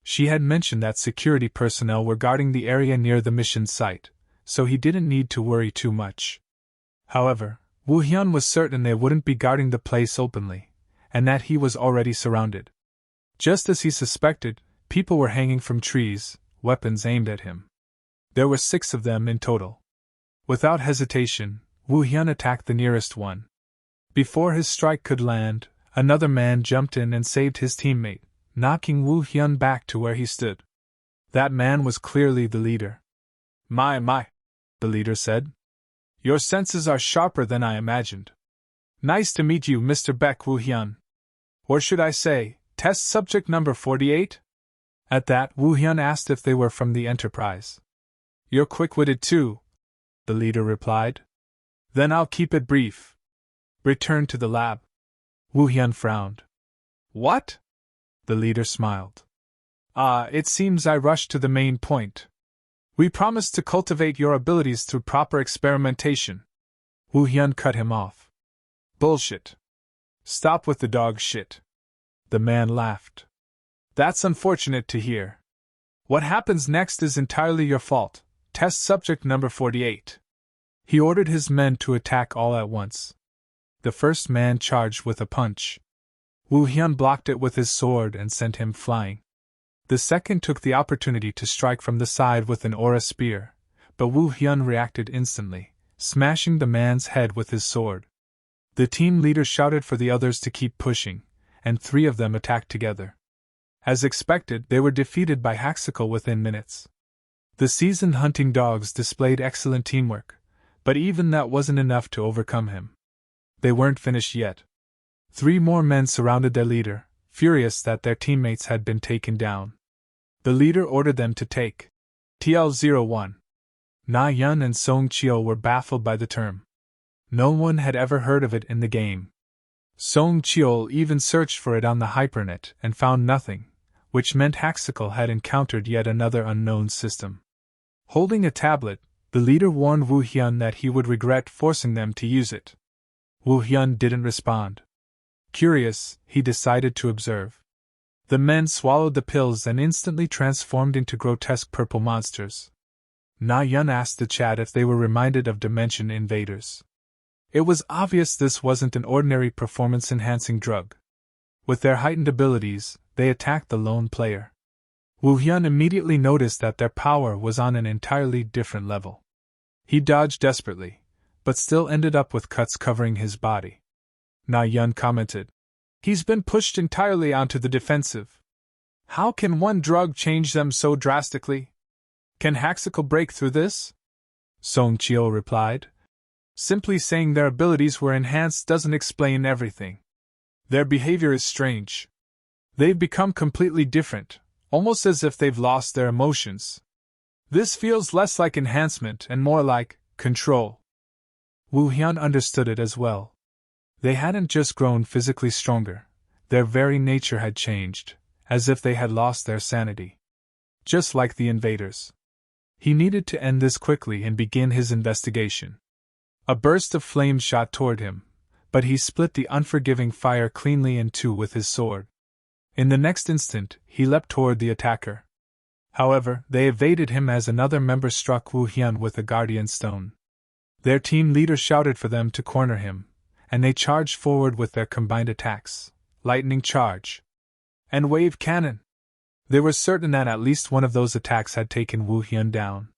She had mentioned that security personnel were guarding the area near the mission site, so he didn't need to worry too much. However, Wu Hyun was certain they wouldn't be guarding the place openly, and that he was already surrounded. Just as he suspected, people were hanging from trees, weapons aimed at him. There were 6 of them in total. Without hesitation, Wu Hyun attacked the nearest one. Before his strike could land, another man jumped in and saved his teammate, knocking Wu Hyun back to where he stood. That man was clearly the leader. My, the leader said. Your senses are sharper than I imagined. Nice to meet you, Mr. Baek Wu Hyun. Or should I say, test subject number 48? At that, Wu Hyun asked if they were from the Enterprise. You're quick-witted too, the leader replied. Then I'll keep it brief. Return to the lab. Wu Hyun frowned. What? The leader smiled. It seems I rushed to the main point. We promised to cultivate your abilities through proper experimentation. Wu Hyun cut him off. Bullshit. Stop with the dog shit. The man laughed. That's unfortunate to hear. What happens next is entirely your fault. Test subject number 48. He ordered his men to attack all at once. The first man charged with a punch. Wu Hyun blocked it with his sword and sent him flying. The second took the opportunity to strike from the side with an aura spear, but Wu Hyun reacted instantly, smashing the man's head with his sword. The team leader shouted for the others to keep pushing, and 3 of them attacked together. As expected, they were defeated by Haxical within minutes. The seasoned hunting dogs displayed excellent teamwork, but even that wasn't enough to overcome him. They weren't finished yet. 3 more men surrounded their leader, furious that their teammates had been taken down. The leader ordered them to take TL-01. Na Yun and Song Chio were baffled by the term. No one had ever heard of it in the game. Song Chio even searched for it on the hypernet and found nothing, which meant Haxical had encountered yet another unknown system. Holding a tablet, the leader warned Wu Hyun that he would regret forcing them to use it. Wu Hyun didn't respond. Curious, he decided to observe. The men swallowed the pills and instantly transformed into grotesque purple monsters. Na Yun asked the chat if they were reminded of Dimension Invaders. It was obvious this wasn't an ordinary performance-enhancing drug. With their heightened abilities, they attacked the lone player. Wu Hyun immediately noticed that their power was on an entirely different level. He dodged desperately, but still ended up with cuts covering his body. Na Yun commented, "He's been pushed entirely onto the defensive. How can one drug change them so drastically? Can Haxical break through this?" Song Chio replied, "Simply saying their abilities were enhanced doesn't explain everything. Their behavior is strange. They've become completely different, almost as if they've lost their emotions. This feels less like enhancement and more like control." Wu Hyun understood it as well. They hadn't just grown physically stronger, their very nature had changed, as if they had lost their sanity. Just like the invaders. He needed to end this quickly and begin his investigation. A burst of flame shot toward him, but he split the unforgiving fire cleanly in 2 with his sword. In the next instant, he leapt toward the attacker. However, they evaded him as another member struck Wu Hyun with a guardian stone. Their team leader shouted for them to corner him, and they charged forward with their combined attacks, lightning charge, and wave cannon. They were certain that at least one of those attacks had taken Wu Hyun down.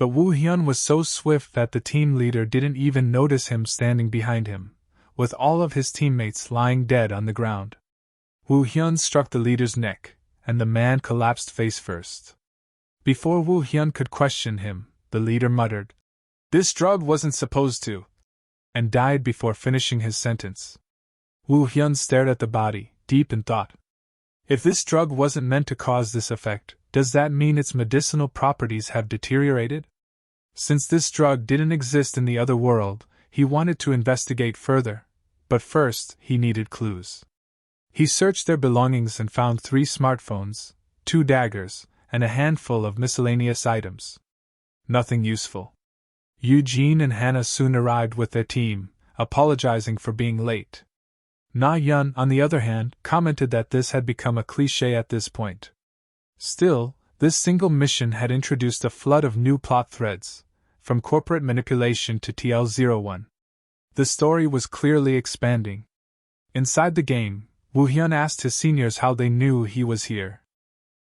But Wu Hyun was so swift that the team leader didn't even notice him standing behind him, with all of his teammates lying dead on the ground. Wu Hyun struck the leader's neck, and the man collapsed face first. Before Wu Hyun could question him, the leader muttered, "This drug wasn't supposed to," and died before finishing his sentence. Wu Hyun stared at the body, deep in thought. If this drug wasn't meant to cause this effect, does that mean its medicinal properties have deteriorated? Since this drug didn't exist in the other world, he wanted to investigate further, but first he needed clues. He searched their belongings and found 3 smartphones, 2 daggers, and a handful of miscellaneous items. Nothing useful. Eugene and Hannah soon arrived with their team, apologizing for being late. Na Yun, on the other hand, commented that this had become a cliché at this point. Still, this single mission had introduced a flood of new plot threads, from corporate manipulation to TL01. The story was clearly expanding. Inside the game, Wu Hyun asked his seniors how they knew he was here.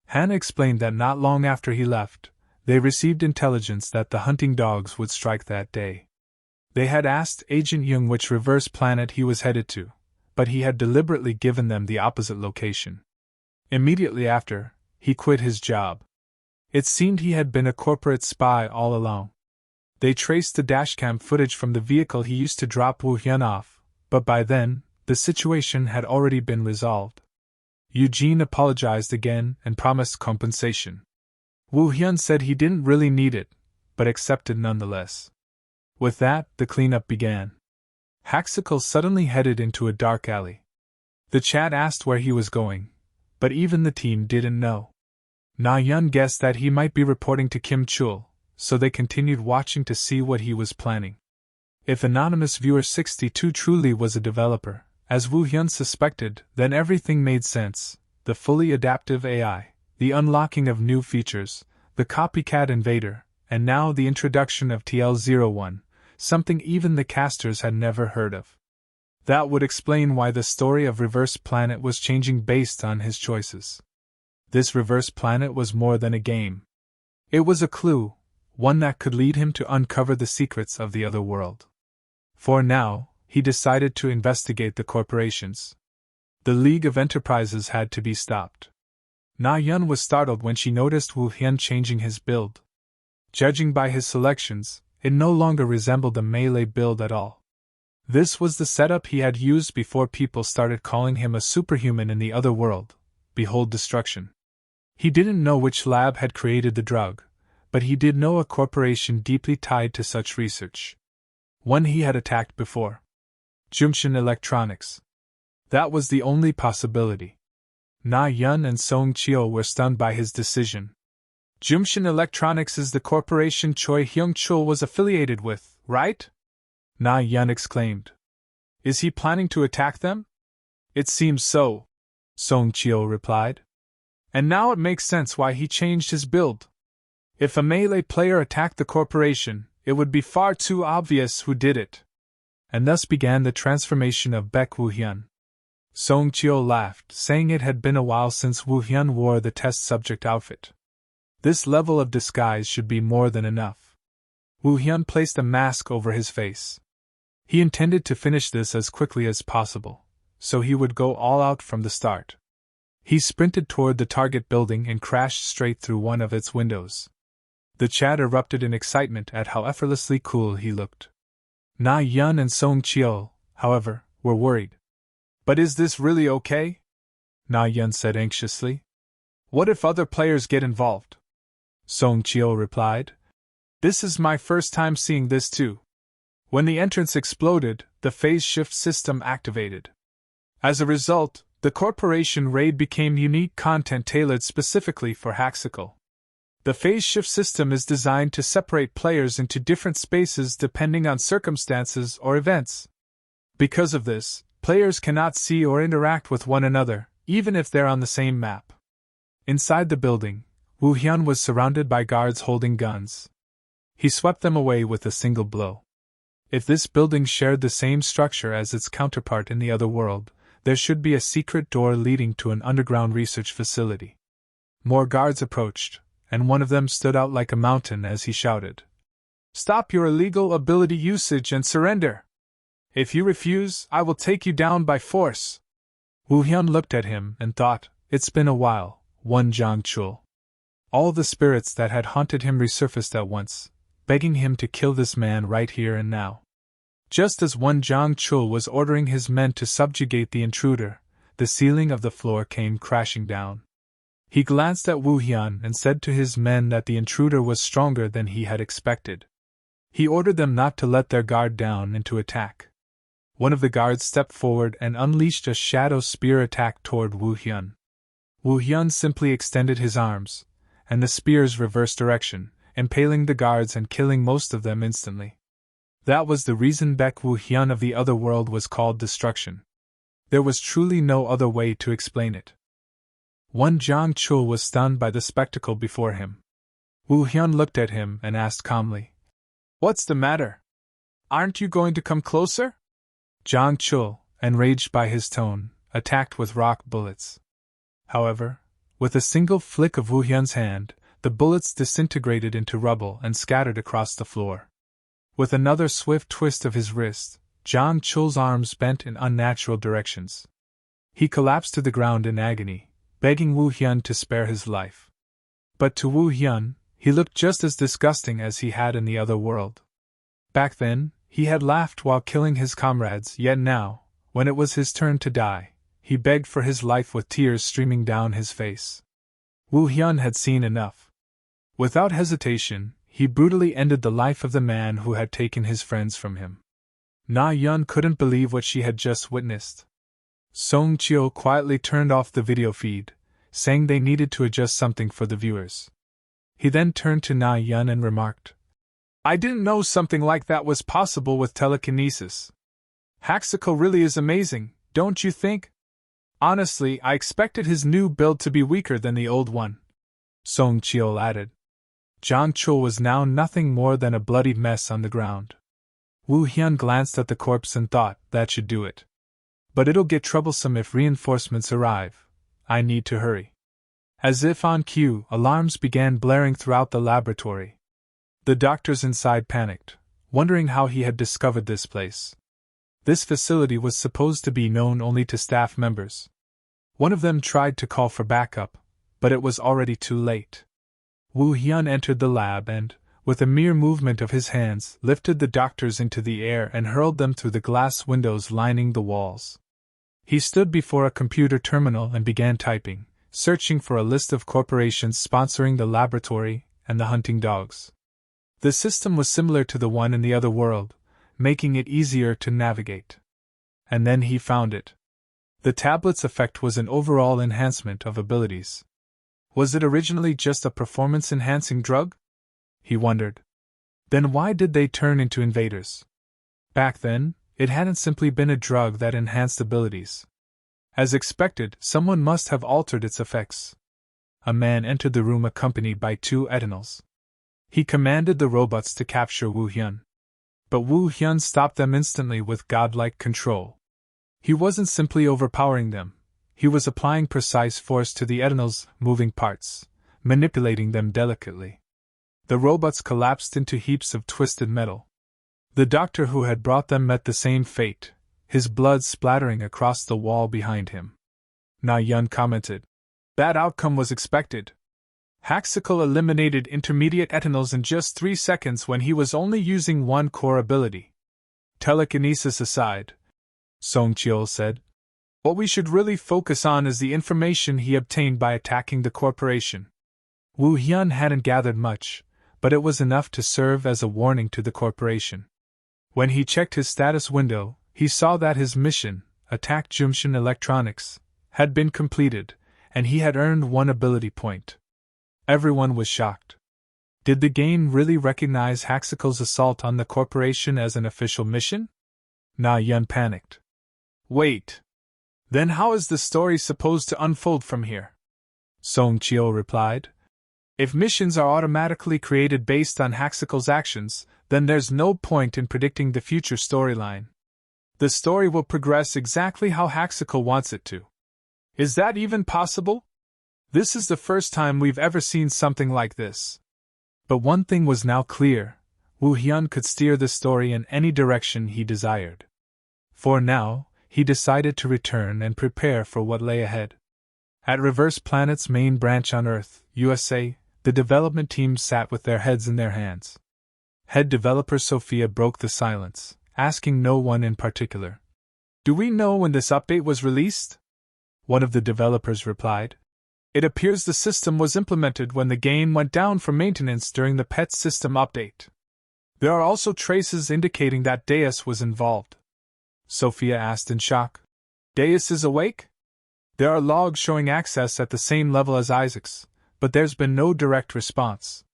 Hannah explained that not long after he left, they received intelligence that the hunting dogs would strike that day. They had asked Agent Young which reverse planet he was headed to, but he had deliberately given them the opposite location. Immediately after, he quit his job. It seemed he had been a corporate spy all along. They traced the dashcam footage from the vehicle he used to drop Wu Hyun off, but by then, the situation had already been resolved. Eugene apologized again and promised compensation. Wu Hyun said he didn't really need it, but accepted nonetheless. With that, the cleanup began. Haxical suddenly headed into a dark alley. The chat asked where he was going, but even the team didn't know. Na Yun guessed that he might be reporting to Kim Chul, so they continued watching to see what he was planning. If Anonymous Viewer 62 truly was a developer, as Wu Hyun suspected, then everything made sense: the fully adaptive AI, the unlocking of new features, the copycat invader, and now the introduction of TL01, something even the casters had never heard of. That would explain why the story of Reverse Planet was changing based on his choices. This Reverse Planet was more than a game. It was a clue, one that could lead him to uncover the secrets of the other world. For now, he decided to investigate the corporations. The League of Enterprises had to be stopped. Na Yun was startled when she noticed Wu Hyun changing his build. Judging by his selections, it no longer resembled a melee build at all. This was the setup he had used before people started calling him a superhuman in the other world. Behold destruction. He didn't know which lab had created the drug, but he did know a corporation deeply tied to such research. One he had attacked before. Jumshin Electronics. That was the only possibility. Na Yun and Song Chio were stunned by his decision. Jumshin Electronics is the corporation Choi Hyung-chul was affiliated with, right? Na Yun exclaimed. Is he planning to attack them? It seems so, Song Chio replied. And now it makes sense why he changed his build. If a melee player attacked the corporation, it would be far too obvious who did it. And thus began the transformation of Baek Woo Hyun. Song Chio laughed, saying it had been a while since Woo Hyun wore the test subject outfit. This level of disguise should be more than enough. Woo Hyun placed a mask over his face. He intended to finish this as quickly as possible, so he would go all out from the start. He sprinted toward the target building and crashed straight through one of its windows. The chat erupted in excitement at how effortlessly cool he looked. Na Yun and Song Chio, however, were worried. But is this really okay? Na Yun said anxiously. What if other players get involved? Song Chio replied. This is my first time seeing this too. When the entrance exploded, the phase shift system activated. As a result, the corporation raid became unique content tailored specifically for Haxical. The phase shift system is designed to separate players into different spaces depending on circumstances or events. Because of this, players cannot see or interact with one another, even if they're on the same map. Inside the building, Woo Hyun was surrounded by guards holding guns. He swept them away with a single blow. If this building shared the same structure as its counterpart in the other world, there should be a secret door leading to an underground research facility. More guards approached, and one of them stood out like a mountain as he shouted, Stop your illegal ability usage and surrender. If you refuse, I will take you down by force. Woo Hyun looked at him and thought, it's been a while, Won Jang Chul. All the spirits that had haunted him resurfaced at once, begging him to kill this man right here and now. Just as Won Jang Chul was ordering his men to subjugate the intruder, the ceiling of the floor came crashing down. He glanced at Woo Hyun and said to his men that the intruder was stronger than he had expected. He ordered them not to let their guard down and to attack. One of the guards stepped forward and unleashed a shadow spear attack toward Woo Hyun. Woo Hyun simply extended his arms, and the spears reversed direction, impaling the guards and killing most of them instantly. That was the reason Baek Woo Hyun of the other world was called Destruction. There was truly no other way to explain it. Won Jang Chul was stunned by the spectacle before him. Woo Hyun looked at him and asked calmly, "What's the matter? Aren't you going to come closer?" Jang Chul, enraged by his tone, attacked with rock bullets. However, with a single flick of Woo Hyun's hand, the bullets disintegrated into rubble and scattered across the floor. With another swift twist of his wrist, Jang Chul's arms bent in unnatural directions. He collapsed to the ground in agony, begging Woo Hyun to spare his life. But to Woo Hyun, he looked just as disgusting as he had in the other world. Back then, he had laughed while killing his comrades, yet now, when it was his turn to die, he begged for his life with tears streaming down his face. Woo Hyun had seen enough. Without hesitation, he brutally ended the life of the man who had taken his friends from him. Na Yun couldn't believe what she had just witnessed. Song Chio quietly turned off the video feed, saying they needed to adjust something for the viewers. He then turned to Na Yun and remarked, "I didn't know something like that was possible with telekinesis. Haxico really is amazing, don't you think? Honestly, I expected his new build to be weaker than the old one," Song Chio added. Jang Chul was now nothing more than a bloody mess on the ground. Woo Hyun glanced at the corpse and thought, that should do it. But it'll get troublesome if reinforcements arrive. I need to hurry. As if on cue, alarms began blaring throughout the laboratory. The doctors inside panicked, wondering how he had discovered this place. This facility was supposed to be known only to staff members. One of them tried to call for backup, but it was already too late. Woo Hyun entered the lab and, with a mere movement of his hands, lifted the doctors into the air and hurled them through the glass windows lining the walls. He stood before a computer terminal and began typing, searching for a list of corporations sponsoring the laboratory and the hunting dogs. The system was similar to the one in the other world, making it easier to navigate. And then he found it. The tablet's effect was an overall enhancement of abilities. Was it originally just a performance-enhancing drug? He wondered. Then why did they turn into invaders? Back then, it hadn't simply been a drug that enhanced abilities. As expected, someone must have altered its effects. A man entered the room accompanied by 2 Eternals. He commanded the robots to capture Woo Hyun. But Woo Hyun stopped them instantly with godlike control. He wasn't simply overpowering them. He was applying precise force to the Eternals' moving parts, manipulating them delicately. The robots collapsed into heaps of twisted metal. The doctor who had brought them met the same fate, his blood splattering across the wall behind him. Na Yun commented, "That outcome was expected. Haxical eliminated intermediate Eternals in just 3 seconds when he was only using 1 core ability." Telekinesis aside, Song Chio said, "what we should really focus on is the information he obtained by attacking the corporation." Woo Hyun hadn't gathered much, but it was enough to serve as a warning to the corporation. When he checked his status window, he saw that his mission, Attack Jumshin Electronics, had been completed, and he had earned 1 ability point. Everyone was shocked. Did the game really recognize Haxical's assault on the corporation as an official mission? Na Yun panicked. "Wait. Then how is the story supposed to unfold from here?" Song Chio replied. "If missions are automatically created based on Haxical's actions, then there's no point in predicting the future storyline. The story will progress exactly how Haxical wants it to. Is that even possible? This is the first time we've ever seen something like this." But one thing was now clear: Woo Hyun could steer the story in any direction he desired. For now, he decided to return and prepare for what lay ahead. At Reverse Planet's main branch on Earth, USA, the development team sat with their heads in their hands. Head developer Sophia broke the silence, asking no one in particular. "Do we know when this update was released?" One of the developers replied. "It appears the system was implemented when the game went down for maintenance during the pet system update. There are also traces indicating that Deus was involved." Sophia asked in shock. "Deus is awake?" "There are logs showing access at the same level as Isaac's, but there's been no direct response.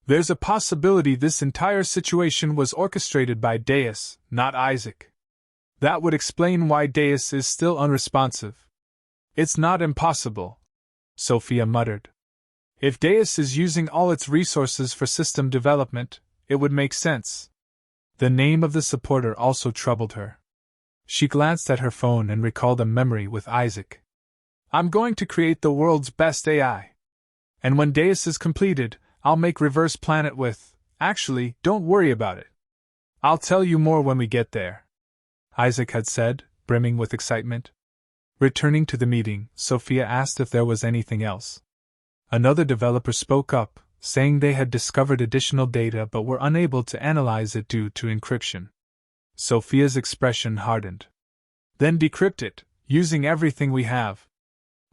There's a possibility this entire situation was orchestrated by Deus, not Isaac. That would explain why Deus is still unresponsive." "It's not impossible," Sophia muttered. "If Deus is using all its resources for system development, it would make sense." The name of the supporter also troubled her. She glanced at her phone and recalled a memory with Isaac. "I'm going to create the world's best AI. And when Deus is completed, I'll make Reverse Planet with. Actually, don't worry about it. I'll tell you more when we get there," Isaac had said, brimming with excitement. Returning to the meeting, Sophia asked if there was anything else. Another developer spoke up, saying they had discovered additional data but were unable to analyze it due to encryption. Sophia's expression hardened. "Then decrypt it, using everything we have."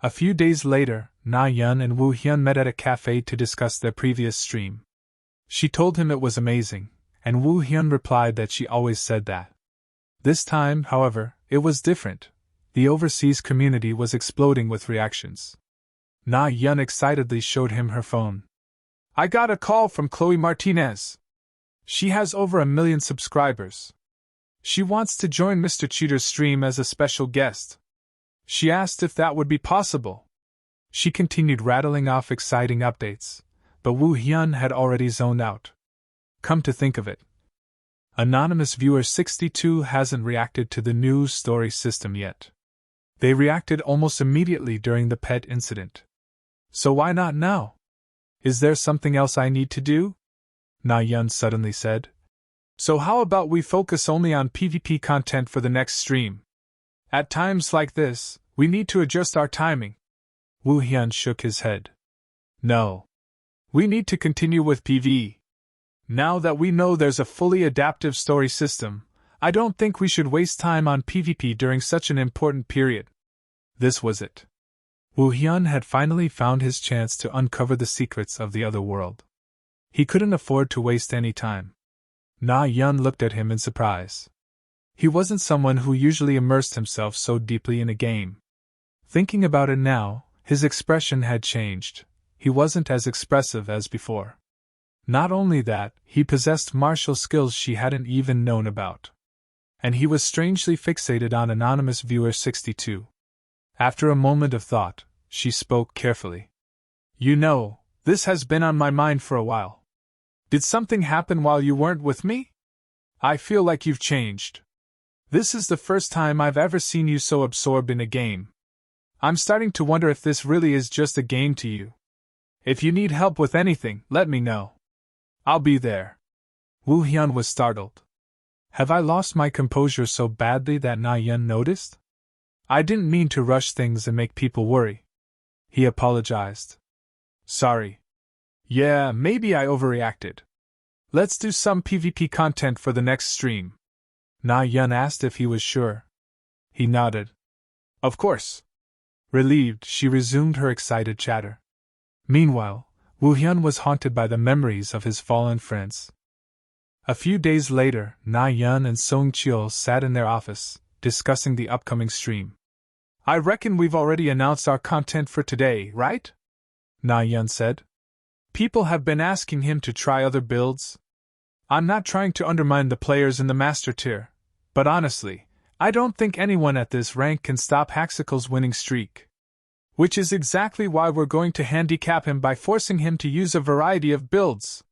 A few days later, Na-yeon and Woo Hyun met at a cafe to discuss their previous stream. She told him it was amazing, and Woo Hyun replied that she always said that. This time, however, it was different. The overseas community was exploding with reactions. Na-yeon excitedly showed him her phone. "I got a call from Chloe Martinez. She has over 1 million subscribers. She wants to join Mr. Cheater's stream as a special guest. She asked if that would be possible." She continued rattling off exciting updates, but Woo Hyun had already zoned out. Come to think of it, Anonymous Viewer 62 hasn't reacted to the new story system yet. They reacted almost immediately during the pet incident. So why not now? Is there something else I need to do? Na-yeon suddenly said. So how about we focus only on PvP content for the next stream? At times like this, we need to adjust our timing. Woo Hyun shook his head. No. We need to continue with PvE. Now that we know there's a fully adaptive story system, I don't think we should waste time on PvP during such an important period. This was it. Woo Hyun had finally found his chance to uncover the secrets of the other world. He couldn't afford to waste any time. Na-yeon looked at him in surprise. He wasn't someone who usually immersed himself so deeply in a game. Thinking about it now, his expression had changed. He wasn't as expressive as before. Not only that, he possessed martial skills she hadn't even known about. And he was strangely fixated on Anonymous Viewer 62. After a moment of thought, she spoke carefully. You know, this has been on my mind for a while. Did something happen while you weren't with me? I feel like you've changed. This is the first time I've ever seen you so absorbed in a game. I'm starting to wonder if this really is just a game to you. If you need help with anything, let me know. I'll be there. Woo Hyun was startled. Have I lost my composure so badly that Na-yeon noticed? I didn't mean to rush things and make people worry. He apologized. Sorry. Yeah, maybe I overreacted. Let's do some PvP content for the next stream. Na-yeon asked if he was sure. He nodded. Of course. Relieved, she resumed her excited chatter. Meanwhile, Woo Hyun was haunted by the memories of his fallen friends. A few days later, Na-yeon and Song Cheol sat in their office, discussing the upcoming stream. I reckon we've already announced our content for today, right? Na-yeon said. People have been asking him to try other builds. I'm not trying to undermine the players in the master tier, but honestly, I don't think anyone at this rank can stop Haxicle's winning streak. Which is exactly why we're going to handicap him by forcing him to use a variety of builds.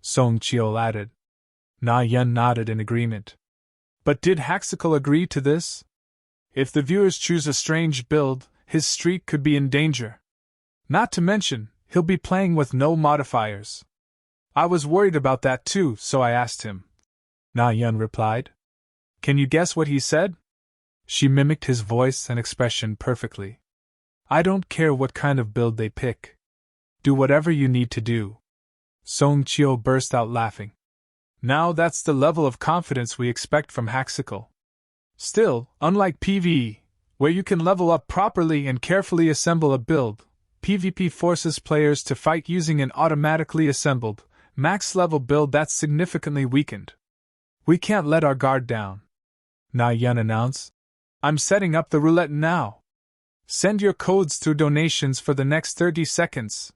Song Cheol added. Na-yeon nodded in agreement. But did Haxicle agree to this? If the viewers choose a strange build, his streak could be in danger. Not to mention, he'll be playing with no modifiers. I was worried about that too, so I asked him. Na Yun replied. Can you guess what he said? She mimicked his voice and expression perfectly. I don't care what kind of build they pick. Do whatever you need to do. Song Chio burst out laughing. Now that's the level of confidence we expect from Haxical. Still, unlike PvE, where you can level up properly and carefully assemble a build, PvP forces players to fight using an automatically assembled, max-level build that's significantly weakened. We can't let our guard down. Na Yun announced. I'm setting up the roulette now. Send your codes through donations for the next 30 seconds.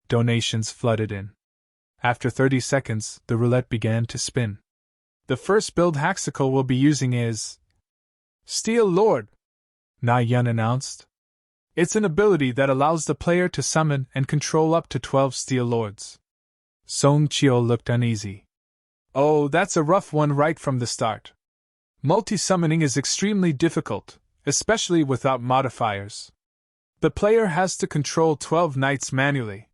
Donations flooded in. After 30 seconds, the roulette began to spin. The first build Haxical will be using is Steel Lord, Na Yun announced. It's an ability that allows the player to summon and control up to 12 Steel Lords. Song Chio looked uneasy. Oh, that's a rough one right from the start. Multi-summoning is extremely difficult, especially without modifiers. The player has to control 12 knights manually.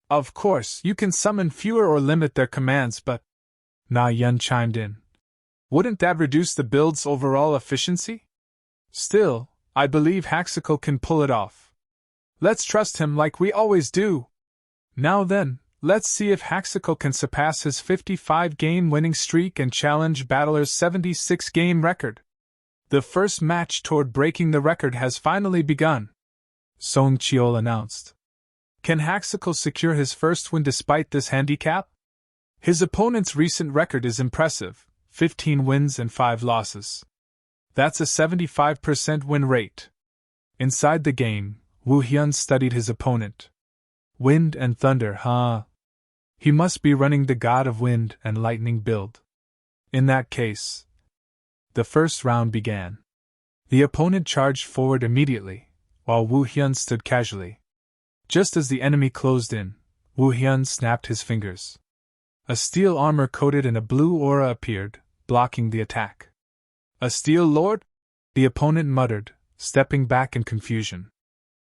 Of course, you can summon fewer or limit their commands, but Na Yun chimed in. Wouldn't that reduce the build's overall efficiency? Still, I believe Haxical can pull it off. Let's trust him like we always do. Now then, let's see if Haxical can surpass his 55-game winning streak and challenge Battler's 76-game record. The first match toward breaking the record has finally begun, Song Chio announced. Can Haxical secure his first win despite this handicap? His opponent's recent record is impressive, 15 wins and 5 losses. That's a 75% win rate. Inside the game, Wu Hyun studied his opponent. Wind and thunder, huh? He must be running the God of Wind and Lightning build. In that case, the first round began. The opponent charged forward immediately, while Wu Hyun stood casually. Just as the enemy closed in, Wu Hyun snapped his fingers. A steel armor coated in a blue aura appeared, blocking the attack. A Steel Lord? The opponent muttered, stepping back in confusion.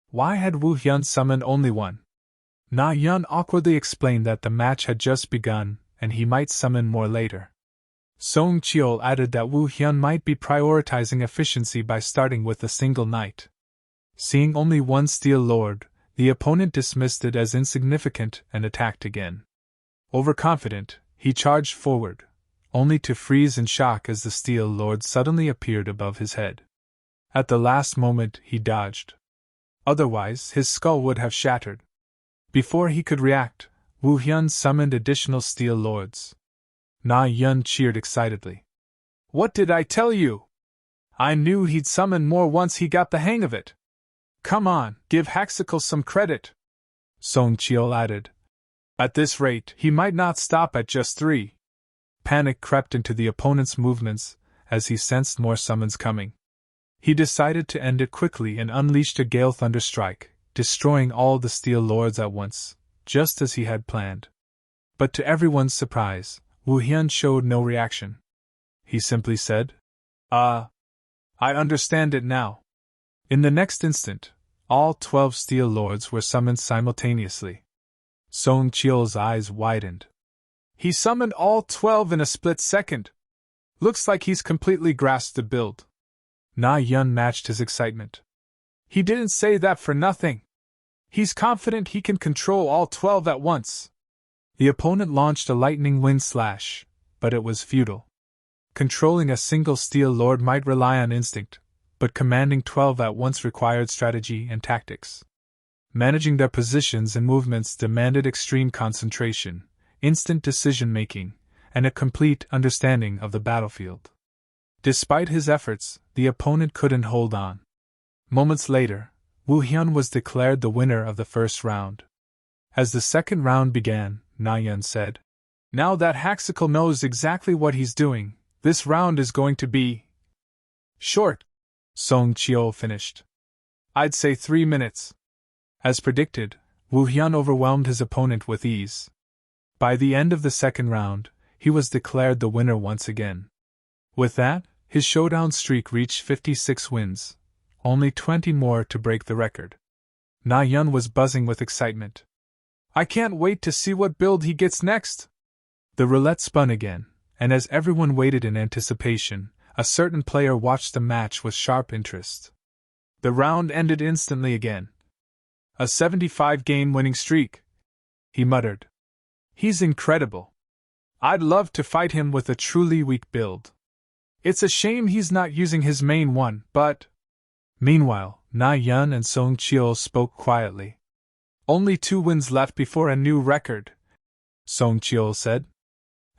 Why had Wu Hyun summoned only one? Na Yun awkwardly explained that the match had just begun, and he might summon more later. Song Chio added that Wu Hyun might be prioritizing efficiency by starting with a single knight. Seeing only one Steel Lord, the opponent dismissed it as insignificant and attacked again. Overconfident, he charged forward, only to freeze in shock as the Steel Lord suddenly appeared above his head. At the last moment, he dodged. Otherwise, his skull would have shattered. Before he could react, Wu Hyun summoned additional Steel Lords. Na Yun cheered excitedly. What did I tell you? I knew he'd summon more once he got the hang of it. Come on, give Haxical some credit, Song Chio added. At this rate, he might not stop at just 3. Panic crept into the opponent's movements as he sensed more summons coming. He decided to end it quickly and unleashed a Gale Thunder Strike, destroying all the Steel Lords at once, just as he had planned. But to everyone's surprise, Wu Hyun showed no reaction. He simply said, I understand it now. In the next instant, all 12 Steel Lords were summoned simultaneously. Song Chio's eyes widened. He summoned all 12 in a split second. Looks like he's completely grasped the build. Na Yun matched his excitement. He didn't say that for nothing. He's confident he can control all 12 at once. The opponent launched a lightning wind slash, but it was futile. Controlling a single Steel Lord might rely on instinct, but commanding 12 at once required strategy and tactics. Managing their positions and movements demanded extreme concentration, instant decision-making, and a complete understanding of the battlefield. Despite his efforts, the opponent couldn't hold on. Moments later, Wu Hyun was declared the winner of the first round. As the second round began, Na Yun said, Now that Haxical knows exactly what he's doing, this round is going to be short. Song Chio finished. I'd say 3 minutes. As predicted, Wu Hyun overwhelmed his opponent with ease. By the end of the second round, he was declared the winner once again. With that, his showdown streak reached 56 wins, only 20 more to break the record. Na Yun was buzzing with excitement. I can't wait to see what build he gets next. The roulette spun again, and as everyone waited in anticipation, a certain player watched the match with sharp interest. The round ended instantly again. A 75-game winning streak, he muttered. He's incredible. I'd love to fight him with a truly weak build. It's a shame he's not using his main one, but… Meanwhile, Na Yun and Song Cheol spoke quietly. Only 2 wins left before a new record, Song Cheol said.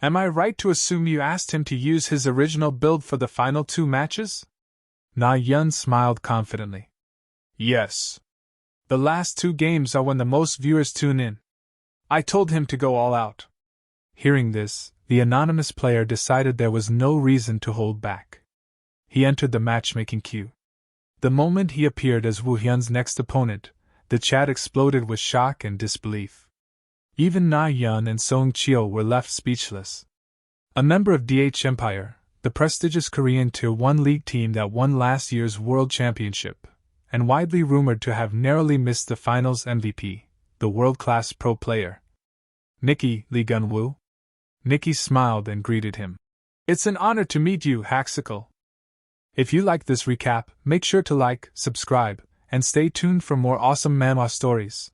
Am I right to assume you asked him to use his original build for the final 2 matches? Na Yun smiled confidently. Yes. The last 2 games are when the most viewers tune in. I told him to go all out. Hearing this, the anonymous player decided there was no reason to hold back. He entered the matchmaking queue. The moment he appeared as Wu Hyun's next opponent, the chat exploded with shock and disbelief. Even Na Yun and Song Cheol were left speechless. A member of DH Empire, the prestigious Korean Tier 1 league team that won last year's World Championship, and widely rumored to have narrowly missed the finals MVP, the world-class pro player. Nikki, Lee Gun-woo? Nikki smiled and greeted him. It's an honor to meet you, Haxical. If you like this recap, make sure to like, subscribe, and stay tuned for more awesome manhwa stories.